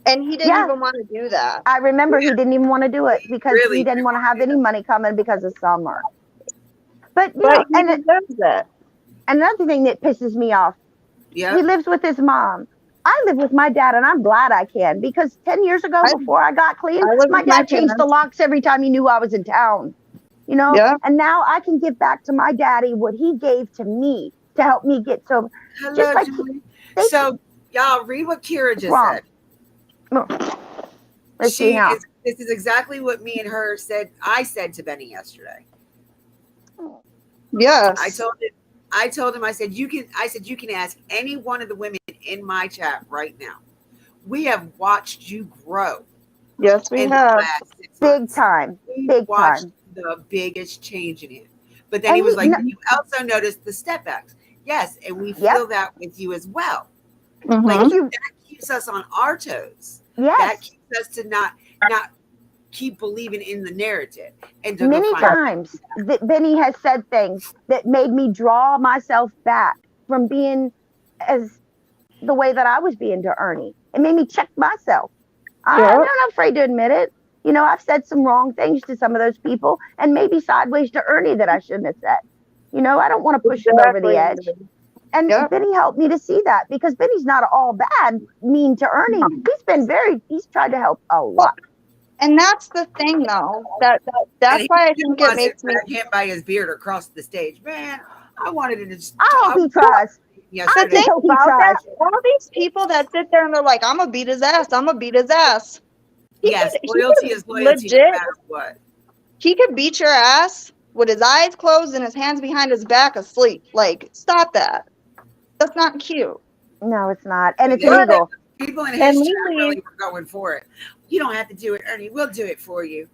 And he didn't even want to do that. I remember he didn't even want to do it because he didn't want to have any money coming because of summer. But he deserves it. Another thing that pisses me off, he lives with his mom. I live with my dad, and I'm glad I can, because 10 years ago, before I got clean, my dad changed the locks every time he knew I was in town. You know? Yeah. And now I can give back to my daddy what he gave to me to help me get so. Hello, just like so, y'all, read what Kira just said. Let's see how. This is exactly what me and her said. I said to Benny yesterday. Yes. I told him, I said, you can ask any one of the women in my chat right now. We have watched you grow. Yes, we have. Big time. Big watched time. The biggest change in him. But then he was like, you also noticed the step backs. Yes, and we feel that with you as well. Mm-hmm. Like that keeps us on our toes. Yes. That keeps us to not keep believing in the narrative. And to many times that Benny has said things that made me draw myself back from being as the way that I was being to Ernie. It made me check myself. I'm not afraid to admit it. You know, I've said some wrong things to some of those people, and maybe sideways to Ernie that I shouldn't have said. You know, I don't want to push him over the edge. And Benny helped me to see that, because Benny's not all bad, mean to Ernie. He's tried to help a lot. And that's the thing, though. That's why I think it makes me hit by his beard across the stage. Man, I wanted to just. I hope he tries. The thing about that, all these people that sit there and they're like, "I'm gonna beat his ass. I'm gonna beat his ass." Loyalty is loyalty, no matter what. He could beat your ass with his eyes closed and his hands behind his back asleep. Like, stop that. That's not cute. No, it's not, and it's illegal. People in And his chat Lily, really were going for it. You don't have to do it, Ernie. We'll do it for you.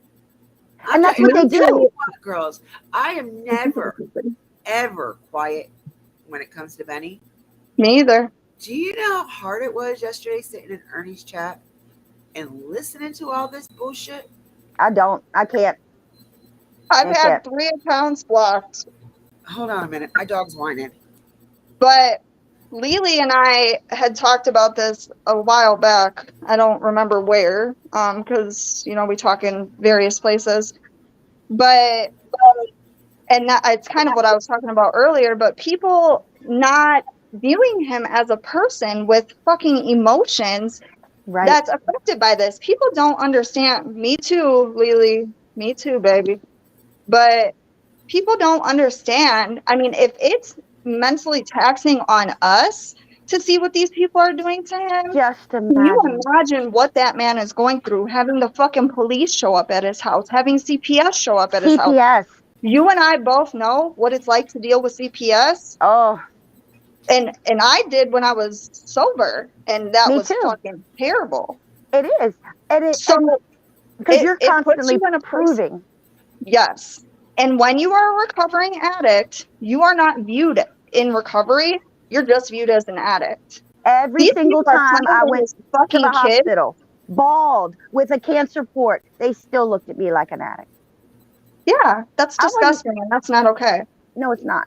And that's what they I'll tell do. you what, girls. I am never, ever quiet when it comes to Benny. me either. Do you know how hard it was yesterday sitting in Ernie's chat and listening to all this bullshit? I don't. I can't. I've I had can't. 3 accounts blocked, Hold on a minute. My dog's whining. but Lily and I had talked about this a while back. I don't remember where, because we talk in various places. But and that, it's kind of what I was talking about earlier. But people not viewing him as a person with fucking emotions Right. that's affected by this. People don't understand. Me too, Lily. Me too, baby. But people don't understand. I mean, if it's mentally taxing on us to see what these people are doing to him, Just can you imagine. imagine what that man is going through, having the fucking police show up at his house, having CPS show up at his house. CPS. You and I both know what it's like to deal with CPS. Oh, And I did when I was sober, and that me was too. fucking terrible. It is. So Because you're it puts constantly you in a place. proving. Yes. And when you are a recovering addict, you are not viewed in recovery. You're just viewed as an addict. Every These single people are time I telling went this to fucking the kid. hospital, bald, with a cancer port, they still looked at me like an addict. Yeah, that's I wasn't- disgusting, and that's not okay. No, it's not.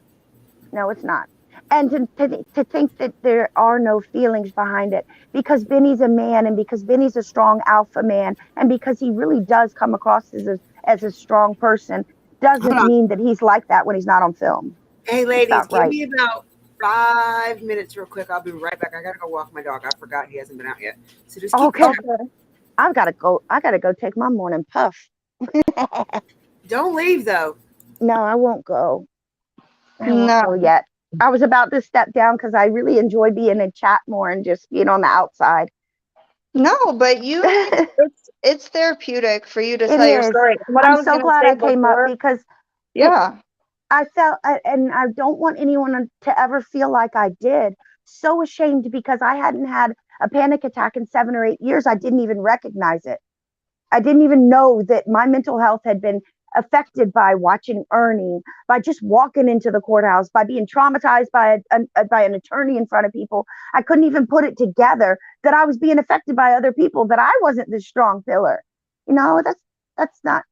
No, it's not. And to think that there are no feelings behind it because Benny's a man and because Benny's a strong alpha man and because he really does come across as a strong person doesn't mean that he's like that when he's not on film. Hey, ladies, not give right. me about 5 minutes real quick. I'll be right back. I got to go walk my dog. I forgot he hasn't been out yet. So just keep Okay. going. I gotta go take my morning puff. Don't leave, though. No, I won't go. I won't No. go yet. I was about to step down because I really enjoy being in chat more and just being on the outside. No, but it's therapeutic for you to It tell your is. story. What I I'm was so gonna glad say I came up before, because yeah, I felt, and I don't want anyone to ever feel like I did. So ashamed because I hadn't had a panic attack in 7 or 8 years. I didn't even recognize it. I didn't even know that my mental health had been affected by watching Ernie, by just walking into the courthouse, by being traumatized by an attorney in front of people. I couldn't even put it together that I was being affected by other people, that I wasn't this strong pillar. That's not.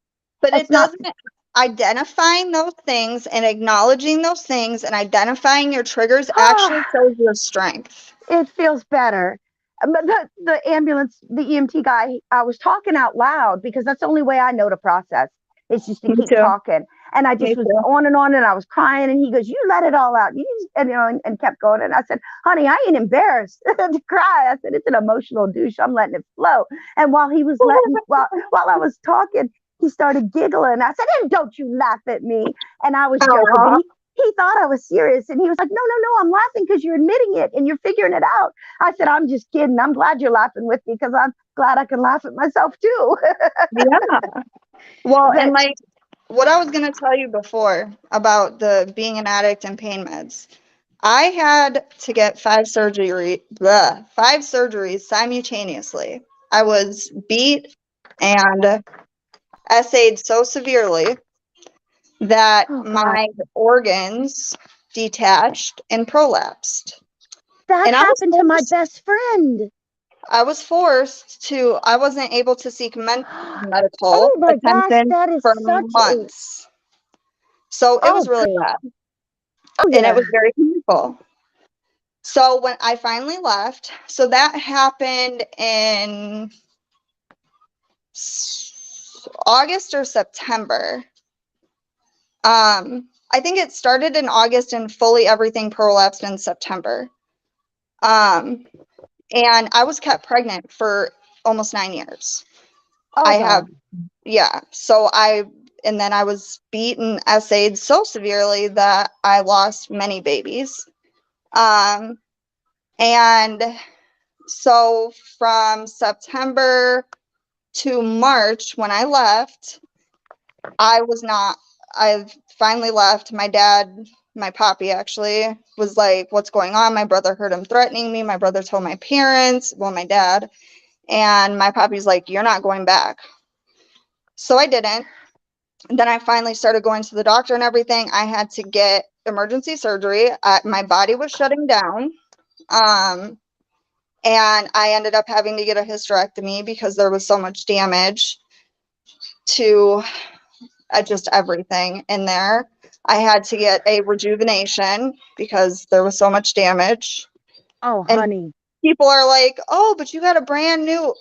but That's it doesn't. Identifying those things and acknowledging those things and identifying your triggers actually shows your strength. It feels better. But the ambulance, the EMT guy, I was talking out loud because that's the only way I know to process. It's just to Me keep too. talking. And I just Me was too. on and I was crying. And he goes, "You let it all out." And kept going. And I said, "Honey, I ain't embarrassed to cry." I said, "It's an emotional douche. I'm letting it flow." And while he was while I was talking, he started giggling. I said, "And don't you laugh at me." And I was joking. But he thought I was serious. And he was like, "No, no, no, I'm laughing because you're admitting it and you're figuring it out." I said, "I'm just kidding. I'm glad you're laughing with me because I'm glad I can laugh at myself too." Yeah. Well, and like what I was going to tell you before about the being an addict and pain meds, I had to get 5 surgeries simultaneously. I was beat and essayed so severely that my organs detached and prolapsed. That And happened to my best friend. I wasn't able to seek medical Oh my gosh, attention that is for such months. So it was really bad. Oh, And it was very painful. So when I finally left, so that happened in August or September. I think it started in August and fully everything prolapsed in September. And I was kept pregnant for almost 9 years. And then I was beaten, essayed so severely that I lost many babies. And so from September to March, when I finally left. My dad my poppy actually was like, what's going on? My brother heard him threatening me. My brother told my parents, well, my dad, and my poppy's like, you're not going back. So I didn't. Then I finally started going to the doctor and everything. I had to get emergency surgery. My body was shutting down. Um, and I ended up having to get a hysterectomy because there was so much damage to just everything in there. I had to get a rejuvenation because there was so much damage. Oh, And honey. people are like, oh, but you got a brand new.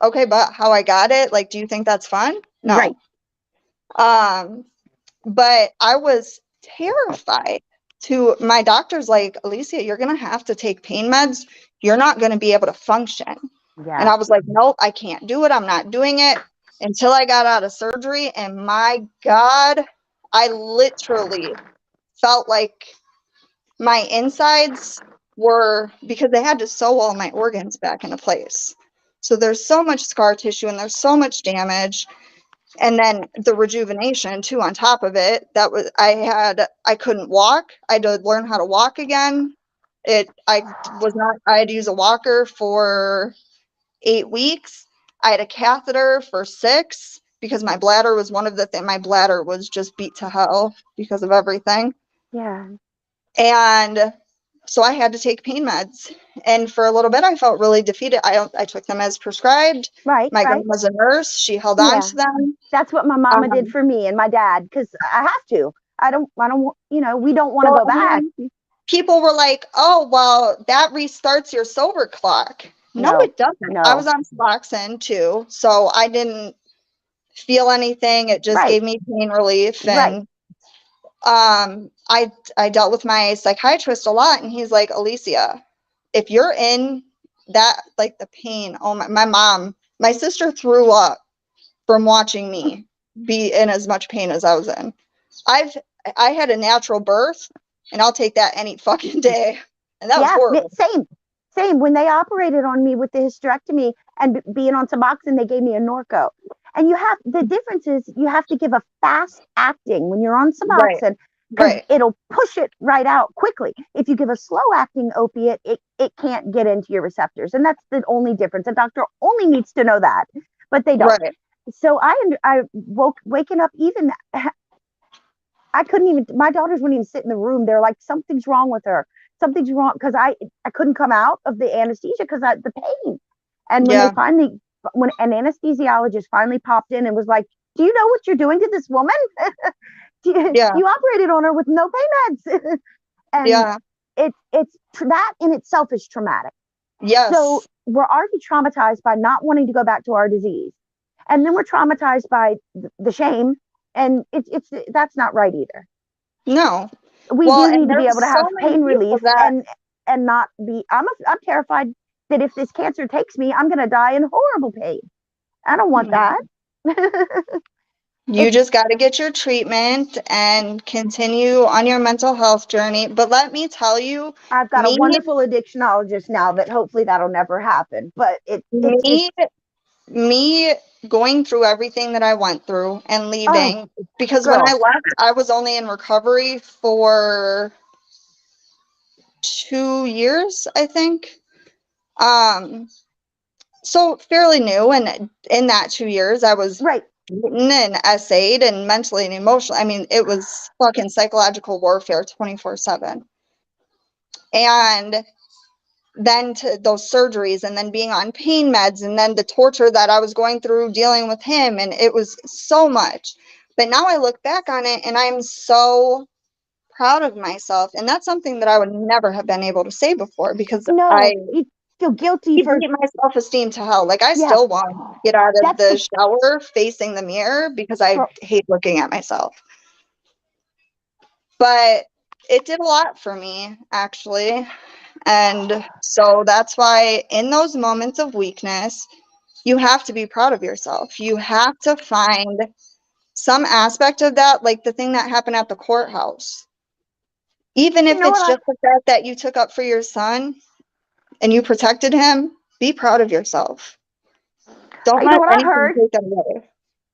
Okay, but how I got it? Like, do you think that's fun? No. Right. But I was terrified. To my doctor's like, Alicia, you're going to have to take pain meds. You're not going to be able to function. And Yeah. I was like, nope, I can't do it. I'm not doing it until I got out of surgery. And my God, I literally felt like my insides were, because they had to sew all my organs back into place. So there's so much scar tissue and there's so much damage. And then the rejuvenation too on top of it. That was, I couldn't walk. I had to learn how to walk again. I had to use a walker for 8 weeks. I had a catheter for 6 because my bladder was one of the things. My bladder was just beat to hell because of everything. Yeah. And so I had to take pain meds. And for a little bit, I felt really defeated. I took them as prescribed. Right. My Right. grandma's a nurse. She held on Yeah. to them. That's what my mama did Um, for me and my dad, because I have to. I don't, we don't want to well, go back. people were like, oh, well, that restarts your sober clock. No, No, it doesn't. I was no. on Suboxone too, so I didn't feel anything. It just Right. gave me pain relief. Right. And I dealt with my psychiatrist a lot, and he's like, Alicia, if you're in that, like the pain, oh my sister threw up from watching me be in as much pain as I was in. I had a natural birth, and I'll take that any fucking day. And that was Yeah. horrible. Same. When they operated on me with the hysterectomy and being on Suboxone, they gave me a Norco. And the difference is you have to give a fast acting when you're on Right, Suboxone, because right, it'll push it right out quickly. If you give a slow acting opiate, it can't get into your receptors. And that's the only difference. A doctor only needs to know that, but they don't. right. So waking up, even I couldn't even, my daughters wouldn't even sit in the room. They're like, something's wrong with her. Something's wrong. Because I couldn't come out of the anesthesia because the pain. And Yeah, when an anesthesiologist finally popped in and was like, do you know what you're doing to this woman? yeah, You operated on her with no pain meds. And yeah, it's that in itself is traumatic. So yes. we're already traumatized by not wanting to go back to our disease. And then we're traumatized by the shame. And that's not right either. No. We Well, do and need to be able there's to so have many pain people relief that and not be. I'm terrified that if this cancer takes me, I'm going to die in horrible pain. I don't want that. you It's just got to get your treatment and continue on your mental health journey. But let me tell you, I've got a me, wonderful addictionologist now that hopefully that'll never happen. But it's just me, me going through everything that I went through and oh leaving, because when I girl, left, I was only in recovery for 2 years, I think. Um, so fairly new. And in that 2 years, I was right. beaten and essayed and mentally and emotionally. I mean, it was fucking psychological warfare 24/7. And then to those surgeries and then being on pain meds and then the torture that I was going through dealing with him. And it was so much. But now I look back on it and I'm so proud of myself. And that's something that I would never have been able to say before, because No, you feel guilty he for beat my self-esteem to hell. Like, I yeah. still want to get out of That's the shower facing the mirror because I girl, hate looking at myself. But it did a lot for me, actually. And so that's why in those moments of weakness, you have to be proud of yourself. You have to find some aspect of that, like the thing that happened at the courthouse. Even you if know it's what I just the fact that you took up for your son and you protected him, be proud of yourself. Don't you know let what I anything heard? take that away.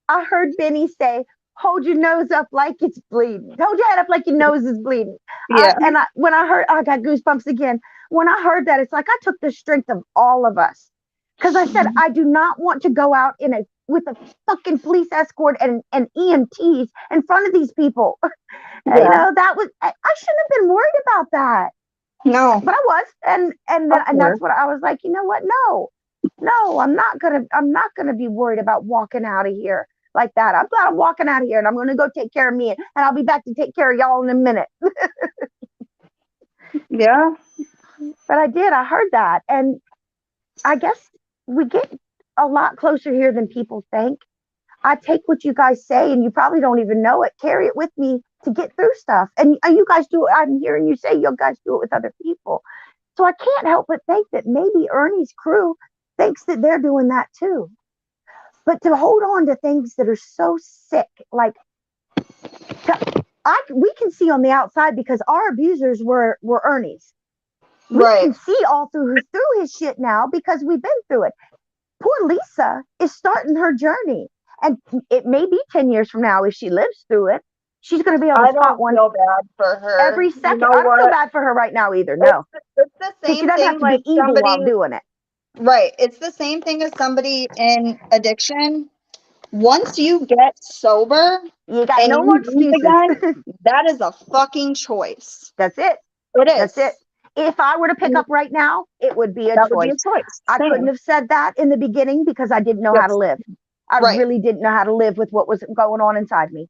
I heard Benny say, hold your nose up like it's bleeding. Hold your head up like your nose is bleeding. Yeah. When I heard, I got goosebumps again. When I heard that, it's like I took the strength of all of us. Because I said, I do not want to go out with a fucking police escort and EMTs in front of these people. Yeah. You know, I shouldn't have been worried about that. No. But I was. And that's what I was like, you know what? No, I'm not gonna be worried about walking out of here like that. I'm walking out of here and I'm gonna go take care of me and I'll be back to take care of y'all in a minute. Yeah. But I heard that. And I guess we get a lot closer here than people think. I take what you guys say, and you probably don't even know it, carry it with me to get through stuff. And you guys do it. I'm hearing you say you guys do it with other people. So I can't help but think that maybe Ernie's crew thinks that they're doing that too. But to hold on to things that are so sick, like we can see on the outside because our abusers were Ernie's. We can see all through his shit now because we've been through it. Poor Lisa is starting her journey. And it may be 10 years from now, if she lives through it, she's going to be able to spot one. I don't feel bad for her. Every second. You know I don't feel bad for her right now either. No. It's the same she doesn't thing have to be evil while doing it. Right. It's the same thing as somebody in addiction. Once you get sober, you got no more excuses. Again, that is a fucking choice. That's it. It is. That's it. If I were to pick up right now, it would be a choice. Would be a choice. I couldn't have said that in the beginning because I didn't know how to live. I really didn't know how to live with what was going on inside me.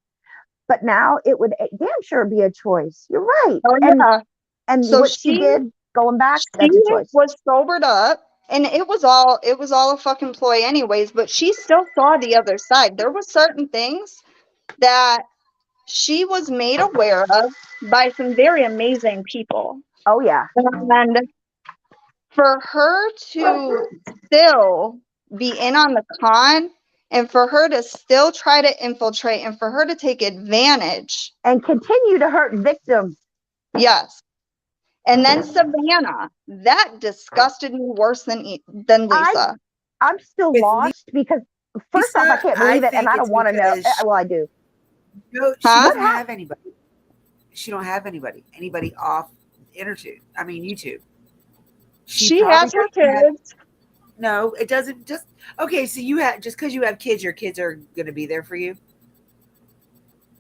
But now it would damn sure be a choice. You're right. Oh, yeah. And so what she did, going back, that's a choice. She was sobered up, and it was all a fucking ploy anyways, but she still saw the other side. There were certain things that she was made aware of by some very amazing people. Oh, yeah. And for her to still be in on the con, and for her to still try to infiltrate, and for her to take advantage. And continue to hurt victims. Yes. And then Savannah, that disgusted me worse than Lisa. I'm still lost because first off, I can't believe it, and I don't want to know. Well, I do. No, she doesn't have anybody. She don't have anybody off YouTube. She has her kids. No, it doesn't. Just okay. So just because you have kids, your kids are going to be there for you.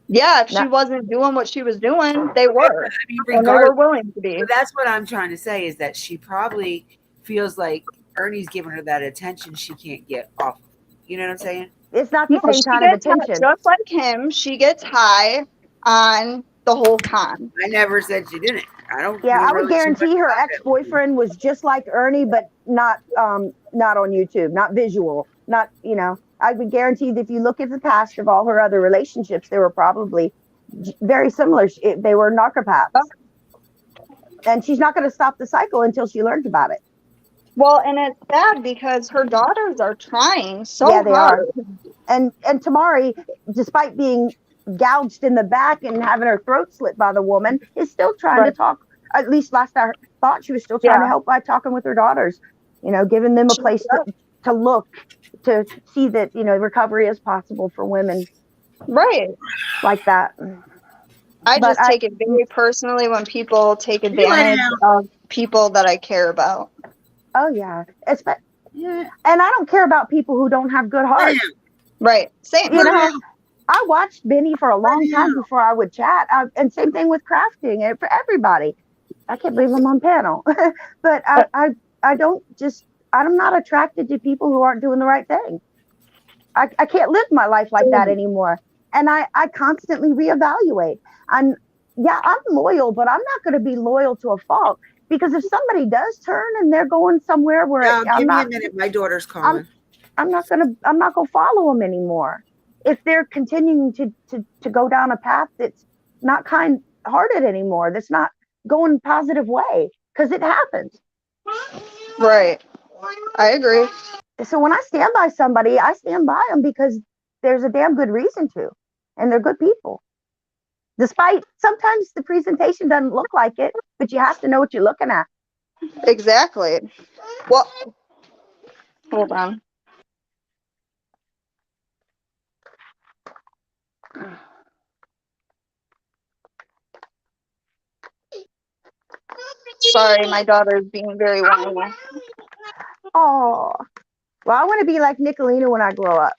Yeah, if she wasn't doing what she was doing, they were. And they were willing to be. But that's what I'm trying to say is that she probably feels like Ernie's giving her that attention she can't get off. You know what I'm saying? It's not the same kind of attention. Just like him, she gets high on the whole con. I never said she didn't. I would guarantee her ex-boyfriend was just like Ernie, but not on YouTube, not visual, not, I would guarantee that if you look at the past of all her other relationships, they were probably very similar. They were narcopaths. And she's not going to stop the cycle until she learns about it. Well, and it's sad because her daughters are trying so hard. Yeah, they are. And Tamari, despite being gouged in the back and having her throat slit by the woman, is still trying to talk. At least last I thought she was still trying to help by talking with her daughters, giving them a place to look, to see that, recovery is possible for women. Right. Like that. I just take it very personally when people take advantage of people that I care about. Oh, yeah. And I don't care about people who don't have good hearts. Right. Same. I watched Benny for a long time before I would chat. And same thing with crafting and for everybody. I can't believe I'm on panel. But I'm not attracted to people who aren't doing the right thing. I can't live my life like that anymore. And I constantly reevaluate. I'm loyal, but I'm not going to be loyal to a fault. Because if somebody does turn and they're going somewhere where give me a minute, my daughter's calling. I'm not gonna follow them anymore. If they're continuing to go down a path that's not kind-hearted anymore, that's not going positive way, because it happens. Right. I agree. So when I stand by somebody, I stand by them because there's a damn good reason to, and they're good people. Despite sometimes the presentation doesn't look like it, but you have to know what you're looking at. Exactly. Well, hold on. Sorry, my daughter is being very whiny. Oh, well, I want to be like Nicolina when I grow up.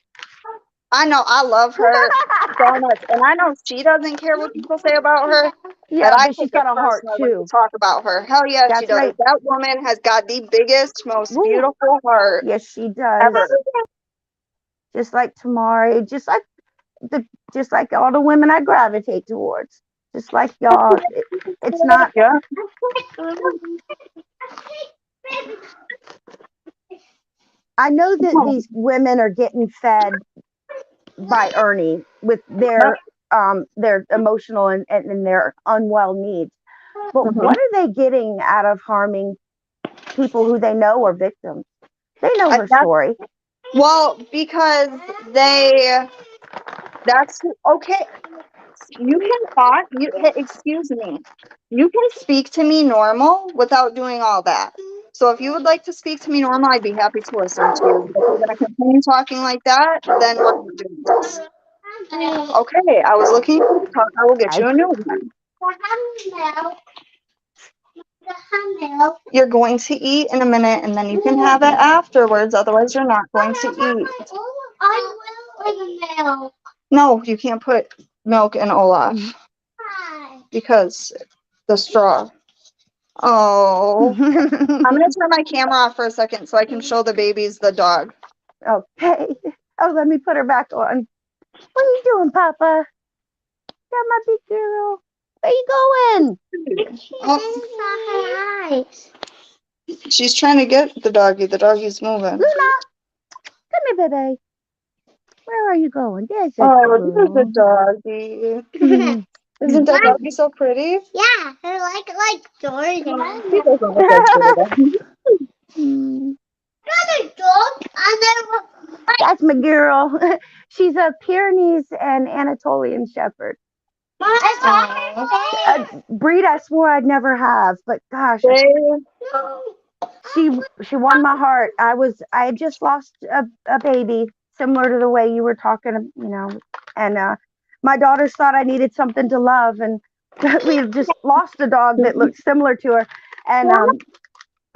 I know, I love her so much, and I know she doesn't care what people say about her. Yeah, But I but she's take it got a heart personally when you too. talk about her. Hell yeah, she That's does. right. That woman has got the biggest, most Woo. beautiful heart Yes, she does. ever. Just like Tamari, just like all the women I gravitate towards. Just like y'all. It's not. Yeah. I know that these women are getting fed by Ernie with their emotional and their unwell needs. But what are they getting out of harming people who they know are victims? They know her story. Well, because that's okay. You can talk. Excuse me. You can speak to me normal without doing all that. So if you would like to speak to me normal, I'd be happy to listen to you. But if you're going to continue talking like that, then we're not doing this. Okay, I was looking for the cup. I will get you a new one. You're going to eat in a minute, and then you can have it afterwards. Otherwise, you're not going to eat. I will milk. No, you can't put milk in Olaf because the straw. Oh. I'm going to turn my camera off for a second so I can show the babies the dog. Okay. Oh, let me put her back on. What are you doing, Papa? Yeah, my big girl. Where you going? Oh. She's trying to get the doggy. The doggy's moving. Luna, come here, baby. Where are you going? There's a Oh, there's a girl. doggy. Mhm. Isn't that doggy so pretty? Yeah, I like Jordan. He doesn't look like Jordan. Mm. Another dog. I never. That's my girl. She's a Pyrenees and Anatolian Shepherd. A breed I swore I'd never have, but gosh, she won my heart. I had just lost a baby, similar to the way you were talking, and my daughters thought I needed something to love, and we had just lost a dog that looked similar to her, and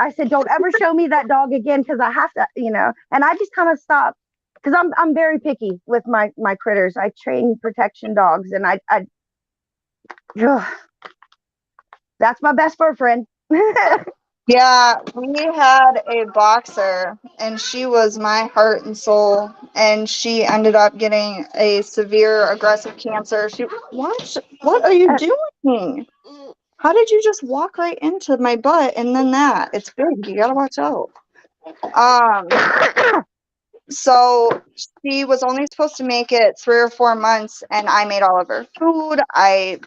I said, don't ever show me that dog again because I have to, and I just kind of stopped because I'm very picky with my critters. I train protection dogs, and that's my best fur friend. Yeah, we had a boxer, and she was my heart and soul, and she ended up getting a severe aggressive cancer. What are you doing? How did you just walk right into my butt and then that? It's big. You gotta watch out. So she was only supposed to make it 3 or 4 months, and I made all of her food. I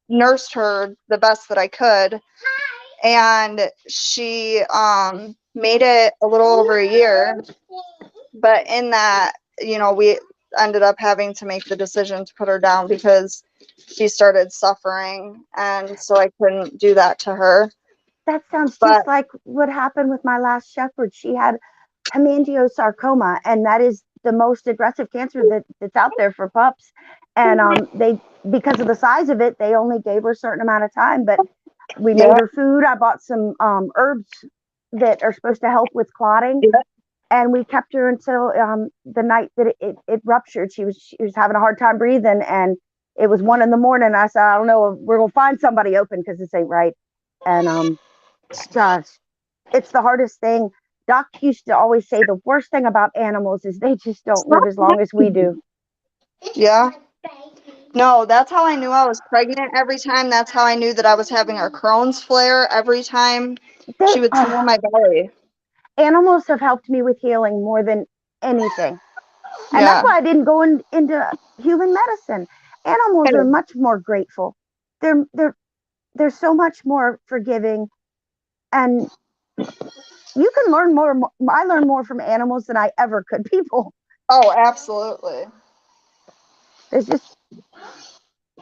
nursed her the best that I could, and she made it a little over a year. But in that, we ended up having to make the decision to put her down because she started suffering, and so I couldn't do that to her. That sounds just like what happened with my last shepherd. She had hemangiosarcoma, and that is the most aggressive cancer that's out there for pups. And because of the size of it, they only gave her a certain amount of time. But we made her food. I bought some herbs that are supposed to help with clotting, and we kept her until the night that it ruptured. She was having a hard time breathing, and it was 1 a.m. I said, I don't know, we're gonna find somebody open because this ain't right. And gosh, it's the hardest thing. Doc used to always say the worst thing about animals is they just don't live as long as we do. Yeah. No, that's how I knew I was pregnant every time. That's how I knew that I was having a Crohn's flare every time she would smell my belly. Animals have helped me with healing more than anything. And that's why I didn't go into human medicine. Animals are much more grateful. They're so much more forgiving, and you can learn more. I learn more from animals than I ever could people. Oh, absolutely.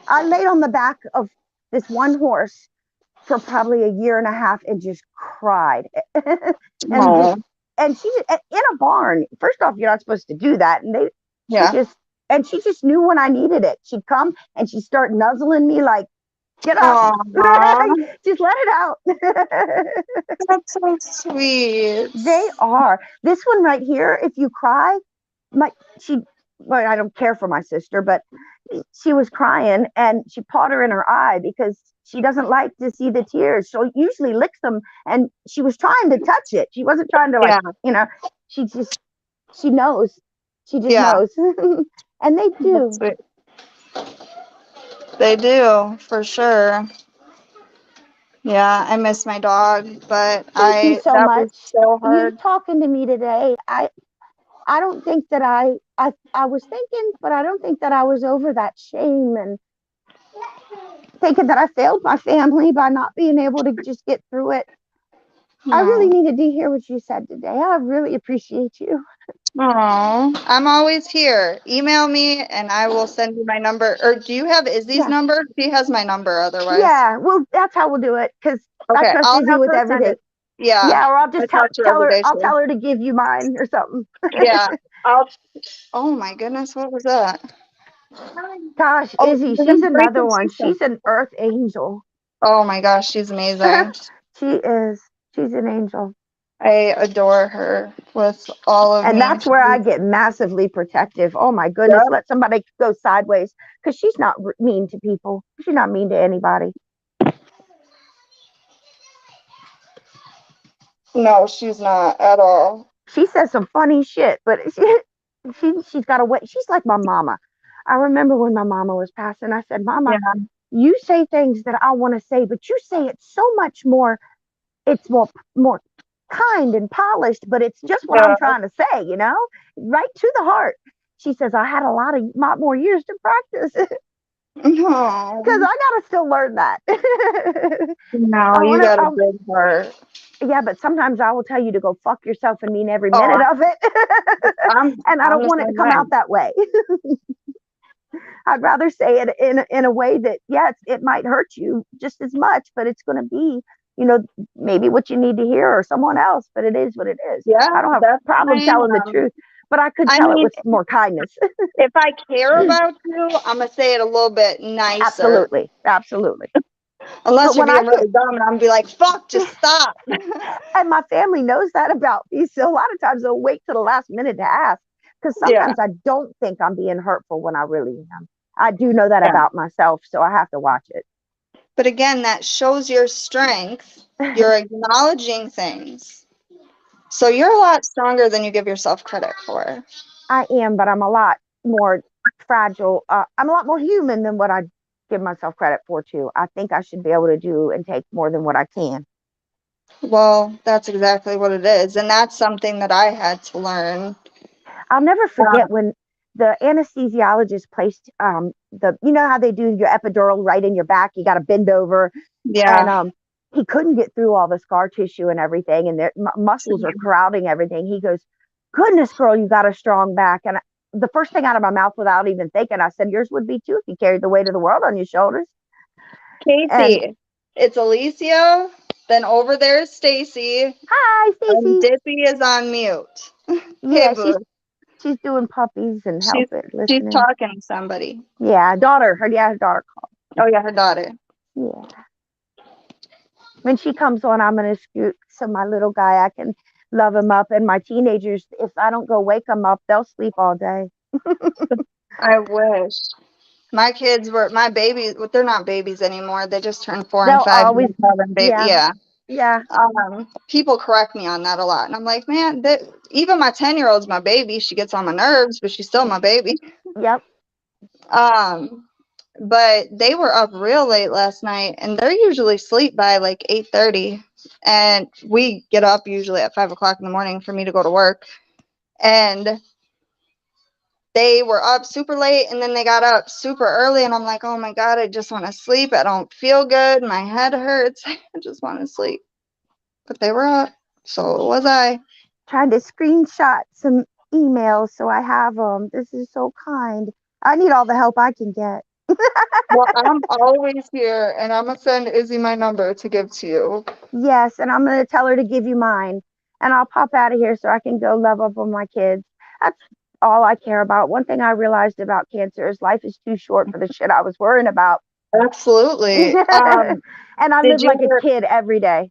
I laid on the back of this one horse for probably a year and a half and just cried. And she's in a barn. First off, you're not supposed to do that. And she just And she just knew when I needed it. She'd come and she'd start nuzzling me like, get up. Aw, Just let it out. that's so sweet. They are. This one right here, if you cry, my she well, I don't care for my sister, but she was crying and she pawed her in her eye because she doesn't like to see the tears. She'll usually licks them, and she was trying to touch it. She wasn't trying to, like, Yeah, she just, she knows. She just yeah, knows. And they that's do. sweet. They do, for sure. Yeah, I miss my dog, but Thank you so that much. was so You hard. talking to me today. I don't think that I was thinking, but I don't think that I was over that shame and thinking that I failed my family by not being able to just get through it. I really No. needed to hear what you said today. I really appreciate you. Oh, I'm always here. Email me and I will send you my number. Or do you have Izzy's Yeah. number? She has my number otherwise. Yeah. Well, that's how we'll do it because I Okay, trust I'll Izzy have with her send everything. it. Yeah, Yeah. Or I'll I just talk to her tell every her, day. I'll tell her to give you mine or something. Yeah, I'll. Oh my goodness, what was that? Gosh, Oh, Izzy, you're she's gonna break another the one. system. She's an earth angel. Oh my gosh, she's amazing. She is. She's an angel. I adore her with all of And me. that's where I get massively protective. Oh my goodness, Yep. let somebody go sideways because she's not mean to people. She's not mean to anybody. No, she's not at all. She says some funny shit, but she's got a way. She's like my mama. I remember when my mama was passing, I said, Mama, Yeah. you say things that I want to say, but you say it so much more. It's more kind and polished, but it's just what I'm Yeah. trying to say, right to the heart. She says, I had a lot more years to practice because No, I gotta still learn that. no, I you want to. got a big heart. Yeah, but sometimes I will tell you to go fuck yourself and mean every Oh, minute of it, I'm and I I'm don't the want it to same come way. out that way. I'd rather say it in a way that, yes, it might hurt you just as much, but it's going to be, maybe what you need to hear or someone else, but it is what it is. Yeah, I don't have that's a problem fine. telling the truth, but I could I tell it mean, with more kindness. if I care about you, I'm gonna say it a little bit nicer. Absolutely. Absolutely. Unless But you're when I being get, really dumb, and I'm gonna be like, "Fuck, just stop." and my family knows that about me. So a lot of times they'll wait to the last minute to ask because Yeah, sometimes I don't think I'm being hurtful when I really am. I do know that yeah. about myself, so I have to watch it. But again, that shows your strength. You're acknowledging things. So you're a lot stronger than you give yourself credit for. I am, but I'm a lot more fragile. I'm a lot more human than what I give myself credit for, too. I think I should be able to do and take more than what I can. Well, that's exactly what it is. And that's something that I had to learn. I'll never Uh, forget when the anesthesiologist placed how they do your epidural right in your back. You got to bend over, and yeah. he couldn't get through all the scar tissue and everything, and their muscles are crowding everything. He goes, "Goodness, girl, you got a strong back." And the first thing out of my mouth, without even thinking, I said, "Yours would be too if you carried the weight of the world on your shoulders." And Casey, it's Alicia. Then over there is Stacy. hi, And Stacy. Dippy is on mute. Hey, Yeah, boo. she's doing puppies and She's helping, she's listening. talking to somebody. Yeah, her daughter called. Oh yeah, her daughter. Yeah. When she comes on, I'm gonna scoot so my little guy, I can love him up. And my teenagers, if I don't go wake them up, they'll sleep all day. I wish. My kids were my babies. Well, they're not babies anymore. They just turned 4 and They'll 5. always, Baby. yeah, Yeah. yeah, People correct me on that a lot, and I'm like, man, even my 10-year-old's my baby. She gets on my nerves, but she's still my baby. yep. Um, but they were up real late last night, and they're usually asleep by like 8:30, and we get up usually at 5 o'clock in the morning for me to go to work, and they were up super late, and then they got up super early, and I'm like, oh my god, I just want to sleep. I don't feel good. My head hurts. I just want to sleep. But they were up, so was I. Trying to screenshot some emails so I have them. This is so kind. I need all the help I can get. Well, I'm always here, and I'm gonna send Izzy my number to give to you. Yes, and I'm gonna tell her to give you mine, and I'll pop out of here so I can go love up on my kids. That's all I care about. One thing I realized about cancer is life is too short for the shit I was worrying about. Absolutely. And I Did live like a your kid every day.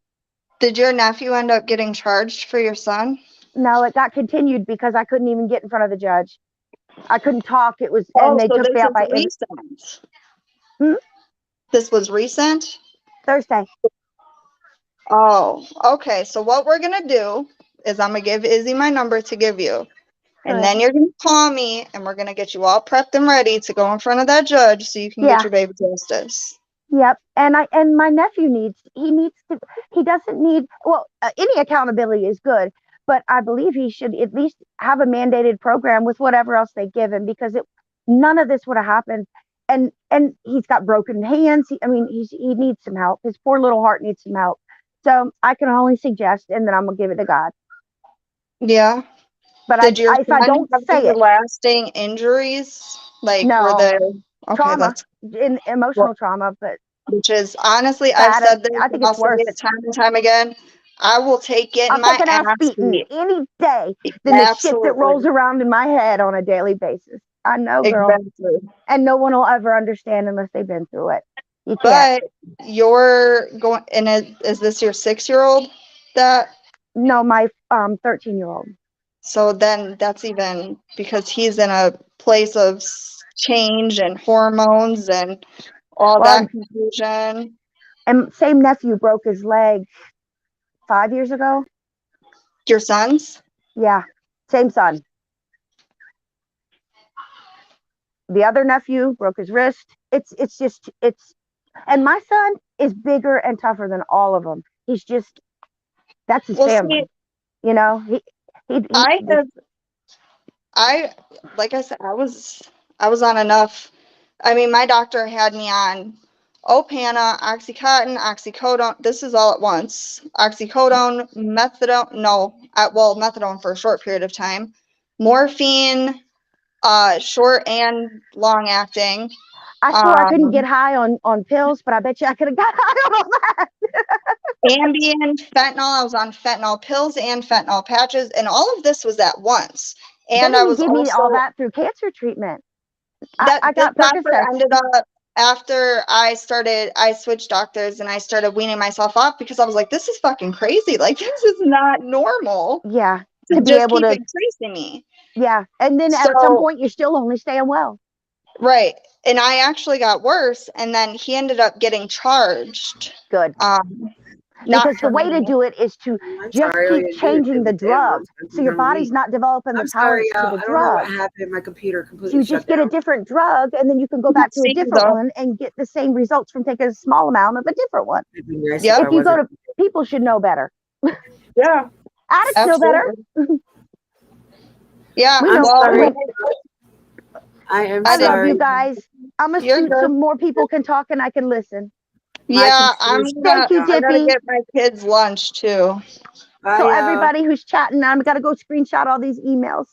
did your nephew end up getting charged for your son? No, it got continued because I couldn't even get in front of the judge. I couldn't talk. It was, and Oh, they so took this me out is by recent. Hmm? This was recent? Thursday. Oh, okay. So what we're gonna do is I'm gonna give Izzy my number to give you. And Good. then you're gonna call me and we're gonna get you all prepped and ready to go in front of that judge so you can get Yeah. your baby justice. Yep. And my nephew needs to, he doesn't need, well, any accountability is good, but I believe he should at least have a mandated program with whatever else they give him, because none of this would have happened. And he's got broken hands. I mean, he needs some help. His poor little heart needs some help. So I can only suggest, and then I'm gonna give it to God. Yeah. But Did your if I son don't have say any it, lasting injuries? Like were no, there okay, trauma, that's in well, emotional trauma, but which is honestly I've bad. said this I and think I'll it's say worse. it time and time again. I will take I'll getting take my an ass ass beating beat. any day than the shit that rolls Absolutely. around in my head on a daily basis. I know, girl. Exactly. And no one will ever understand unless they've been through it. You can't. But you're going, and is this your 6-year-old that? No, my 13-year-old. So then that's even because he's in a place of change and hormones and all Well, that confusion. and same nephew broke his leg 5 years ago. Your son's? Yeah, same son. The other nephew broke his wrist. And my son is bigger and tougher than all of them. That's his Well, see, family. You know, I have, I, like I said, I was on enough. I mean, my doctor had me on Opana, Oxycontin, oxycodone. This is all at once. Oxycodone, methadone. No, well, methadone for a short period of time. Morphine, short and long acting. I swore I couldn't get high on pills, but I bet you I could have got high on all that. Ambien, fentanyl. I was on fentanyl pills and fentanyl patches, and all of this was at once. They And I didn't was give me all also that through cancer treatment. that I this got doctor Percocets. ended up after I switched doctors and I started weaning myself off because I was like, this is fucking crazy. Like, this is not normal Yeah, to to be just able keep to, increasing me. yeah. And then at some So, point, you're still only staying well. right. And I actually got worse. And then he ended up getting charged. Good. Not Because the for way to me. do it is to I'm just sorry, all keep you gotta do is changing give the it to him. drug. So your body's not developing the I'm sorry, tolerance to y'all. the I don't know what drug. happened. My computer So completely you shut just get a down. different drug, and then you can go back to a See, different though. one and get the same results from taking a small amount of a different one. It'd be nice Yep. if I If you go wasn't. to, people should know better. Yeah, Addicts know better. absolutely. Yeah, We I'm know. sorry. I am I love sorry. you guys. I'm gonna You're shoot good. so more people can talk and I can listen. Yeah, Thank you, I gotta Dippy. get my kids lunch too. Bye, So y'all. everybody who's chatting, I'm gonna go screenshot all these emails.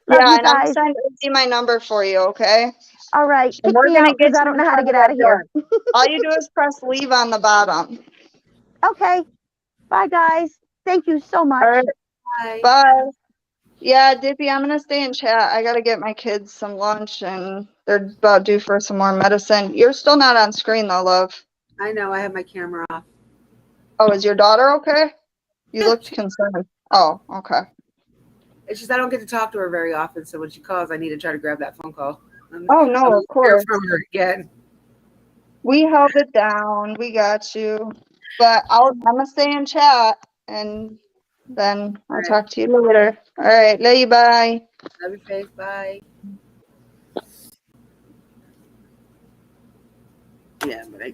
Love Yeah, you and I'm gonna guys. send Izzy my number for you, okay? All right, And kick we're me gonna out get because I you don't in know how to front of get out that of here. judge. All you do is press leave on the bottom. Okay, bye guys. Thank you so much. All right, Bye. bye. Yeah, Dippy, I'm gonna stay in chat. I gotta get my kids some lunch and they're about due for some more medicine. You're still not on screen though, love. I know I have my camera off. Oh, is your daughter okay? You looked concerned. Oh, okay. It's just I don't get to talk to her very often, so when she calls, I need to try to grab that phone call. Oh no, I'll of course. hear from her again. We held it down. We got you. But I'm gonna stay in chat and then I'll All right. talk to you later. All right, love you, bye. Love your face. Bye. Yeah, but I